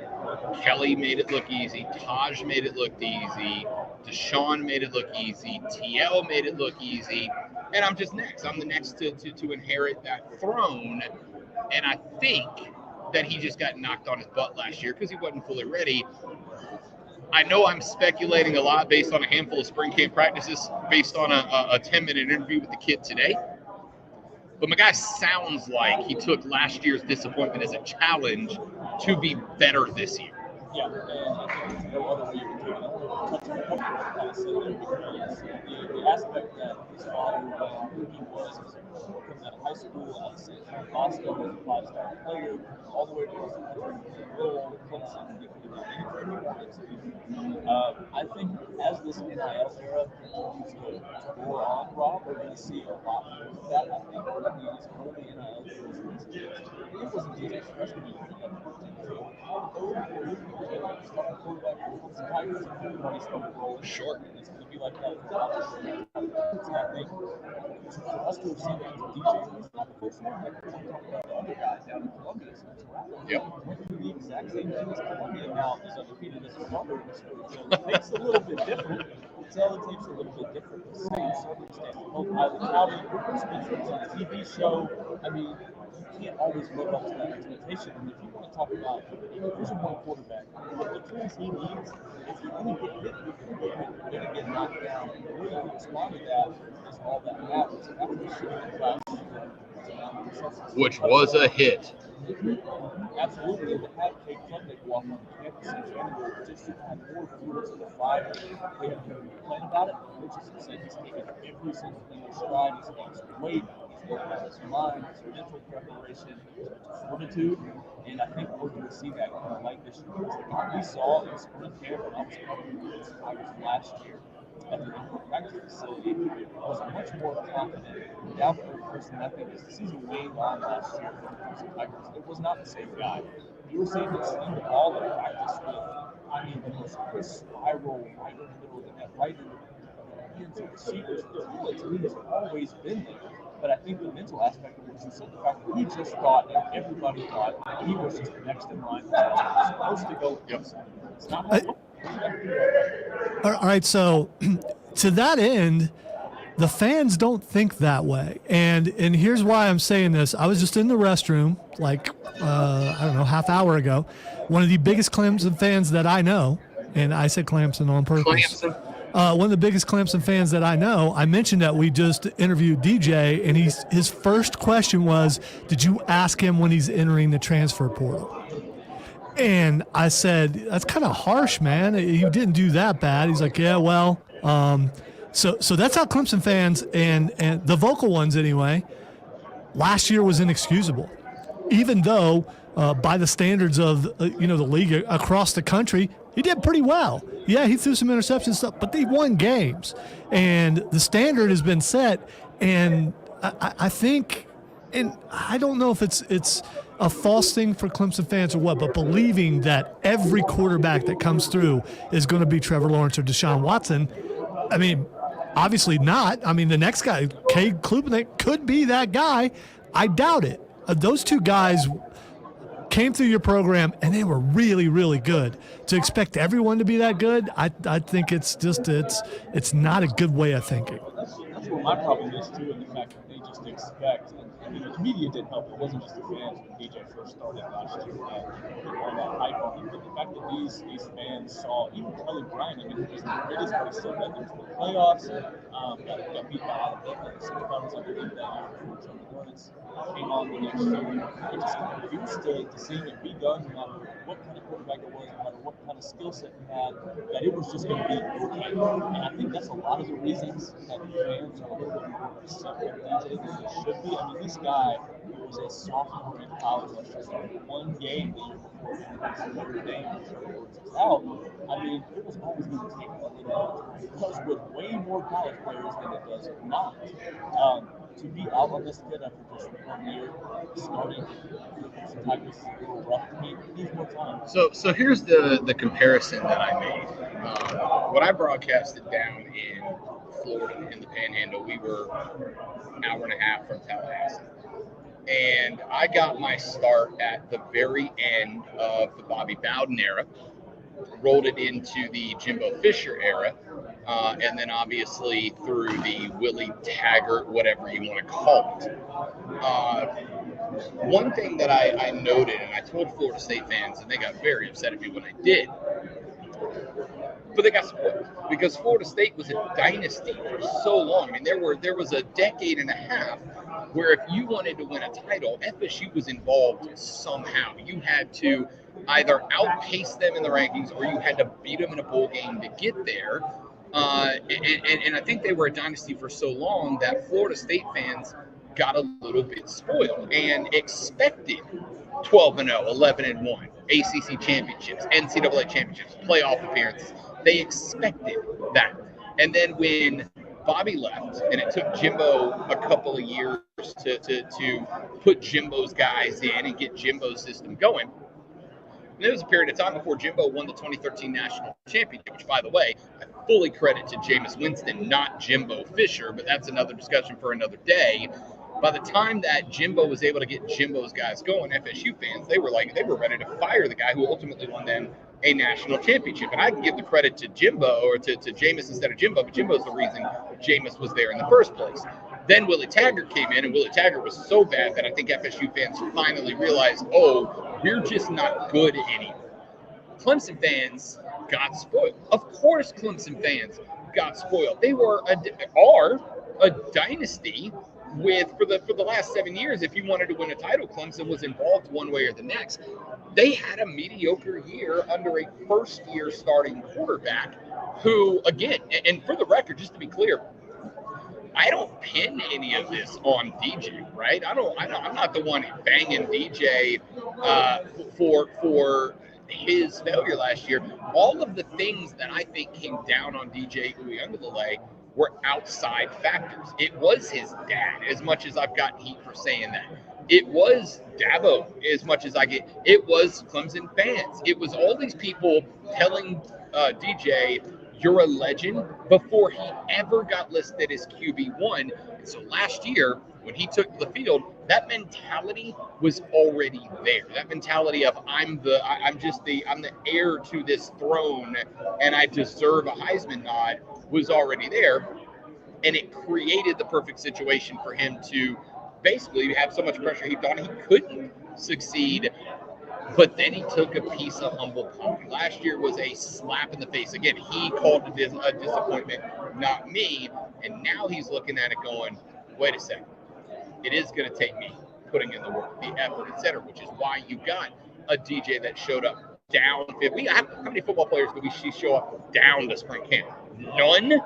Kelly made it look easy, Taj made it look easy, Deshaun made it look easy, TL made it look easy, and I'm just next. I'm the next to inherit that throne. And I think that he just got knocked on his butt last year because he wasn't fully ready. I know I'm speculating a lot based on a handful of spring camp practices, based on a 10-minute interview with the kid today. But my guy sounds like he took last year's disappointment as a challenge to be better this year. Yeah, and I think there's no other way you can do it. I want to touch on a couple of what kind of said there, because the aspect that his father, who he was, comes out of high school, out of St. John Bosco, was a five-star player, all the way across the country, little Clemson, he could have done anything he wanted to. I think as this NIL era continues to go on, Rob, we're going to see a lot more of that. I think that these early NIL deals, it wasn't just freshman year. Sure. It's going to be like that. And I think for us to have seen that DJ was not the first one. Like, we're talking about the other guy down in Columbia. Yep. Went through the exact same thing as Columbia. Now, he's undefeated as his brother. So the tape's a little bit different. The tape's a little bit different. The same circumstance. Both Ivy County, Spencer on a TV show. I mean, you can't always live up to that expectation. And if you want to talk about Division I quarterback, the tools he needs, if you're going to get hit, you're going to get knocked down. The way you respond to that is all that matters. After the shooting class, which was a hit. Absolutely, to have Kate Klubnik walk on campus in January just to have more fuel to the fire. They have been complaining about it. Richardson said he's taken every single thing in stride. He's lost weight, he's worked on his mind, his mental preparation, his fortitude, and I think we're going to see that kind of like this year. Because the guy we saw in spring camp when I was covering the Tigers last year at the indoor practice facility was much more confident, down-to-earth person. I think as the season waned on last year for the Clemson Tigers, it was not the same guy. You were seeing him sling the ball in practice with, I mean, the most crisp spiral right in the middle of the net, right in the hands of receivers. To me, has always been there. But I think the mental aspect of which you said, the fact that he just thought, and everybody thought, he was just next in line. He was supposed to go. It's not how All right, so to that end, the fans don't think that way, and here's why I'm saying this. I was just in the restroom, like I don't know, half hour ago. One of the biggest Clemson fans that I know, and I said Clemson on purpose. One of the biggest Clemson fans that I know. I mentioned that we just interviewed DJ, and his first question was, "Did you ask him when he's entering the transfer portal?" And I said, "That's kind of harsh, man. You didn't do that bad." He's like, "Yeah, well." So that's how Clemson fans and the vocal ones anyway, last year was inexcusable. Even though by the standards of the league across the country, he did pretty well. Yeah, he threw some interception stuff, but they won games. And the standard has been set, and I think, and I don't know if it's a false thing for Clemson fans or what, but believing that every quarterback that comes through is going to be Trevor Lawrence or Deshaun Watson, I mean, obviously not. I mean, the next guy, Cade Klubnik, could be that guy. I doubt it. Those two guys came through your program, and they were really, really good. To expect everyone to be that good, I think it's not a good way of thinking. That's where my problem is, too, and the fact that they just expect, and the media did help. It wasn't just the fans when DJ first started last year and all that hype on him, but the fact that these fans saw, even Kelly Bryant, I mean, it was the greatest, but he still got into the playoffs, got beat by Alabama in the semifinals, I believe that year before Trevor Lawrence came on the next year. They just got used to seeing it be done, no matter what kind of quarterback it was, no matter what kind of skill set he had, that it was just going to be okay. And I think that's a lot of the reasons that the fans are a little bit more accepting DJ than they should be. I mean, this guy was a sophomore in college last year, started one game the year before against Notre Dame and Trevor Lawrence was out. I mean, it was always going to take a little time. It does with way more college players than it does not. To be out on this kid after just 1 year starting the Tigers is a little rough to me. It needs more time. So here's the comparison that I made. When I broadcasted down in Florida in the Panhandle, we were an hour and a half from Tallahassee. And I got my start at the very end of the Bobby Bowden era, rolled it into the Jimbo Fisher era, and then obviously through the Willie Taggart, whatever you want to call it. One thing that I noted, and I told Florida State fans, and they got very upset at me when I did, but they got spoiled because Florida State was a dynasty for so long. I mean, there was a decade and a half where if you wanted to win a title, FSU was involved somehow. You had to either outpace them in the rankings or you had to beat them in a bowl game to get there. And I think they were a dynasty for so long that Florida State fans got a little bit spoiled and expected 12-0, 11-1, ACC championships, NCAA championships, playoff appearances. They expected that. And then when Bobby left, and it took Jimbo a couple of years to put Jimbo's guys in and get Jimbo's system going, and there was a period of time before Jimbo won the 2013 national championship, which, by the way, I fully credit to Jameis Winston, not Jimbo Fisher, but that's another discussion for another day. By the time that Jimbo was able to get Jimbo's guys going, FSU fans, they were ready to fire the guy who ultimately won them a national championship. And I can give the credit to Jimbo, or to Jameis instead of Jimbo, but Jimbo's the reason Jameis was there in the first place. Then Willie Taggart came in, and Willie Taggart was so bad that I think FSU fans finally realized, oh, we're just not good anymore. Clemson fans got spoiled. Of course Clemson fans got spoiled. They are a dynasty for the last 7 years, if you wanted to win a title, Clemson was involved one way or the next. They had a mediocre year under a first-year starting quarterback who, again, and for the record, just to be clear, I don't pin any of this on DJ, right? I'm not the one banging DJ for his failure last year. All of the things that I think came down on DJ Uiagalelei were outside factors. It was his dad, as much as I've gotten heat for saying that. It was Dabo, as much as I get. It was Clemson fans. It was all these people telling DJ, you're a legend, before he ever got listed as QB1. And so last year, when he took the field, that mentality was already there. That mentality of I'm the heir to this throne and I deserve a Heisman nod was already there. And it created the perfect situation for him to basically have so much pressure he thought he couldn't succeed. But then he took a piece of humble pie. Last year was a slap in the face. Again, he called it a disappointment, not me. And now he's looking at it going, wait a second. It is going to take me putting in the work, the effort, etc., which is why you got a DJ that showed up down. How many football players did we see show up down to spring camp? None.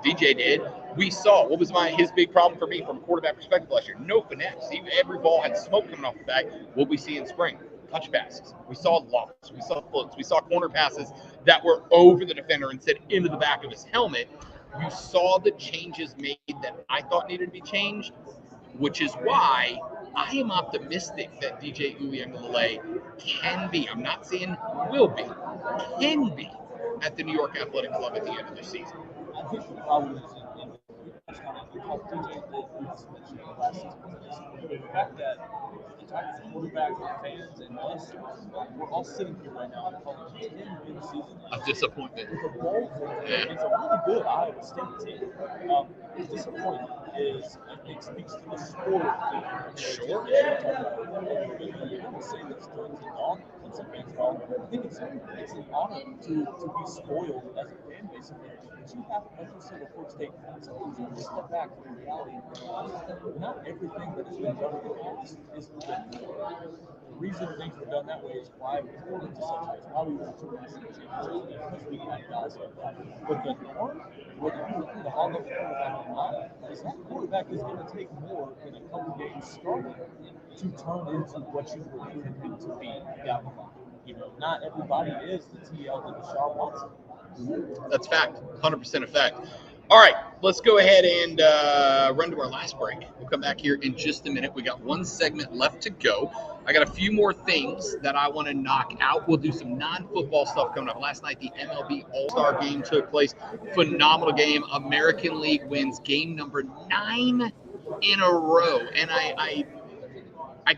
DJ did. We saw, what was his big problem for me from a quarterback perspective last year? No finesse. Every ball had smoke coming off the back. What we see in spring? Touch passes. We saw lobs. We saw floats. We saw corner passes that were over the defender instead into the back of his helmet. You saw the changes made that I thought needed to be changed, which is why I am optimistic that DJ Uiagalelei can be, I'm not saying will be, can be at the New York Athletic Club at the end of the season. I think the problem is in DJ did mention last season, the fact that the Titans quarterback fans and us, we're all sitting here right now and calling 10-win season. A disappointment. With a bowl it's a really good Iowa State team. The disappointment is, I think, speaks to the sport of Sure. I would say that it's an honor. Clemson fans call. I think it's an honor to be spoiled as a fan base. But you have, like you said before, State, sometimes you have to step back from the reality. Not everything that has been done in the past is good. The reason things were done that way is why we went into such ways, why we went to the national championship, because we had guys like that. But the norm, whether you look at the hog of quarterback or not, is that quarterback is going to take more than a couple games starting to turn into what you recruited him to be down the line. You know, not everybody is the TL that Deshaun Watson. That's fact, 100% a fact. All right, let's go ahead and run to our last break. We'll come back here in just a minute. We got one segment left to go. I got a few more things that I want to knock out. We'll do some non-football stuff coming up. Last night, the MLB All-Star Game took place. Phenomenal game. American League wins game number 9 in a row. And I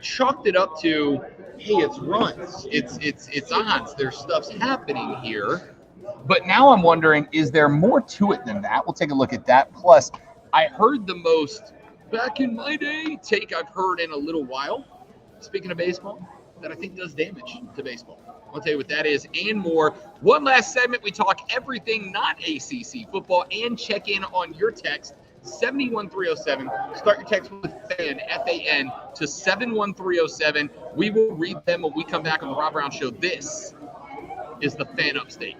chalked it up to, hey, it's runs. It's odds. There's stuff's happening here. But now I'm wondering, is there more to it than that? We'll take a look at that. Plus, I heard the most back in my day take I've heard in a little while, speaking of baseball, that I think does damage to baseball. I'll tell you what that is and more. One last segment. We talk everything not ACC football and check in on your text, 71307. Start your text with FAN, F-A-N, to 71307. We will read them when we come back on the Rob Brown Show. This is the Fan Upstate.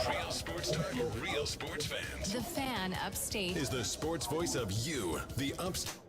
Real sports talk, real sports fans. The Fan Upstate is the sports voice of you, the Upstate.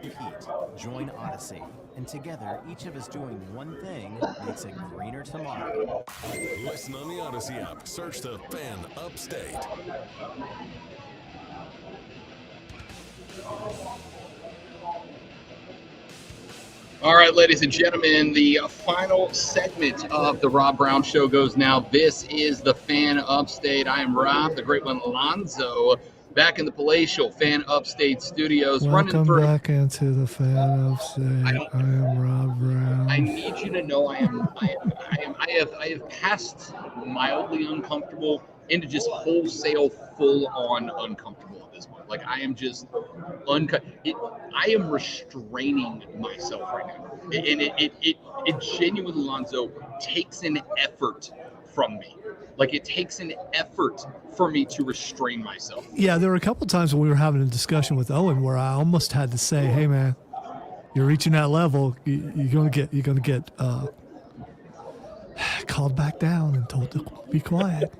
Pete, join Odyssey, and together, each of us doing one thing makes a greener tomorrow. Listen on the Odyssey app. Search the Fan Upstate. All right, ladies and gentlemen, the final segment of the Rob Brown Show goes now. This is the Fan Upstate. I am Rob, the great one, Lonzo, back in the palatial Fan Upstate studios. Welcome back into the Fan Upstate. I am Rob Brown. I need you to know I have passed mildly uncomfortable into just wholesale, full-on uncomfortable at this point. Like, I am just I am restraining myself right now, and it genuinely, Lonzo, takes an effort from me. Like, it takes an effort for me to restrain myself. Yeah, there were a couple times when we were having a discussion with Owen where I almost had to say, "Hey, man, you're reaching that level. You're gonna get called back down and told to be quiet."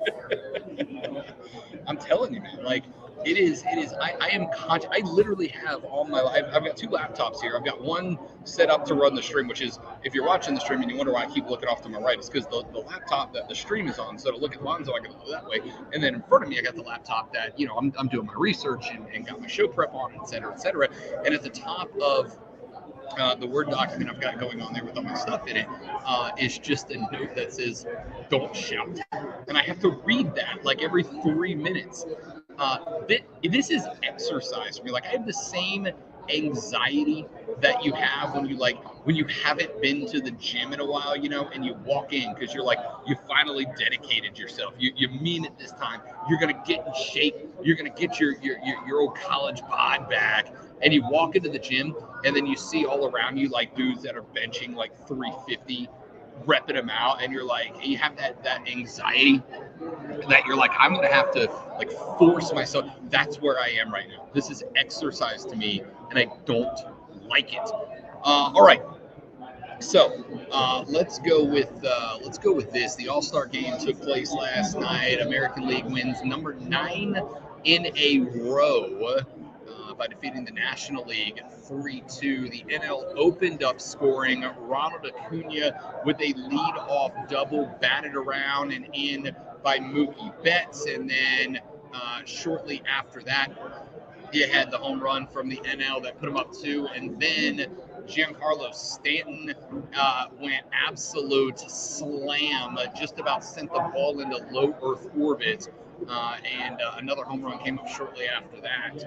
I'm telling you, man. Like, it is. I am conscious. I literally have all my life. I've got two laptops here. I've got one set up to run the stream, which is, if you're watching the stream and you wonder why I keep looking off to my right, it's because the laptop that the stream is on. So to look at Lonzo, I can go that way. And then in front of me, I got the laptop that, I'm doing my research and got my show prep on, et cetera, et cetera. And at the top of the Word document I've got going on there with all my stuff in it is just a note that says, "Don't shout." And I have to read that like every 3 minutes. This is exercise for me. Like, I have the same anxiety that you have when you haven't been to the gym in a while, and you walk in because you're like, you finally dedicated yourself. You mean it this time. You're gonna get in shape. You're gonna get your old college bod back. And you walk into the gym, and then you see all around you like dudes that are benching like 350, repping them out, and you're like, you have that anxiety that you're like, I'm gonna have to like force myself. That's where I am right now. This is exercise to me, and I don't like it. All right, so let's go with this. The All-Star game took place last night. American League wins number 9 in a row by defeating the National League 3-2. The NL opened up scoring. Ronald Acuna with a lead-off double, batted around and in by Mookie Betts. And then shortly after that, he had the home run from the NL that put him up 2. And then Giancarlo Stanton went absolute slam, just about sent the ball into low Earth orbit. And another home run came up shortly after that,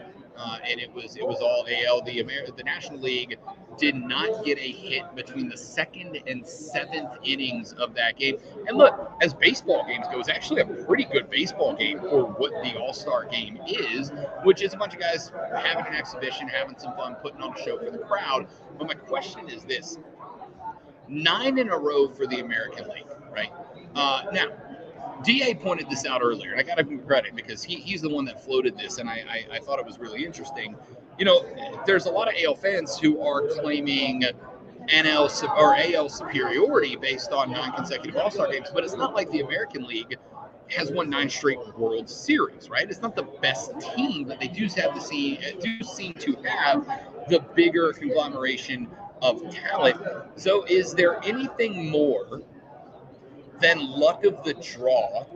and it was all AL. The National League did not get a hit between the 2nd and 7th innings of that game. And look, as baseball games go, it's actually a pretty good baseball game for what the All-Star game is, which is a bunch of guys having an exhibition, having some fun, putting on a show for the crowd. But my question is this: 9 in a row for the American League, right? Now, DA pointed this out earlier, and I got to give him credit because he's the one that floated this, and I thought it was really interesting. There's a lot of AL fans who are claiming NL or AL superiority based on 9 consecutive All-Star games, but it's not like the American League has won 9 straight World Series, right? It's not the best team, but they do seem to have the bigger conglomeration of talent. So is there anything more than luck of the draw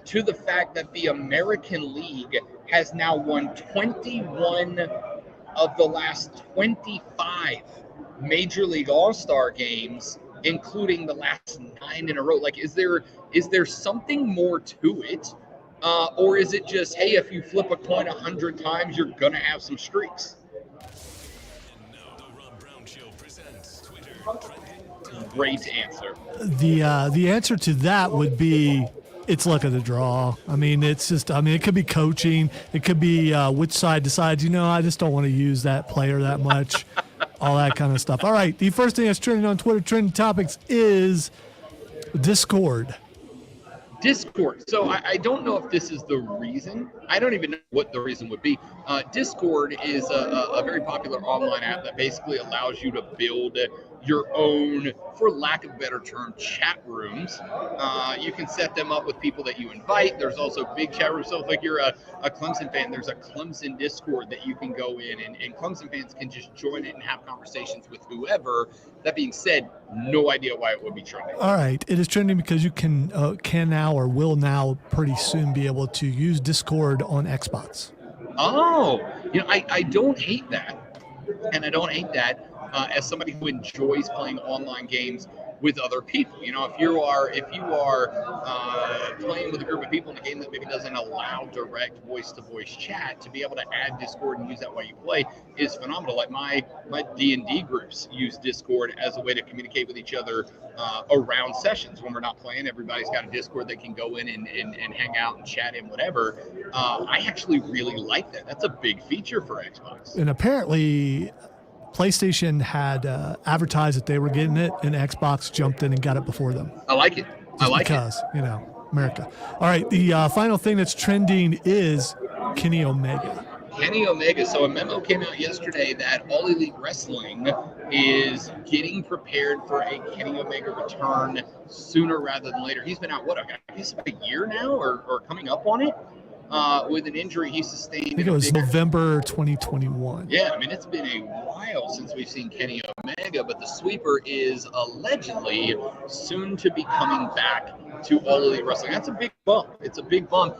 to the fact that the American League has now won 21 of the last 25 Major League All-Star games, including the last 9 in a row? Like, is there something more to it? Or is it just, hey, if you flip a coin 100 times, you're going to have some streaks? Great answer. The answer to that would be, it's luck of the draw. I mean, it could be coaching. It could be which side decides, I just don't want to use that player that much, all that kind of stuff. All right, the first thing that's trending on Twitter, trending topics, is Discord. So I don't know if this is the reason. I don't even know what the reason would be. Discord is a very popular online app that basically allows you to build your own, for lack of a better term, chat rooms. You can set them up with people that you invite. There's also big chat rooms. So if you're a Clemson fan, there's a Clemson Discord that you can go in, and Clemson fans can just join it and have conversations with whoever. That being said, no idea why it would be trending. All right. It is trending because you can now or will now pretty soon be able to use Discord on Xbox. Oh, I don't hate that. And I don't hate that as somebody who enjoys playing online games with other people. If you are playing with a group of people in a game that maybe doesn't allow direct voice-to-voice chat, to be able to add Discord and use that while you play is phenomenal. Like my D&D groups use Discord as a way to communicate with each other around sessions. When we're not playing, everybody's got a Discord they can go in and hang out and chat in, whatever. I actually really like that. That's a big feature for Xbox. And apparently PlayStation had advertised that they were getting it, and Xbox jumped in and got it before them. I like it. Because, America. All right, the final thing that's trending is Kenny Omega. Kenny Omega. So a memo came out yesterday that All Elite Wrestling is getting prepared for a Kenny Omega return sooner rather than later. He's been out, I guess about a year now or coming up on it. With an injury he sustained. I think it was November 2021. Yeah, it's been a while since we've seen Kenny Omega, but the sweeper is allegedly soon to be coming back to All Elite Wrestling. That's a big bump. It's a big bump,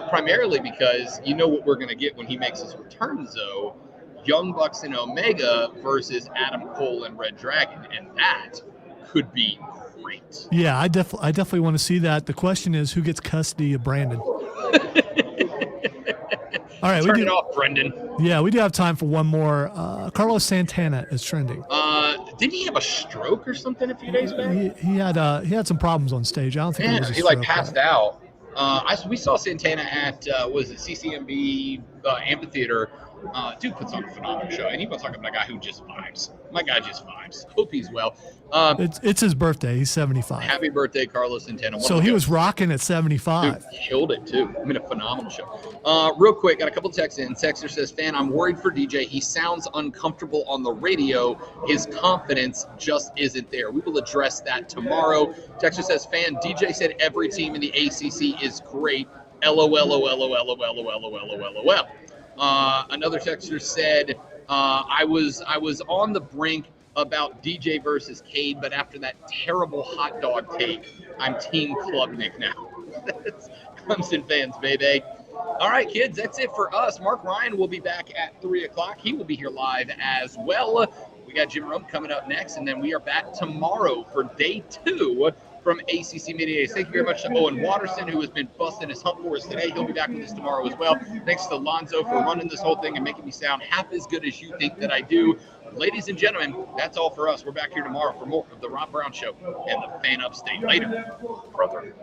primarily because what we're going to get when he makes his return, though. Young Bucks and Omega versus Adam Cole and Red Dragon, and that could be great. Yeah, I definitely want to see that. The question is, who gets custody of Brandon? All right, Turn it off, Brendan. Yeah, we do have time for one more. Carlos Santana is trending. Didn't he have a stroke or something a few days back? He had some problems on stage. I don't think it was a he stroke, passed out. We saw Santana at CCMB Amphitheater. Dude puts on a phenomenal show, and he was talking about a guy who just vibes. My guy just vibes. Hope he's well. It's his birthday. He's 75. Happy birthday, Carlos Santana. So he was rocking at 75. Dude, killed it, too. A phenomenal show. Real quick, got a couple texts in. Texter says, "Fan, I'm worried for DJ. He sounds uncomfortable on the radio. His confidence just isn't there. We will address that tomorrow." Texter says, "Fan, DJ said every team in the ACC is great. LOL. Another texter said, I was on the brink about DJ versus Cade, but after that terrible hot dog take, I'm Team Klubnik now." That's Clemson fans, baby. All right, kids, that's it for us. Mark Ryan will be back at 3 o'clock. He will be here live as well. We got Jim Rome coming up next, and then we are back tomorrow for day 2 from ACC Media Days. Thank you very much to Owen Watterson, who has been busting his hump for us today. He'll be back with us tomorrow as well. Thanks to Lonzo for running this whole thing and making me sound half as good as you think that I do. Ladies and gentlemen, that's all for us. We're back here tomorrow for more of The Rob Brown Show and the Fan Upstate. Later, brother.